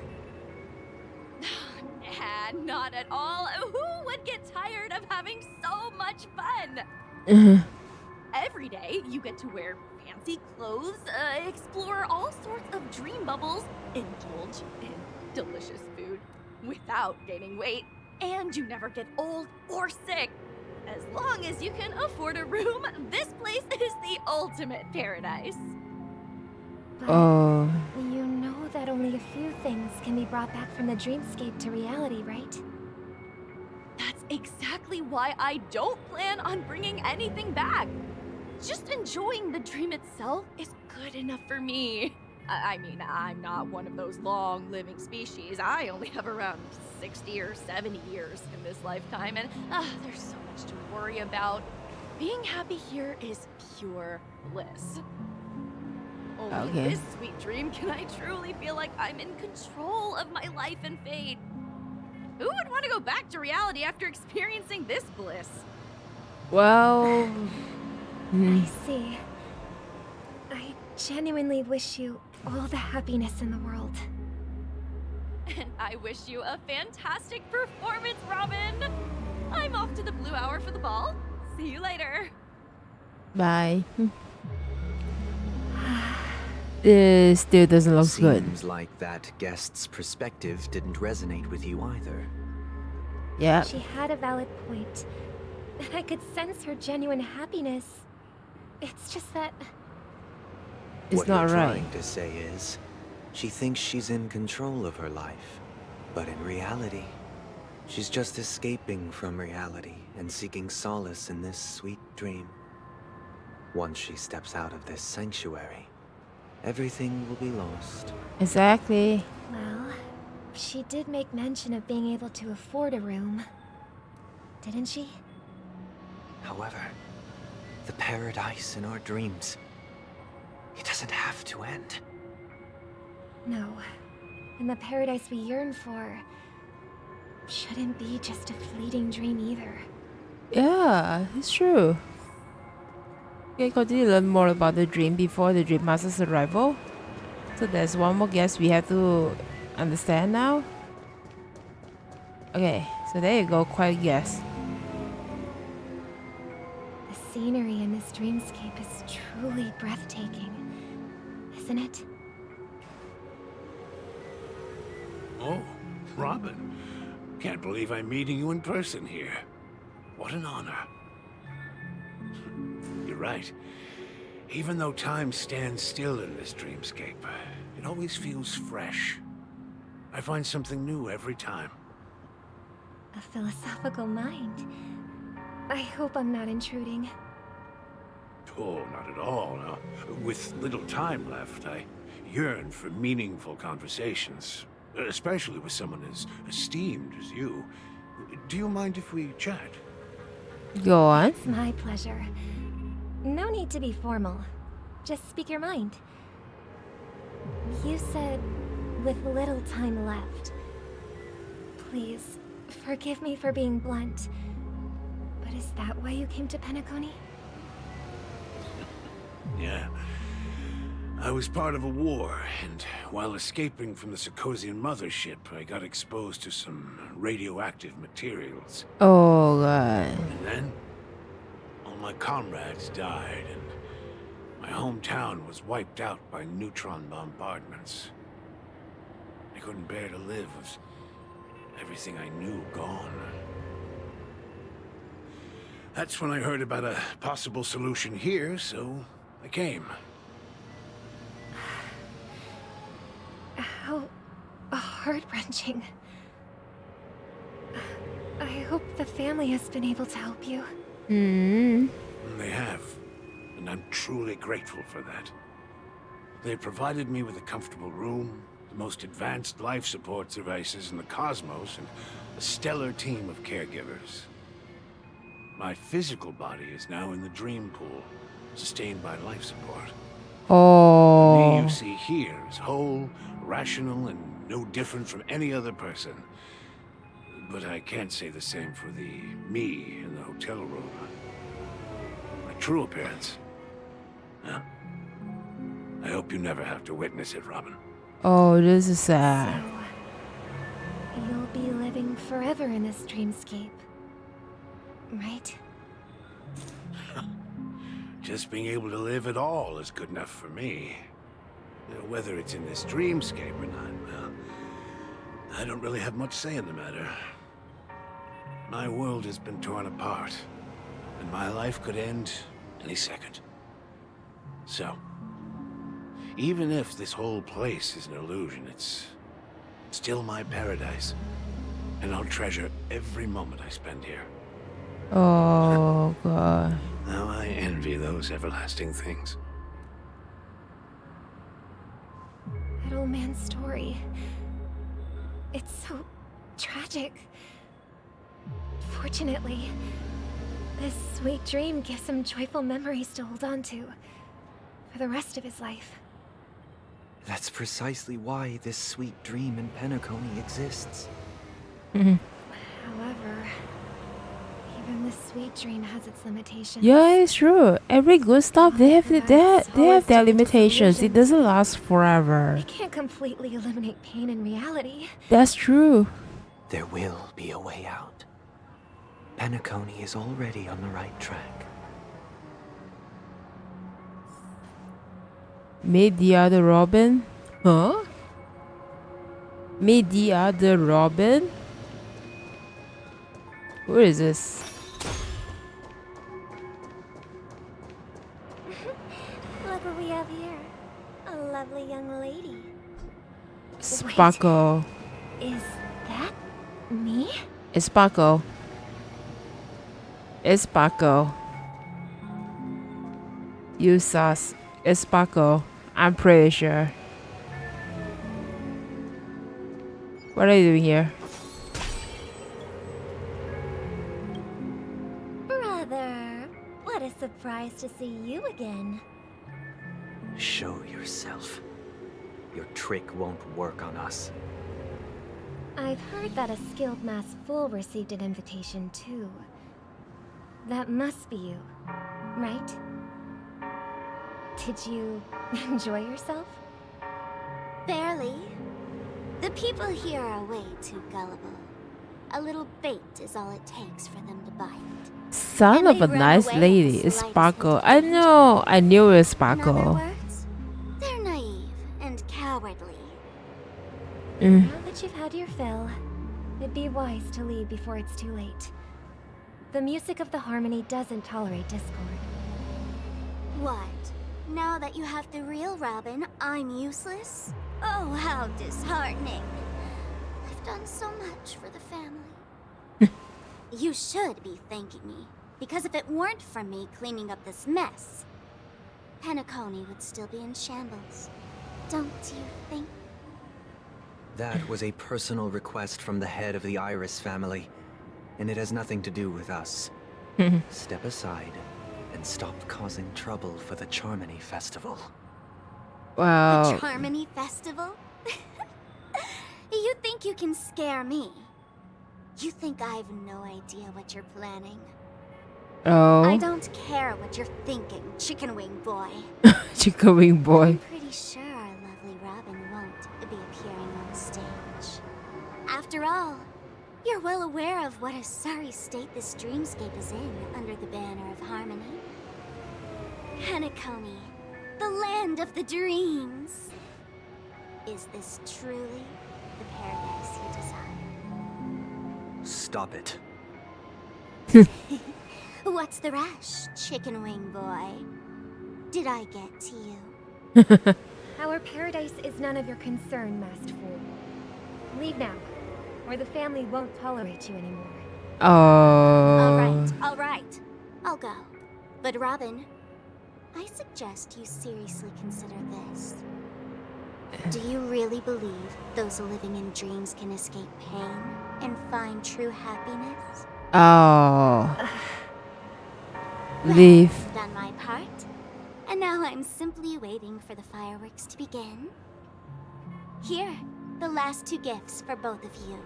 Nah, not at all. Who would get tired of having so much fun? Every day, you get to wear fancy clothes, explore all sorts of dream bubbles, indulge in delicious food without gaining weight, and you never get old or sick. As long as you can afford a room, this place is the ultimate paradise. But you know that only a few things can be brought back from the dreamscape to reality, right? That's exactly why I don't plan on bringing anything back. Just enjoying the dream itself is good enough for me. I mean, I'm not one of those long-living species. I only have around 60 or 70 years in this lifetime, and there's so much to worry about. Being happy here is pure bliss. Only in this sweet dream can I truly feel like I'm in control of my life and fate. Who would want to go back to reality after experiencing this bliss? Well... I see. I genuinely wish you all the happiness in the world. And I wish you a fantastic performance, Robin! I'm off to the Blue Hour for the ball. See you later. Bye. This still doesn't look good. Seems like that guest's perspective didn't resonate with you either. Yeah. She had a valid point. And I could sense her genuine happiness. It's just that... It's what not you're right. trying to say is, she thinks she's in control of her life. But in reality, she's just escaping from reality and seeking solace in this sweet dream. Once she steps out of this sanctuary, everything will be lost. Exactly. Well, she did make mention of being able to afford a room. Didn't she? However, the paradise in our dreams, it doesn't have to end. No. And the paradise we yearn for shouldn't be just a fleeting dream either. Yeah, it's true. Okay, continue to learn more about the dream before the Dream Master's arrival. So there's one more guess we have to understand now. Okay, so there you go, quite a guess. The scenery in this dreamscape is truly breathtaking, isn't it? Oh, Robin. Can't believe I'm meeting you in person here. What an honor. You're right. Even though time stands still in this dreamscape, it always feels fresh. I find something new every time. A philosophical mind. I hope I'm not intruding. Oh, not at all. No. With little time left, I yearn for meaningful conversations, especially with someone as esteemed as you. Do you mind if we chat? Go on. It's my pleasure. No need to be formal. Just speak your mind. You said, with little time left. Please, forgive me for being blunt. But is that why you came to Penacony? Yeah. I was part of a war, and while escaping from the Sarkosian mothership, I got exposed to some radioactive materials. Oh, God. And then, all my comrades died, and my hometown was wiped out by neutron bombardments. I couldn't bear to live with everything I knew gone. That's when I heard about a possible solution here, so I came. How heart-wrenching. I hope the family has been able to help you. They have, and I'm truly grateful for that. They provided me with a comfortable room, the most advanced life support devices in the cosmos, and a stellar team of caregivers. My physical body is now in the dream pool, sustained by life support. The me Oh. you see here is whole, rational, and no different from any other person. But I can't say the same for the me in the hotel room. My true appearance. Huh? I hope you never have to witness it, Robin. Oh, this is sad. You'll be living forever in this dreamscape. Right? Just being able to live at all is good enough for me. Whether it's in this dreamscape or not, well, I don't really have much say in the matter. My world has been torn apart, and my life could end any second. So, even if this whole place is an illusion, it's still my paradise, and I'll treasure every moment I spend here. Oh, God. Now I envy those everlasting things. That old man's story. It's so tragic. Fortunately, this sweet dream gives him joyful memories to hold on to for the rest of his life. That's precisely why this sweet dream in Penacony exists. However, even this sweet dream has its limitations. Yeah, it's true. Every good stuff, they have their limitations. It doesn't last forever. We can't completely eliminate pain in reality. That's true. There will be a way out. Penacony is already on the right track. Meet the other Robin? Huh? Meet the other Robin? Who is this? Look what we have here. A lovely young lady. Sparkle. Is that me? It's Sparkle. It's Sparkle. You sus. It's Sparkle. I'm pretty sure. What are you doing here? Brother, what a surprise to see you again. Show yourself. Your trick won't work on us. I've heard that a skilled masked fool received an invitation too. That must be you, right? Did you enjoy yourself? Barely. The people here are way too gullible. A little bait is all it takes for them to bite. Son of a nice lady. It's Sparkle. I know. I knew it was In other Sparkle. words, they're naive and cowardly. Mm. Now that you've had your fill, it'd be wise to leave before it's too late. The music of the harmony doesn't tolerate discord. What? Now that you have the real Robin, I'm useless? Oh, how disheartening. I've done so much for the family. You should be thanking me, because if it weren't for me cleaning up this mess, Penacony would still be in shambles. Don't you think? That was a personal request from the head of the Iris family, and it has nothing to do with us. Step aside and stop causing trouble for the Charmony Festival. Wow. The Charmony Festival? You think you can scare me? You think I have no idea what you're planning? Oh. I don't care what you're thinking, chicken wing boy. Chicken wing boy. I'm pretty sure our lovely Robin won't be appearing on stage. After all, you're well aware of what a sorry state this dreamscape is in under the banner of harmony. Penacony, the land of the dreams. Is this truly the paradise you desire? Stop it. What's the rush, chicken wing boy? Did I get to you? Our paradise is none of your concern, masked fool. Leave now, or the family won't tolerate you anymore. Oh. All right. I'll go. But Robin, I suggest you seriously consider this. Do you really believe those living in dreams can escape pain and find true happiness? Oh. Leave. I've done my part. And now Now I'm simply waiting for the fireworks to begin. Here, the last 2 gifts for both of you.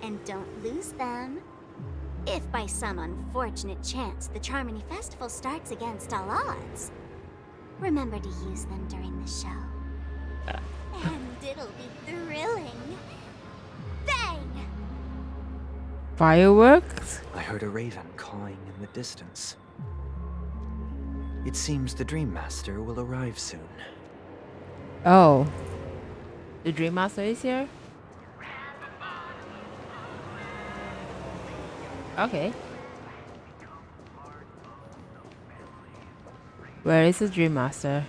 And don't lose them. If by some unfortunate chance the Charmony Festival starts against all odds, remember to use them during the show. And it'll be thrilling. Bang! Fireworks? I heard a raven cawing in the distance. It seems the Dream Master will arrive soon. Oh. The Dream Master is here? Okay. Where is the Dream Master?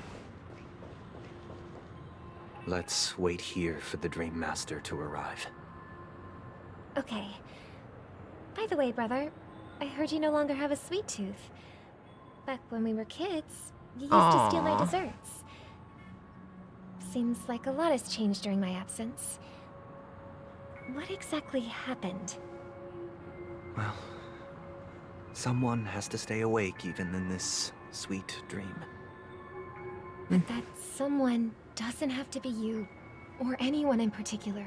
Let's wait here for the Dream Master to arrive. Okay. By the way, brother, I heard you no longer have a sweet tooth. Back when we were kids, you used to steal my Aw. desserts. Seems like a lot has changed during my absence. What exactly happened? Well, someone has to stay awake even in this sweet dream. But that someone doesn't have to be you, or anyone in particular.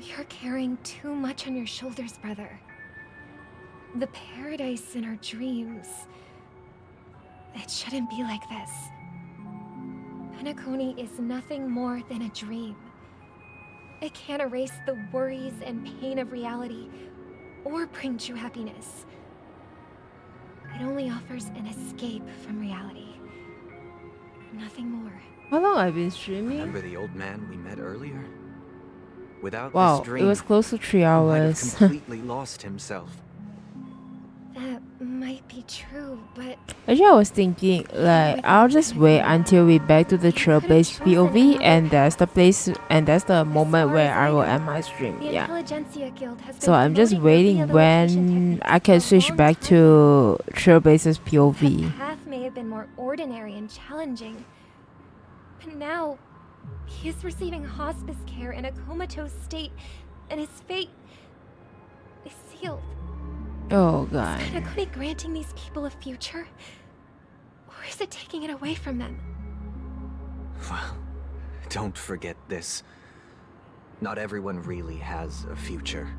You're carrying too much on your shoulders, brother. The paradise in our dreams. It shouldn't be like this. Penacony is nothing more than a dream. It can't erase the worries and pain of reality, or bring true happiness. It only offers an escape from reality. Nothing more. How long have I been streaming? Remember the old man we met earlier? Without Wow, this dream, it was close to 3 he might have hours. completely lost himself. That might be true, but Actually, I was thinking, like, I'll just wait until we back to the TRAILBLAZE POV, and that's the place, and that's the moment where I will end my stream. the Yeah. Intelligentsia Guild has So been I'm just promoting waiting rehabilitation when I can switch back to TRAILBLAZE's POV. path may have been more ordinary and challenging. But now, he is receiving hospice care in a comatose state, and his fate is sealed. Oh Is god. Penacony granting these people a future? Or is it taking it away from them? Well, don't forget this. Not everyone really has a future.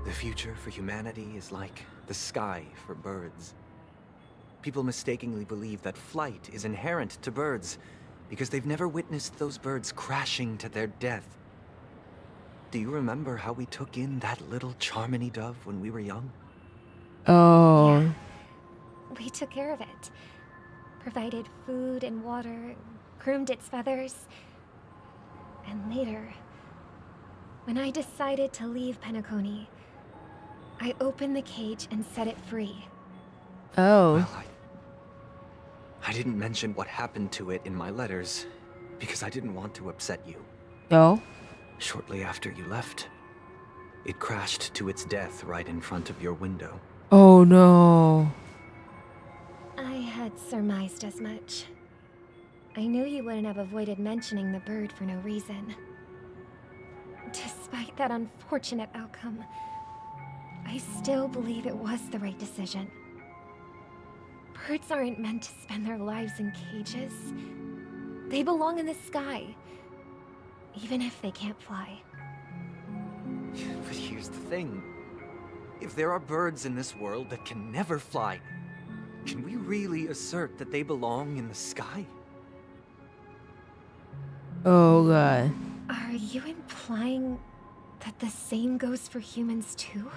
The future for humanity is like the sky for birds. People mistakenly believe that flight is inherent to birds because they've never witnessed those birds crashing to their death. Do you remember how we took in that little Charmony dove when we were young? Oh. We took care of it. Provided food and water, groomed its feathers. And later, when I decided to leave Penacony, I opened the cage and set it free. Oh. Well, I didn't mention what happened to it in my letters because I didn't want to upset you. Oh. Shortly after you left, it crashed to its death right in front of your window. Oh no. I had surmised as much. I knew you wouldn't have avoided mentioning the bird for no reason. Despite that unfortunate outcome, I still believe it was the right decision. Birds aren't meant to spend their lives in cages. They belong in the sky, even if they can't fly. But here's the thing. If there are birds in this world that can never fly, can we really assert that they belong in the sky? Oh god. Are you implying that the same goes for humans too?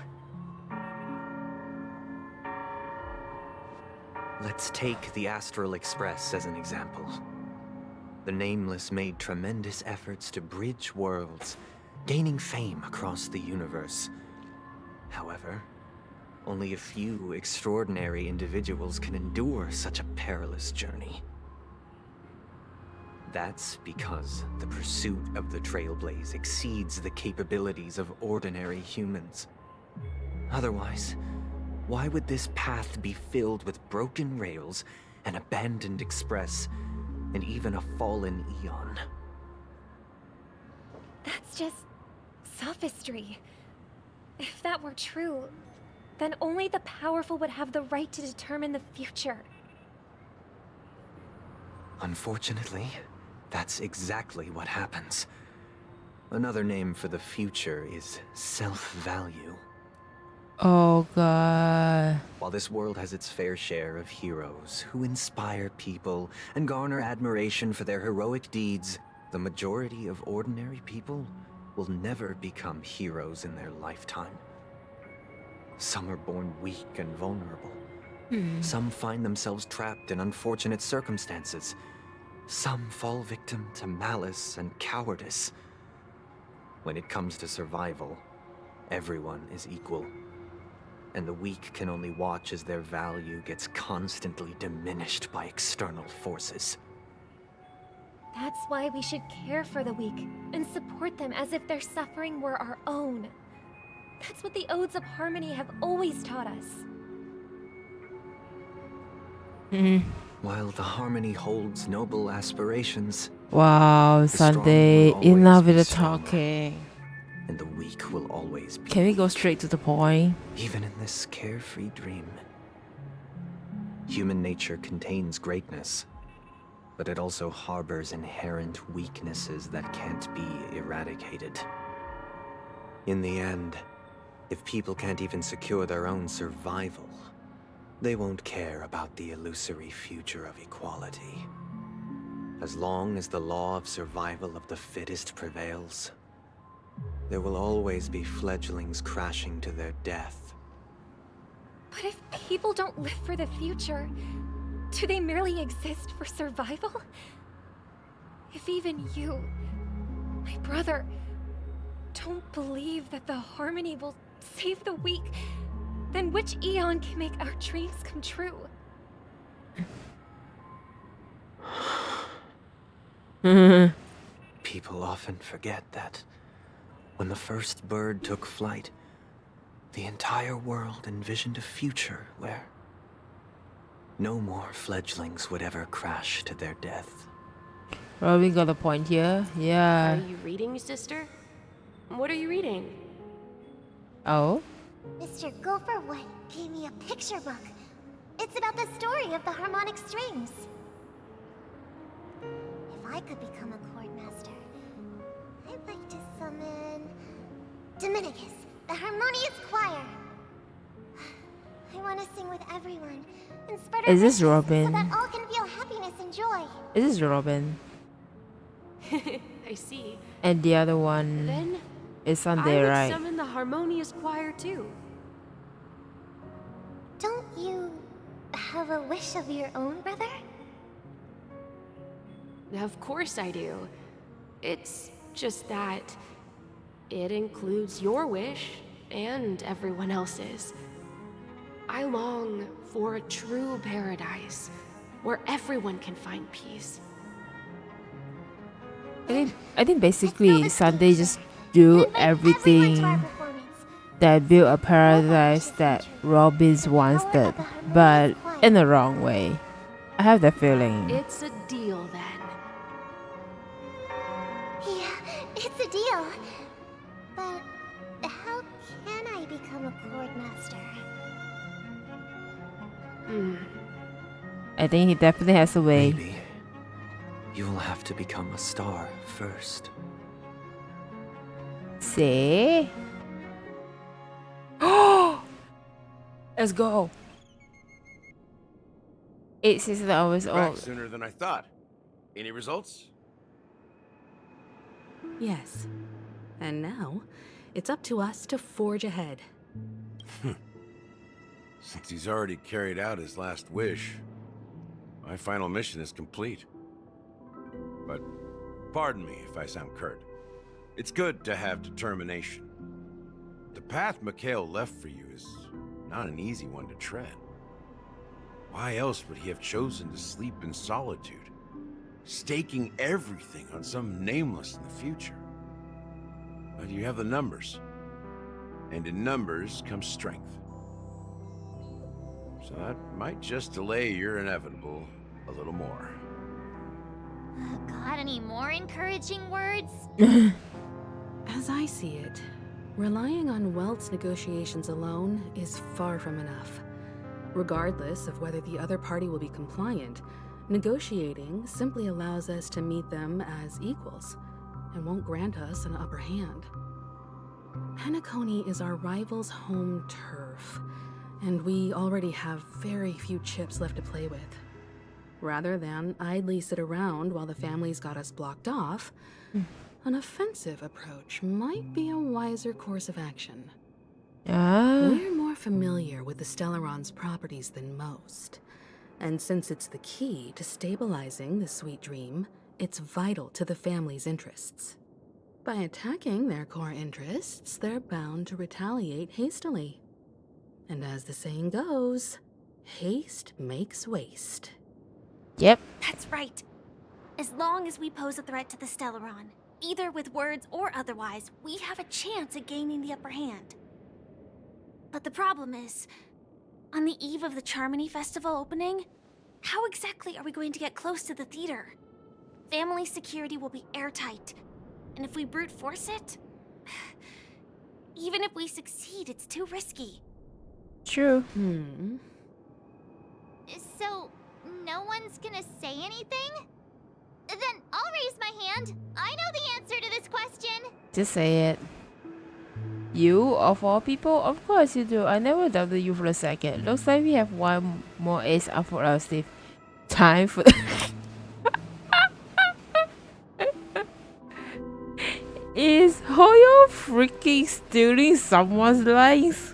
Let's take the Astral Express as an example. The Nameless made tremendous efforts to bridge worlds, gaining fame across the universe. However, only a few extraordinary individuals can endure such a perilous journey. That's because the pursuit of the Trailblaze exceeds the capabilities of ordinary humans. Otherwise, why would this path be filled with broken rails, an abandoned express, and even a fallen eon? That's just sophistry. If that were true, then only the powerful would have the right to determine the future. Unfortunately, that's exactly what happens. Another name for the future is self-value. Oh god. While this world has its fair share of heroes who inspire people and garner admiration for their heroic deeds, the majority of ordinary people will never become heroes in their lifetime. Some are born weak and vulnerable. Some find themselves trapped in unfortunate circumstances. Some fall victim to malice and cowardice. When it comes to survival, everyone is equal. And the weak can only watch as their value gets constantly diminished by external forces. That's why we should care for the weak and support them as if their suffering were our own. That's what the Odes of Harmony have always taught us. While the Harmony holds noble aspirations, Wow, the strong Sunday, will always enough be with the stronger, talking. and the weak will always be Can we go straight to the point? even in this carefree dream. Human nature contains greatness, but it also harbors inherent weaknesses that can't be eradicated. In the end, if people can't even secure their own survival, they won't care about the illusory future of equality. As long as the law of survival of the fittest prevails, there will always be fledglings crashing to their death. But if people don't live for the future, do they merely exist for survival? If even you, my brother, don't believe that the Harmony will save the weak, then which Eon can make our dreams come true? People often forget that when the first bird took flight, the entire world envisioned a future where no more fledglings would ever crash to their death. Well, we got a point here. Yeah. Are you reading, sister? What are you reading? Oh? Mr. Gopherwood gave me a picture book. It's about the story of the harmonic strings. If I could become a chord master, I'd like to summon Dominicus, the harmonious choir. I want to sing with everyone and spread our Is this riches Robin? so that all can feel happiness and joy. Is this Robin? I see. And the other one Then is I Sunday, would right? summon the harmonious choir too. Don't you have a wish of your own, brother? Of course I do. It's just that it includes your wish and everyone else's. I long for a true paradise where everyone can find peace. I think basically Sunday just do everything that build a paradise that Robin's wants that, but in the wrong way. I have that feeling. It's a deal then. Yeah, it's a deal. But how can I become a chord master? I think he definitely has a way. Maybe you'll have to become a star first. See? Let's go. 8 hours Back old. sooner than I thought. Any results? Yes. And now, it's up to us to forge ahead. Since he's already carried out his last wish, my final mission is complete. But pardon me if I sound curt. It's good to have determination. The path Mikhail left for you is not an easy one to tread. Why else would he have chosen to sleep in solitude, staking everything on some nameless in the future? But you have the numbers, and in numbers comes strength. So that might just delay your inevitable a little more. Got any more encouraging words? As I see it, relying on Welt's negotiations alone is far from enough. Regardless of whether the other party will be compliant, Negotiating simply allows us to meet them as equals and won't grant us an upper hand. Penacony is our rival's home turf, and we already have very few chips left to play with. Rather than idly sit around while the family's got us blocked off, an offensive approach might be a wiser course of action. We're more familiar with the Stellaron's properties than most, and since it's the key to stabilizing the sweet dream, it's vital to the family's interests. By attacking their core interests, they're bound to retaliate hastily. And as the saying goes, haste makes waste. Yep. That's right. As long as we pose a threat to the Stellaron, either with words or otherwise, we have a chance at gaining the upper hand. But the problem is, on the eve of the Charmony Festival opening, how exactly are we going to get close to the theater? Family security will be airtight, and if we brute force it, even if we succeed, it's too risky. True. So, no one's gonna say anything? Then I'll raise my hand. I know the answer to this question. Just say it. You, of all people? Of course you do. I never doubted you for a second. Looks like we have one more ace up for our sleeve. Time for... Is Hoyo freaking stealing someone's lines?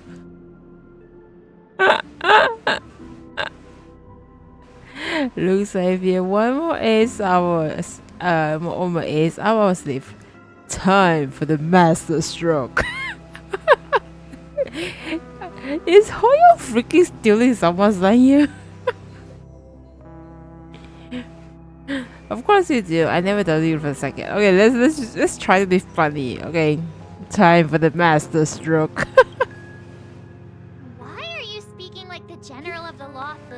Looks like we have one more ace hours. More ace up our sleeve. Time for the master stroke. Is Hoyo freaking stealing someone's line here? Of course you do. I never doubted you for a second. Okay, let's try to be funny. Okay, time for the master stroke. Why are you speaking like the general of the Law Fu?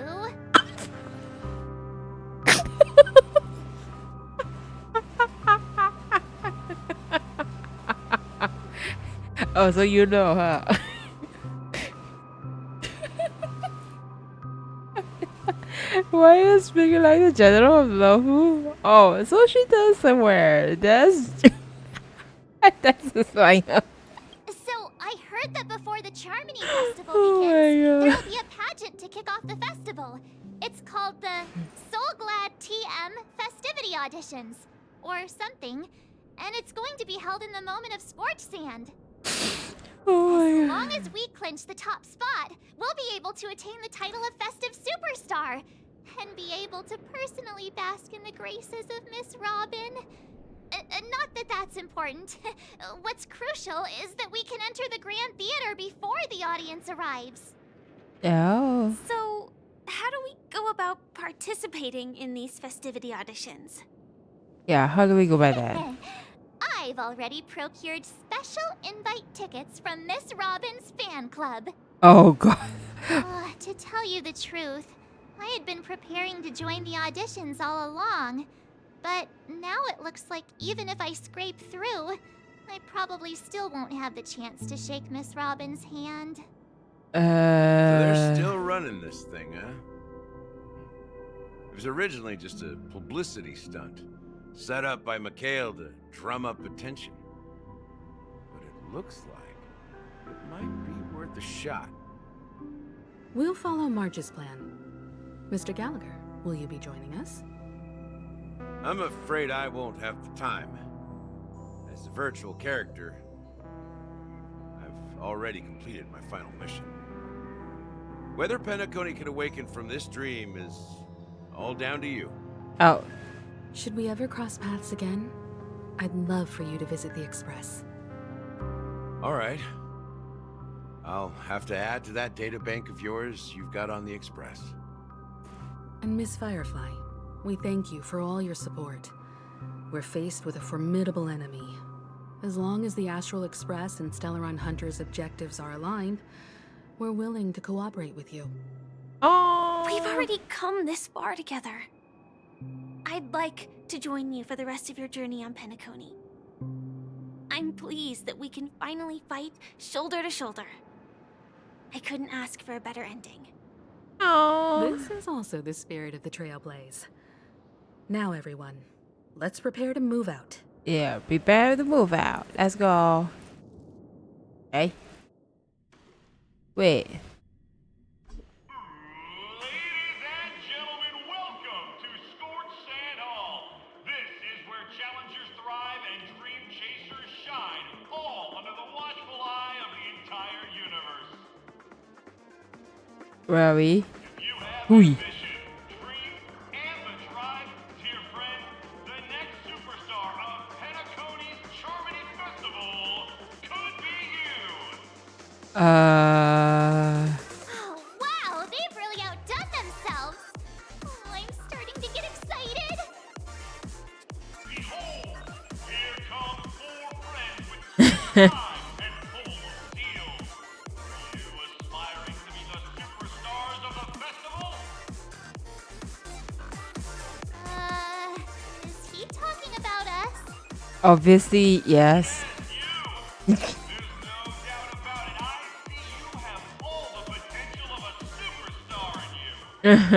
Oh, so you know, huh? Why are you speaking like the general of Lofu? Oh, so she does somewhere. That's the sign up. So, I heard that before the Charmony Festival begins, there will be a pageant to kick off the festival. It's called the Soul Glad TM Festivity Auditions, or something, and it's going to be held in the moment of Scorch Sand. As long as we clinch the top spot, we'll be able to attain the title of Festive Superstar and be able to personally bask in the graces of Miss Robin. Not that that's important. What's crucial is that we can enter the Grand Theater before the audience arrives. Oh. So, how do we go about participating in these festivity auditions? Yeah, how do we go by that? I've already procured special invite tickets from Miss Robin's fan club. Oh, God. To tell you the truth, I had been preparing to join the auditions all along. But now it looks like even if I scrape through, I probably still won't have the chance to shake Miss Robin's hand. So they're still running this thing, huh? It was originally just a publicity stunt, set up by Mikhail to drum up attention. But it looks like it might be worth a shot. We'll follow Marge's plan. Mr. Gallagher, will you be joining us? I'm afraid I won't have the time. As a virtual character, I've already completed my final mission. Whether Penacony can awaken from this dream is all down to you. Oh. Should we ever cross paths again? I'd love for you to visit the Express. All right. I'll have to add to that data bank of yours you've got on the Express. And Miss Firefly, we thank you for all your support. We're faced with a formidable enemy. As long as the Astral Express and Stellaron Hunter's objectives are aligned, we're willing to cooperate with you. Oh. We've already come this far together. I'd like to join you for the rest of your journey on Penacony. I'm pleased that we can finally fight shoulder to shoulder. I couldn't ask for a better ending. This is also the spirit of the Trailblaze. Now, everyone, let's prepare to move out. Yeah, prepare to move out. Let's go. Hey. Wait. Where are we? Hui. Oh, wow, they've really outdone themselves. Oh, I'm starting to get excited. Behold, here come 4 friends with time and full of steel. Are you aspiring to be the superstars of the festival? Is he talking about us? Obviously, yes. Excuse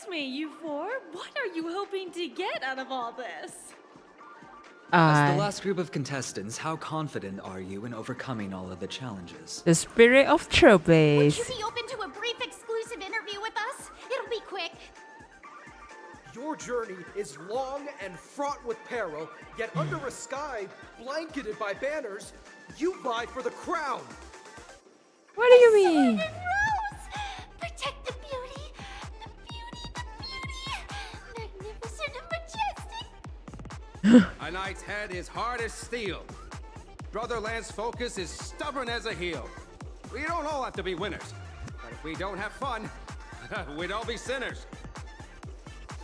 me, you 4. What are you hoping to get out of all this? As the last group of contestants, how confident are you in overcoming all of the challenges? The spirit of TRAILBLAZE. Would you be open to a brief exclusive interview with us? It'll be quick. Your journey is long and fraught with peril, yet under a sky blanketed by banners, you vie for the crown. What do you mean? Protect the beauty, the beauty, magnificent and majestic. A knight's head is hard as steel. Brother Lance's focus is stubborn as a heel. We don't all have to be winners, but if we don't have fun, we'd all be sinners.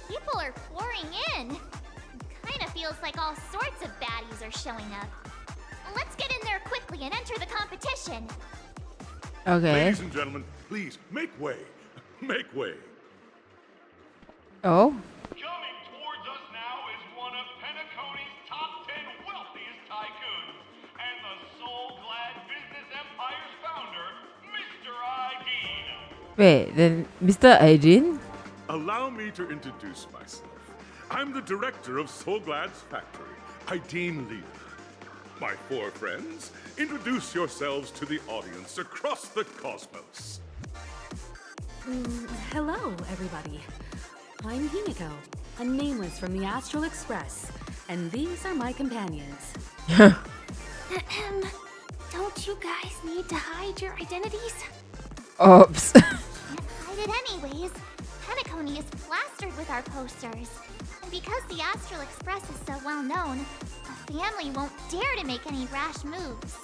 People are pouring in. Kinda feels like all sorts of baddies are showing up. Let's get in there quickly and enter the competition. Okay. Ladies and gentlemen, please make way. Make way. Oh. Coming towards us now is one of Penacony's top 10 wealthiest tycoons and the soul-glad business empire's founder, Mr. Ideen. Wait, then Mr. Aiden? Allow me to introduce myself. I'm the director of Soulglad's factory, Ideen Leela. My 4 friends, introduce yourselves to the audience across the cosmos. Hello, everybody. I'm Himiko, a nameless from the Astral Express, and these are my companions. Don't you guys need to hide your identities? Oops. Can't hide it anyways. Penacony is plastered with our posters. And because the Astral Express is so well known, the family won't dare to make any rash moves.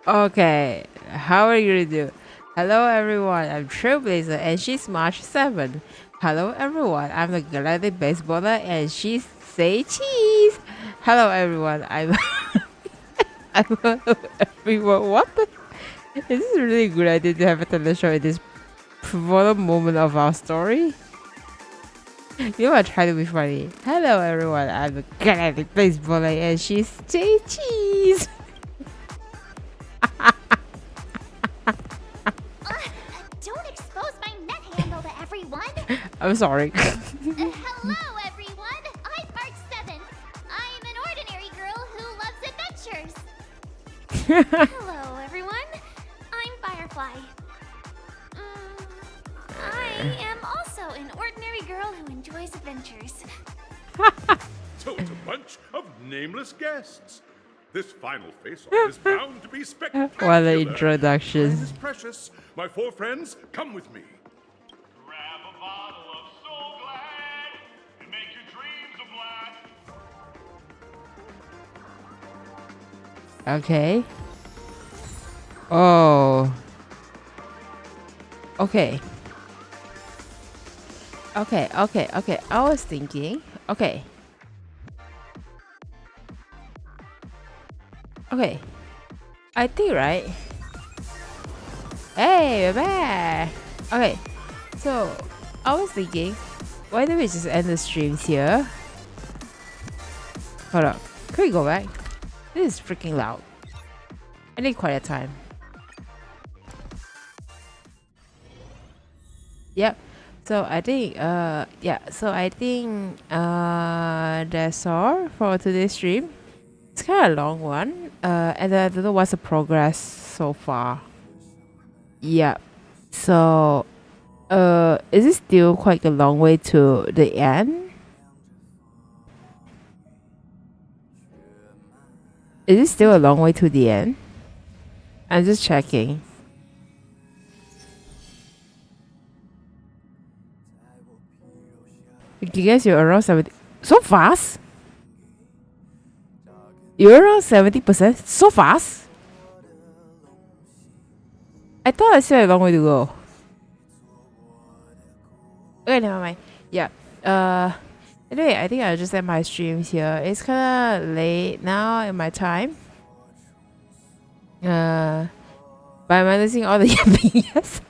Okay, how are you gonna do? Hello everyone, I'm TRAILBLAZER and she's March 7. Hello everyone, I'm the Galactic Baseballer and she's Say Cheese. Hello everyone, I'm everyone. What the? Is this really a good idea to have a talent show in this pivotal moment of our story? You might try to be funny. Hello everyone, I'm the Galactic Baseballer and she's Say Cheese. Don't expose my net handle to everyone. I'm sorry. Hello, everyone. I'm March 7th. I'm an ordinary girl who loves adventures. Hello, everyone. I'm Firefly. I am also an ordinary girl who enjoys adventures. So it's a bunch of nameless guests. This final face-off is bound to be spectacular. What an introduction. Time is precious. My 4 friends, come with me. Grab a bottle of Soul Glad and make your dreams a blast. Okay. Oh. Okay. Okay. I was thinking. Okay. I think, right? Hey, we're back. Okay. So, I was thinking, why don't we just end the streams here? Hold up. Can we go back? This is freaking loud. I need quiet time. Yep. So I think that's all for today's stream. It's kind of a long one. And I don't know what's the progress so far. Yeah. So is it still quite a long way to the end? Is it still a long way to the end? I'm just checking. You guys, you're around 70. So fast? You're around 70%? So fast? I thought I still had a long way to go. Okay, never mind. Yeah. Anyway, I think I'll just end my streams here. It's kind of late now in my time. By minusing all the yes.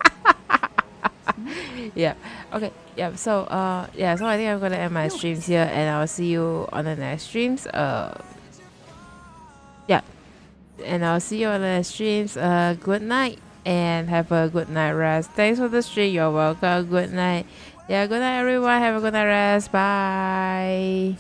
Yeah. Okay. Yeah. So yeah. So I think I'm gonna end my streams here, and I'll see you on the next streams. Yeah. And I'll see you on the next streams. Good night and have a good night rest. Thanks for the stream. You're welcome. Good night. Yeah. Good night, everyone. Have a good night rest. Bye.